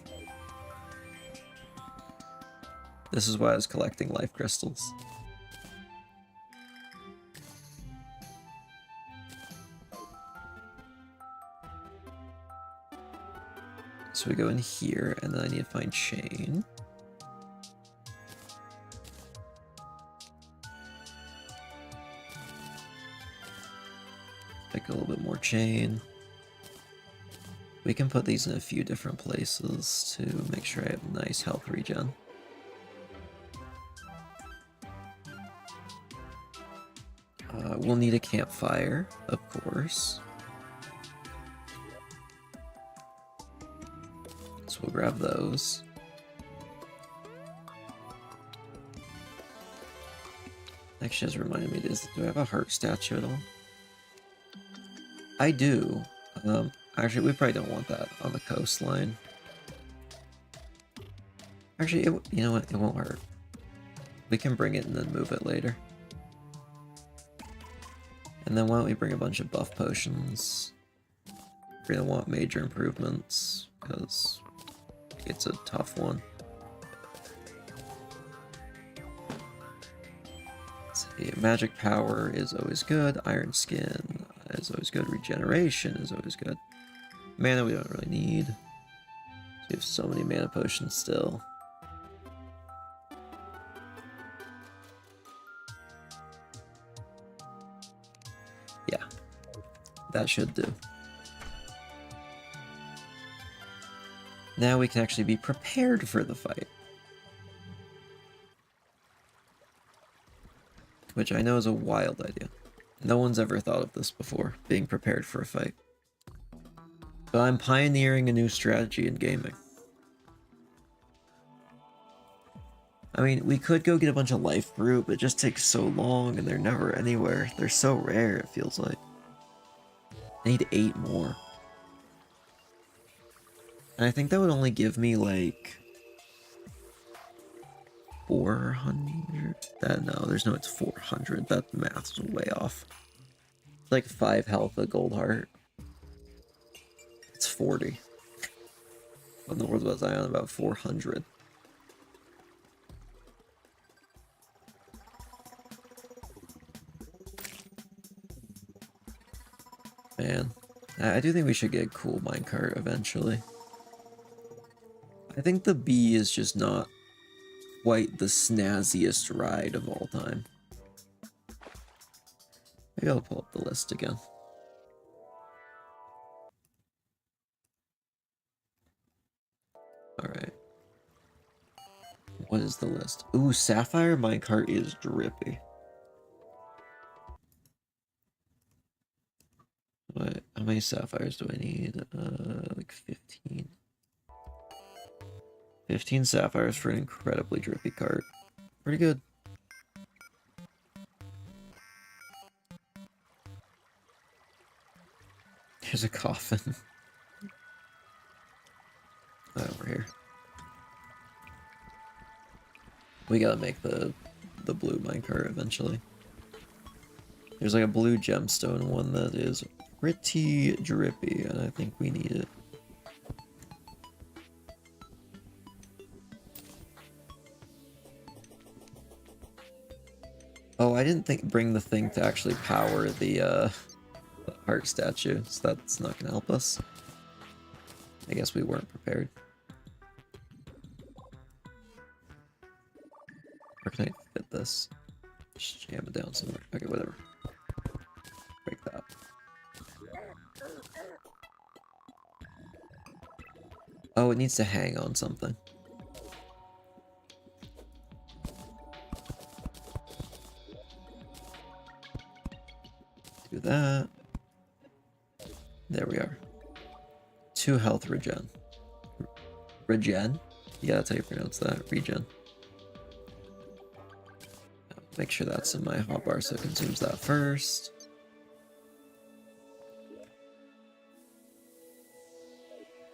This is why I was collecting life crystals. So we go in here, and then I need to find chain. Like a little bit more chain. We can put these in a few different places to make sure I have nice health regen. We'll need a campfire, of course. So we'll grab those. Actually, has reminded me, do I have a heart statue at all? I do. Actually, we probably don't want that on the coastline. Actually, you know what? It won't hurt. We can bring it and then move it later. And then why don't we bring a bunch of buff potions? We're gonna want major improvements, because it's a tough one. Let's see, magic power is always good, iron skin is always good, regeneration is always good. Mana we don't really need. We have so many mana potions still. Yeah, that should do. Now we can actually be prepared for the fight. Which I know is a wild idea. No one's ever thought of this before, being prepared for a fight. But I'm pioneering a new strategy in gaming. I mean, we could go get a bunch of life fruit, but it just takes so long and they're never anywhere. They're so rare, it feels like. I need 8 more. And I think that would only give me like 400. No, there's no, it's 400. That math's way off. It's like 5 health a gold heart. It's 40. What in the world was I on? About 400. Man, I do think we should get a cool minecart eventually. I think the bee is just not quite the snazziest ride of all time. Maybe I'll pull up the list again. Alright. What is the list? Ooh, Sapphire minecart is drippy. What? How many sapphires do I need? Like 15. 15 sapphires for an incredibly drippy cart. Pretty good. Here's a coffin. Over here. We gotta make the blue minecart eventually. There's like a blue gemstone one that is pretty drippy, and I think we need it. Oh, I didn't bring the thing to actually power the heart statue, so that's not gonna help us. I guess we weren't prepared. Where can I fit this? Just jam it down somewhere. Okay, whatever. Break that. Oh, it needs to hang on something. Do that. There we are. 2 health regen. Regen? Yeah, that's how you pronounce that. Regen. Make sure that's in my hotbar so it consumes that first.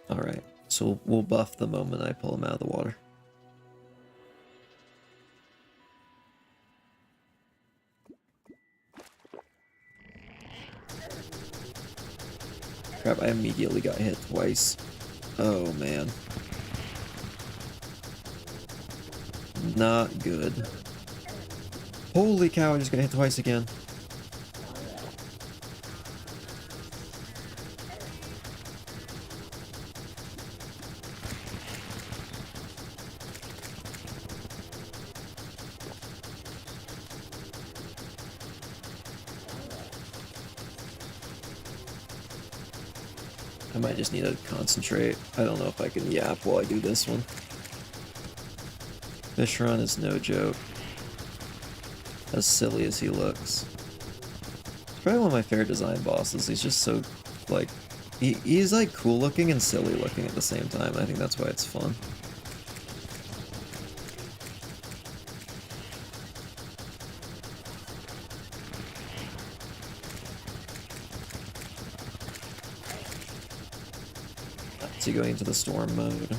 Alright, so we'll buff the moment I pull him out of the water. Crap, I immediately got hit twice. Oh man. Not good. Holy cow, I just got hit twice again. I might just need to concentrate. I don't know if I can yap while I do this one. Fish run is no joke. As silly as he looks. He's probably one of my favorite design bosses. He's just so, like, he's like cool looking and silly looking at the same time. I think that's why it's fun. Is he going into the storm mode?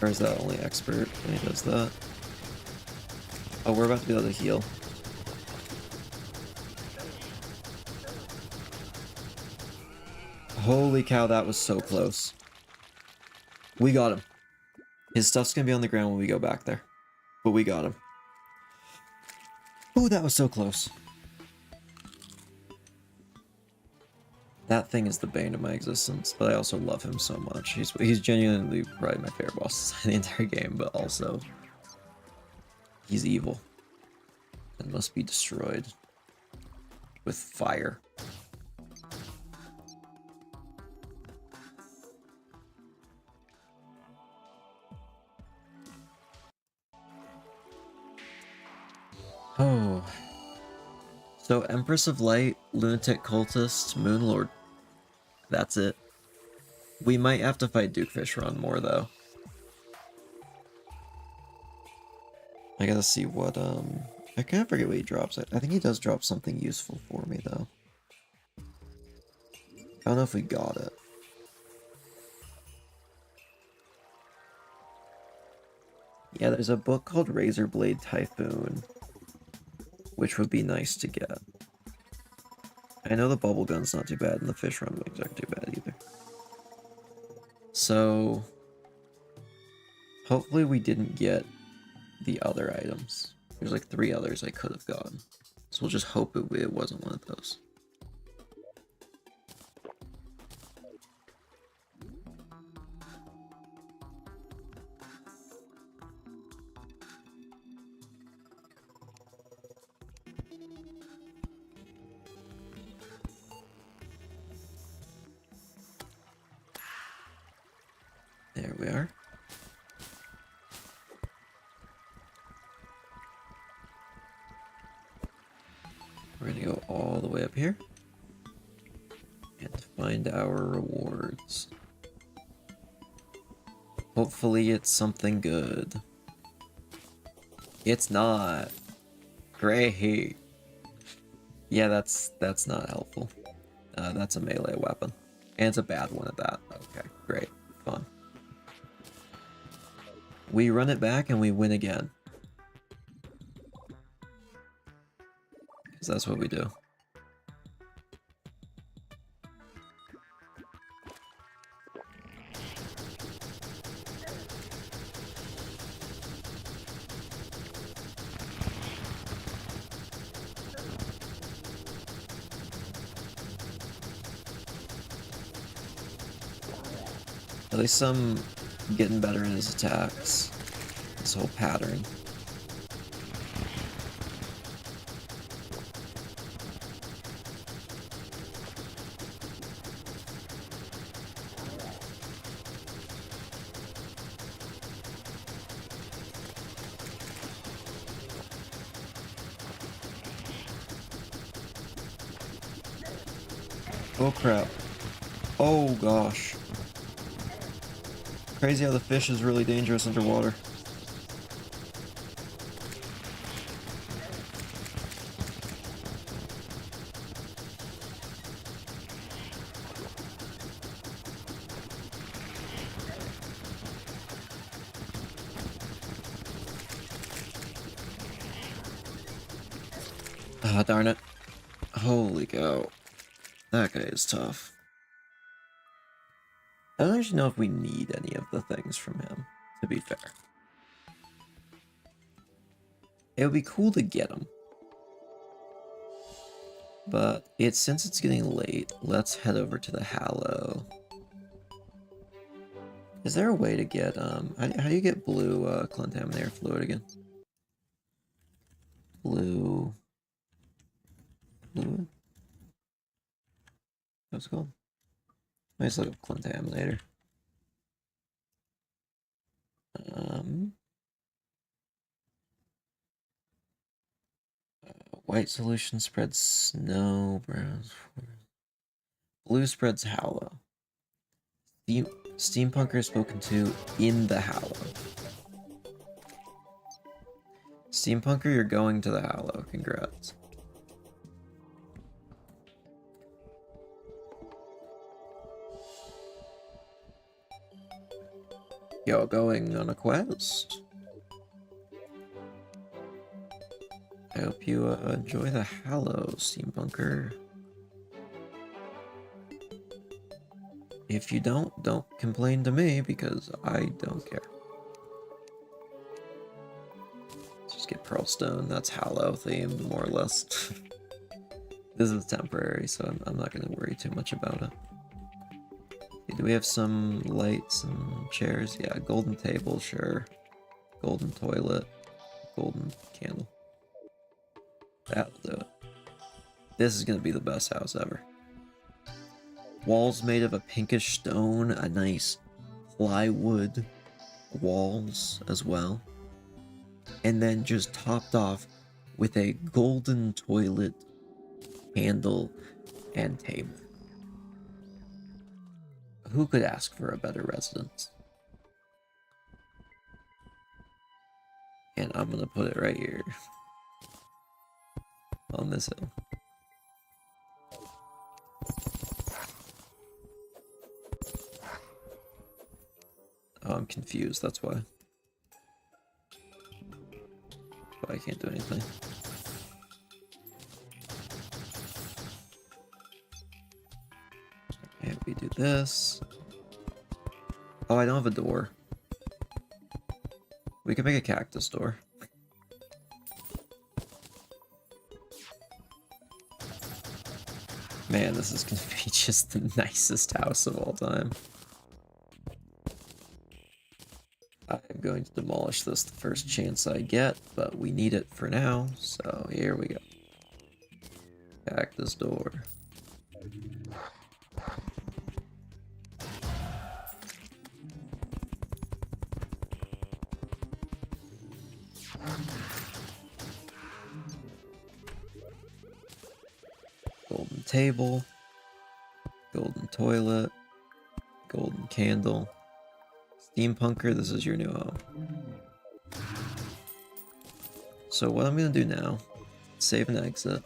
Or is that only expert when he does that? Oh, we're about to be able to heal. Holy cow, that was so close. We got him. His stuff's gonna be on the ground when we go back there. But we got him. Oh, that was so close. That thing is the bane of my existence, but I also love him so much. He's genuinely probably my favorite boss in the entire game, but also he's evil and must be destroyed with fire. Oh. So, Empress of Light, Lunatic Cultist, Moonlord. That's it. We might have to fight Duke Fishron more, though. I gotta see what, I kind of forget what he drops. I think he does drop something useful for me, though. I don't know if we got it. Yeah, there's a book called Razorblade Typhoon, which would be nice to get. I know the bubble gun's not too bad, and the fish run wings aren't too bad either. So hopefully we didn't get the other items. There's like 3 others I could have gotten. So we'll just hope it wasn't one of those. There we are. We're gonna go all the way up here and find our rewards. Hopefully it's something good. It's not. Great. Yeah, that's not helpful. That's a melee weapon. And it's a bad one at that. Okay, great. Fun. We run it back and we win again. Because that's what we do. At least I'm getting better in his attacks. This whole pattern. Oh crap. Oh gosh. Crazy how the fish is really dangerous underwater. Ah, darn it. Holy cow. That guy is tough. I don't actually know if we need any of the things from him, to be fair. It would be cool to get them. But since it's getting late, let's head over to the Hallow. Is there a way to get, how do you get blue, contaminator fluid again? Blue... fluid? What's it called? Nice little contaminator. White solution spreads snow, brown... Blue spreads Hallow. Steampunker is spoken to in the Hallow. Steampunker, you're going to the Hallow. Congrats. You're going on a quest. I hope you enjoy the Hallow, Steampunker. If you don't complain to me, because I don't care. Let's just get Pearlstone. That's Hallow themed, more or less. This is temporary, so I'm not going to worry too much about it. Okay, do we have some lights and chairs? Yeah, golden table, sure. Golden toilet. Golden candle. That'll do it. This is going to be the best house ever. Walls made of a pinkish stone, a nice plywood walls as well. And then just topped off with a golden toilet, handle, and table. Who could ask for a better residence? And I'm gonna put it right here. On this hill. Oh, I'm confused, that's why. But I can't do anything. Okay, we do this. Oh, I don't have a door. We can make a cactus door. Man, this is gonna be just the nicest house of all time. I'm going to demolish this the first chance I get, but we need it for now, so here we go. Cactus door. Golden table. Golden toilet. Golden candle. Steampunker, this is your new home. So what I'm gonna do now, save and exit.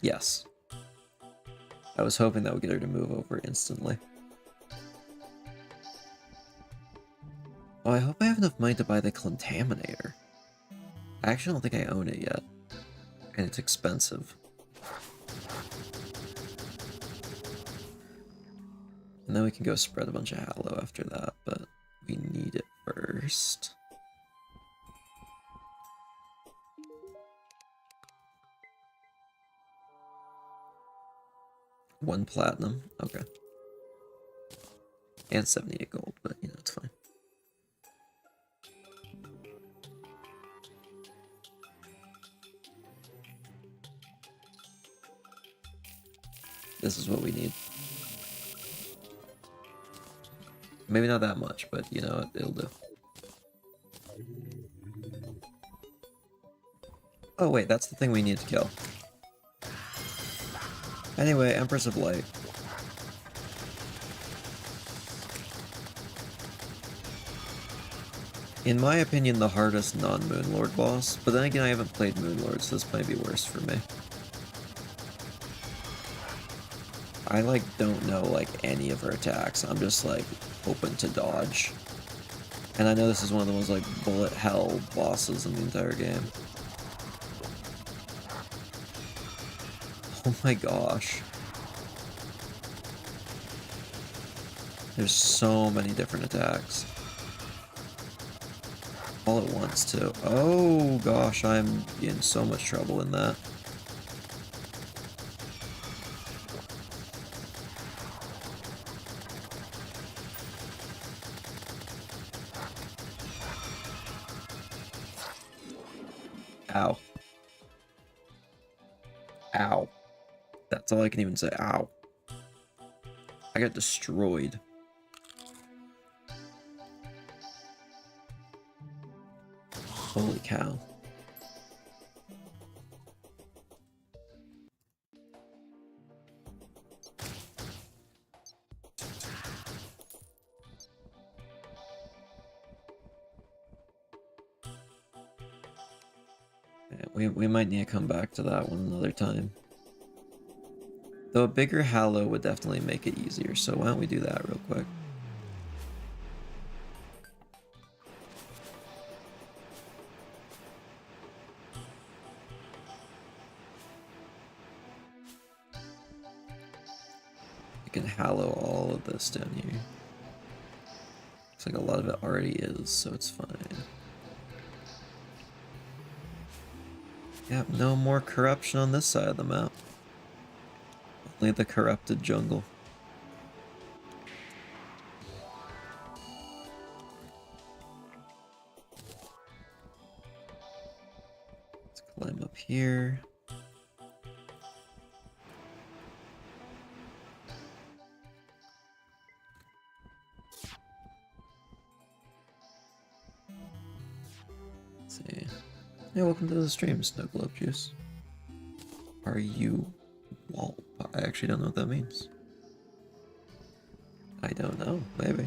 Yes. I was hoping that would get her to move over instantly. Oh, I hope I have enough money to buy the Contaminator. I actually don't think I own it yet. And it's expensive. And then we can go spread a bunch of Hallow after that, but we need it first. One platinum, okay. And 78 gold, but you know, it's fine. This is what we need. Maybe not that much, but you know, it'll do. Oh wait, that's the thing we need to kill. Anyway, Empress of Light. In my opinion, the hardest non-Moonlord boss, but then again, I haven't played Moonlord, so this might be worse for me. I, like, don't know, like, any of her attacks. I'm just, like, hoping to dodge. And I know this is one of the most, like, bullet hell bosses in the entire game. Oh my gosh. There's so many different attacks. All at once, too. Oh gosh, I'm in so much trouble in that. Ow. Ow. That's all I can even say. Ow. I got destroyed. Holy cow. Yeah, we might need to come back to that one another time. Though a bigger Hallow would definitely make it easier, so why don't we do that real quick. You can Hallow all of this down here. Looks like a lot of it already is, so it's fine. Yep, no more corruption on this side of the map. Only the corrupted jungle. Let's climb up here. Let's see. Hey, welcome to the stream, Snow Globe Juice. Are you Walt? I actually don't know what that means. I don't know, maybe.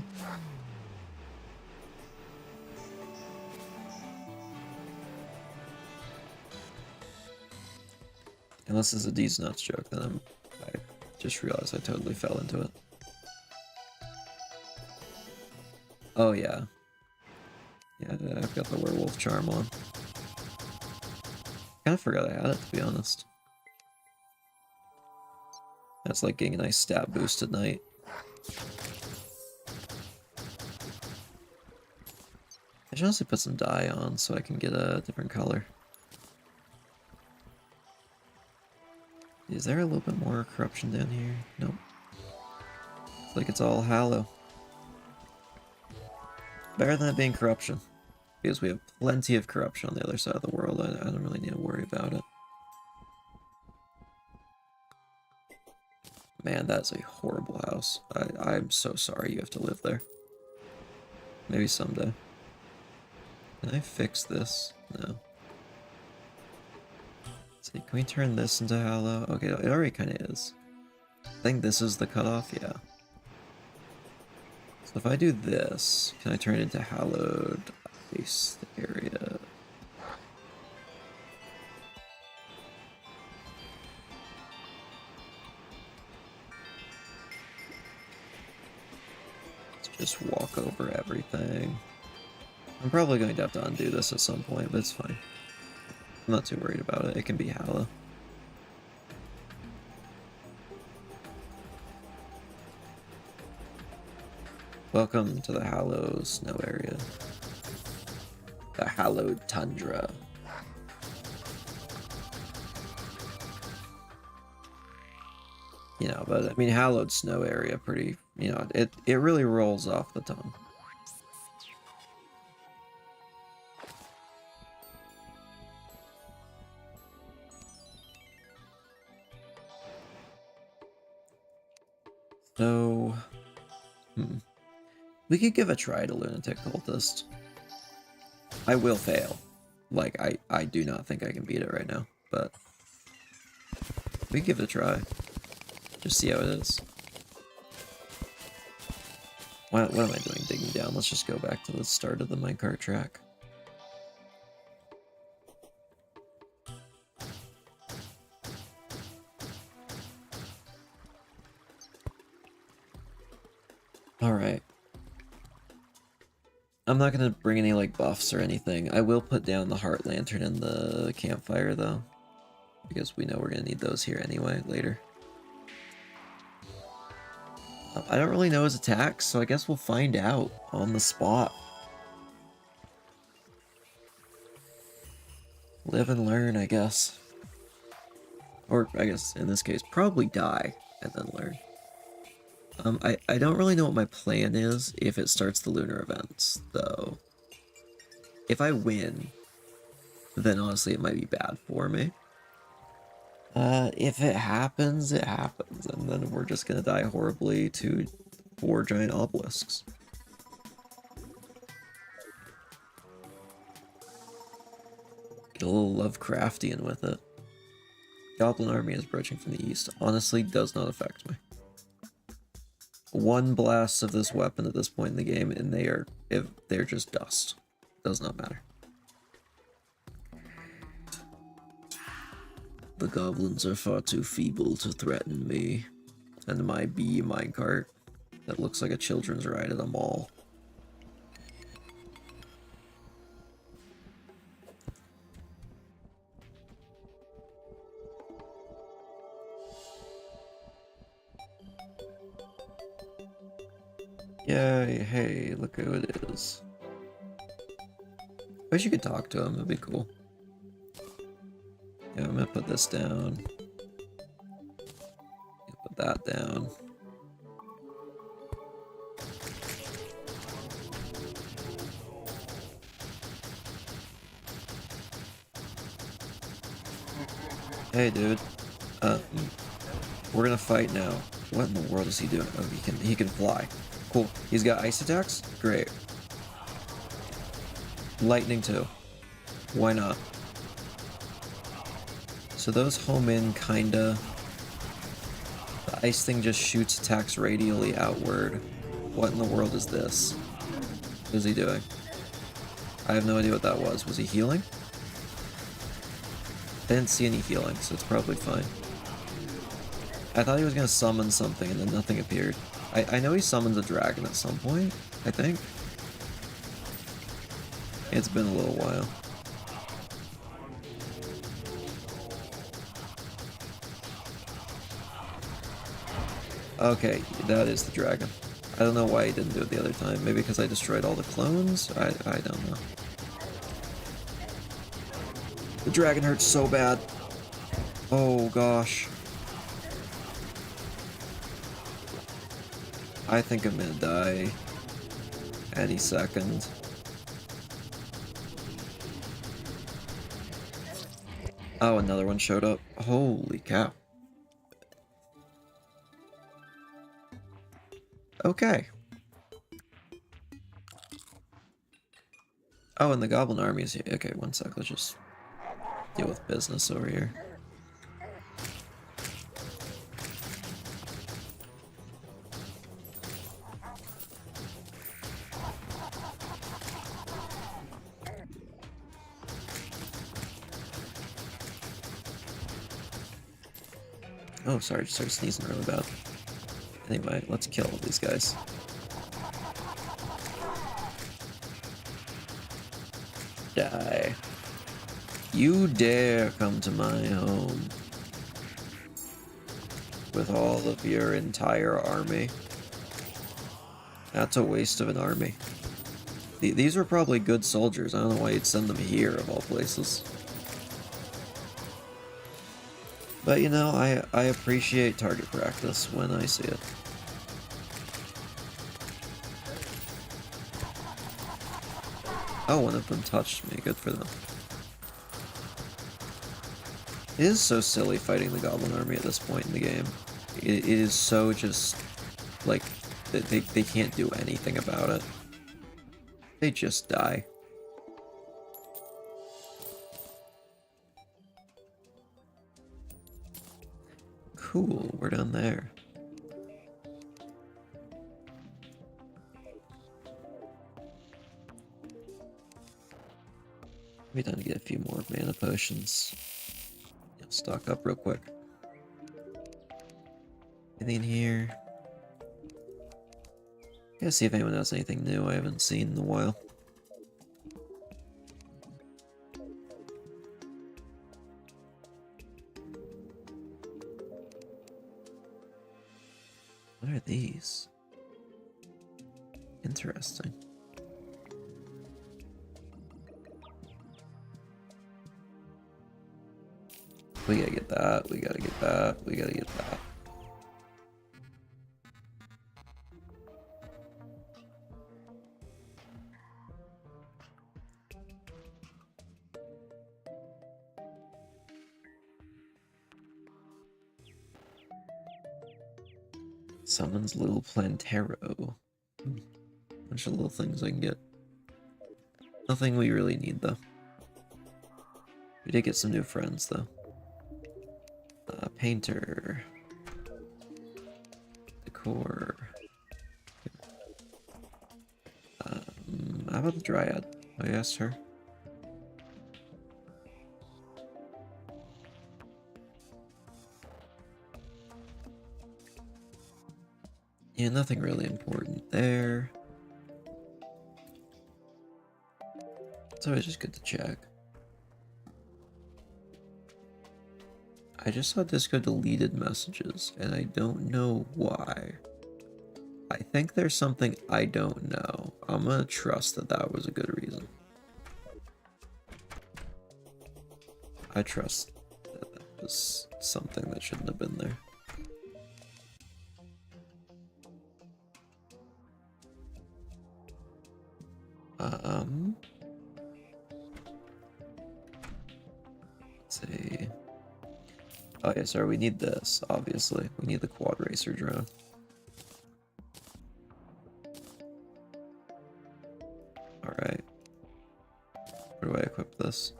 Unless it's a D's Nuts joke, then I just realized I totally fell into it. Oh yeah. Yeah, I've got the werewolf charm on. kind of forgot I had it, to be honest. That's like getting a nice stat boost at night. I should honestly put some dye on so I can get a different color. Is there a little bit more corruption down here? Nope. It's like it's all hallow. Better than it being corruption. Because we have plenty of corruption on the other side of the world. I don't really need to worry about it. Man, that's a horrible house. I'm so sorry you have to live there. Maybe someday. Can I fix this? No. Let's see, can we turn this into hallow? Okay, it already kind of is. I think this is the cutoff, yeah. So if I do this, can I turn it into hallowed ice area? Let's just walk over everything. I'm probably going to have to undo this at some point, but it's fine. I'm not too worried about it. It can be hallow. Welcome to the Hallow Snow area. The Hallowed Tundra. You know, but I mean, Hallowed Snow area, pretty, you know, it really rolls off the tongue. So, we could give a try to Lunatic Cultist. I will fail. Like, I do not think I can beat it right now, but we give it a try. Just see how it is. What am I doing digging down? Let's just go back to the start of the minecart track. Alright. I'm not gonna bring any, like, buffs or anything. I will put down the heart lantern and the campfire, though. Because we know we're gonna need those here anyway, later. I don't really know his attacks, so I guess we'll find out on the spot. Live and learn, I guess. Or, I guess, in this case, probably die and then learn. I don't really know what my plan is if it starts the lunar events, though. If I win, then honestly it might be bad for me. If it happens, it happens, and then we're just gonna die horribly to 4 giant obelisks. Get a little Lovecraftian with it. Goblin army is approaching from the east. Honestly, does not affect me. One blast of this weapon at this point in the game, and they're just dust. Does not matter. The goblins are far too feeble to threaten me, and my bee minecart that looks like a children's ride at a mall. Yay, hey, look who it is. Wish you could talk to him, that'd be cool. Yeah, I'm gonna put this down. Put that down. Hey, dude. We're gonna fight now. What in the world is he doing? Oh, he can fly. Cool. He's got ice attacks? Great. Lightning too. Why not? So those home in, kinda. The ice thing just shoots attacks radially outward. What in the world is this? What is he doing? I have no idea what that was. Was he healing? I didn't see any healing, so it's probably fine. I thought he was gonna summon something and then nothing appeared. I know he summons a dragon at some point, I think. It's been a little while. Okay, that is the dragon. I don't know why he didn't do it the other time. Maybe because I destroyed all the clones? I don't know. The dragon hurts so bad. Oh gosh. I think I'm gonna die any second. Oh, another one showed up. Holy cow. Okay. Oh, and the goblin army is here. Okay, one sec. Let's just deal with business over here. Oh, sorry, just started sneezing really bad. Anyway, let's kill all these guys. Die. You dare come to my home with all of your entire army. That's a waste of an army. These were probably good soldiers. I don't know why you'd send them here, of all places. But, you know, I appreciate target practice when I see it. Oh, one of them touched me. Good for them. It is so silly fighting the Goblin Army at this point in the game. It is so just, like, they can't do anything about it. They just die. Cool, we're done there. Maybe time to get a few more mana potions. Stock up real quick. Anything in here? Yeah, see if anyone has anything new I haven't seen in a while. What are these? Interesting. We gotta get that, we gotta get that, we gotta get that. Summons little Plantero. Bunch of little things I can get. Nothing we really need though. We did get some new friends though. Painter. Decor. How about the Dryad? I asked her. Yeah, nothing really important there. It's always just good to check. I just saw Disco deleted messages, and I don't know why. I think there's something I don't know. I'm gonna trust that that was a good reason. I trust that that was something that shouldn't have been there. Let's see. Oh yeah, sorry, we need this, obviously. We need the quad racer drone. Alright. Where do I equip this?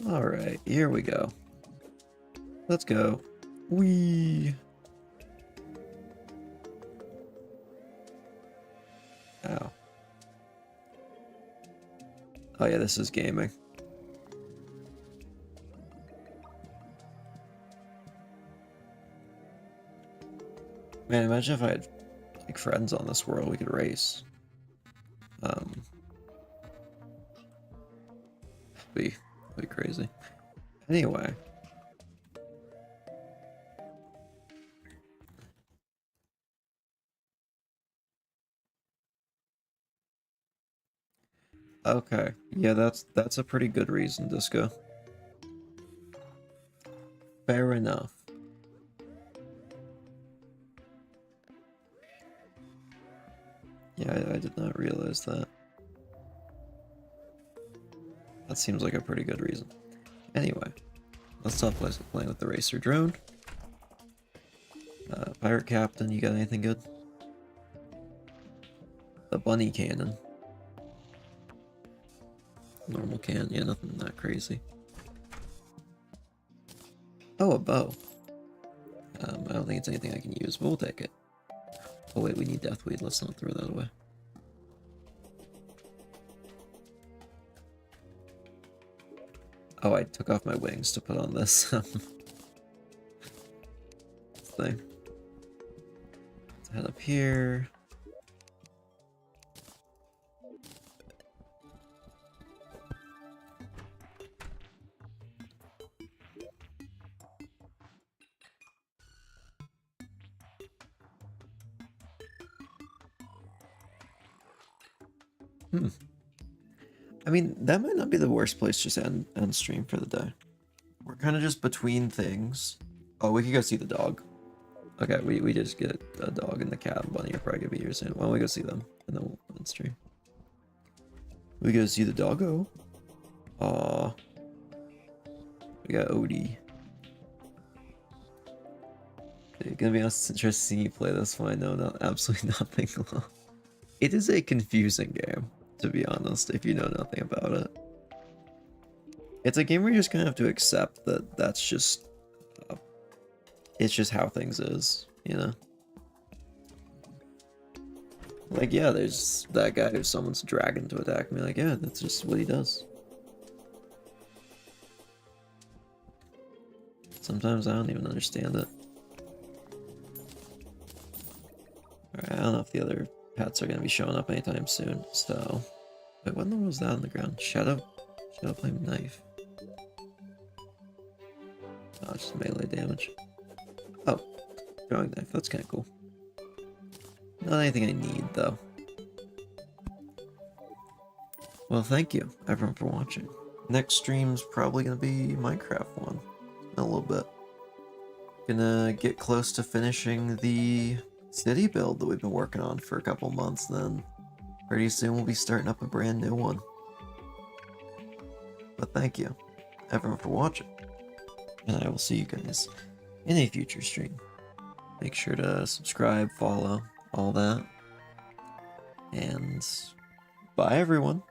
Alright, here we go. Let's go. Whee! Ow. Oh yeah, this is gaming. Man, imagine if I had like friends on this world we could race. Be crazy. Anyway. Okay, yeah, that's a pretty good reason, Disco. Fair enough. Yeah, I did not realize that. That seems like a pretty good reason. Anyway, let's stop playing with the racer drone. Pirate Captain, you got anything good? The bunny cannon. Normal cannon, yeah, nothing that crazy. Oh, a bow. I don't think it's anything I can use, but we'll take it. Oh wait, we need Deathweed, let's not throw that away. Oh, I took off my wings to put on this thing. Let's head up here. I mean, that might not be the worst place to just end stream for the day. We're kind of just between things. Oh, we could go see the dog. Okay, we just get a dog and the cat and bunny are probably gonna be here soon. Why don't we go see them and then we'll end stream. We go see the doggo. Aw. We got Odie. It's gonna be interesting to see you play this one. I know absolutely nothing. It is a confusing game, to be honest, if you know nothing about it. It's a game where you just kind of have to accept that that's just... it's just how things is, you know? Like, yeah, there's that guy who someone's dragon to attack me. Like, yeah, that's just what he does. Sometimes I don't even understand it. Alright, I don't know if the other pets are going to be showing up anytime soon, so... Wait, what was that on the ground? Shadow Flame Knife. Oh, just melee damage. Oh, throwing knife, that's kind of cool. Not anything I need, though. Well, thank you, everyone, for watching. Next stream's probably going to be Minecraft one. In a little bit. Gonna get close to finishing the city build that we've been working on for a couple months, then pretty soon we'll be starting up a brand new one. But thank you, everyone, for watching. And I will see you guys in a future stream. Make sure to subscribe, follow, all that. And bye, everyone.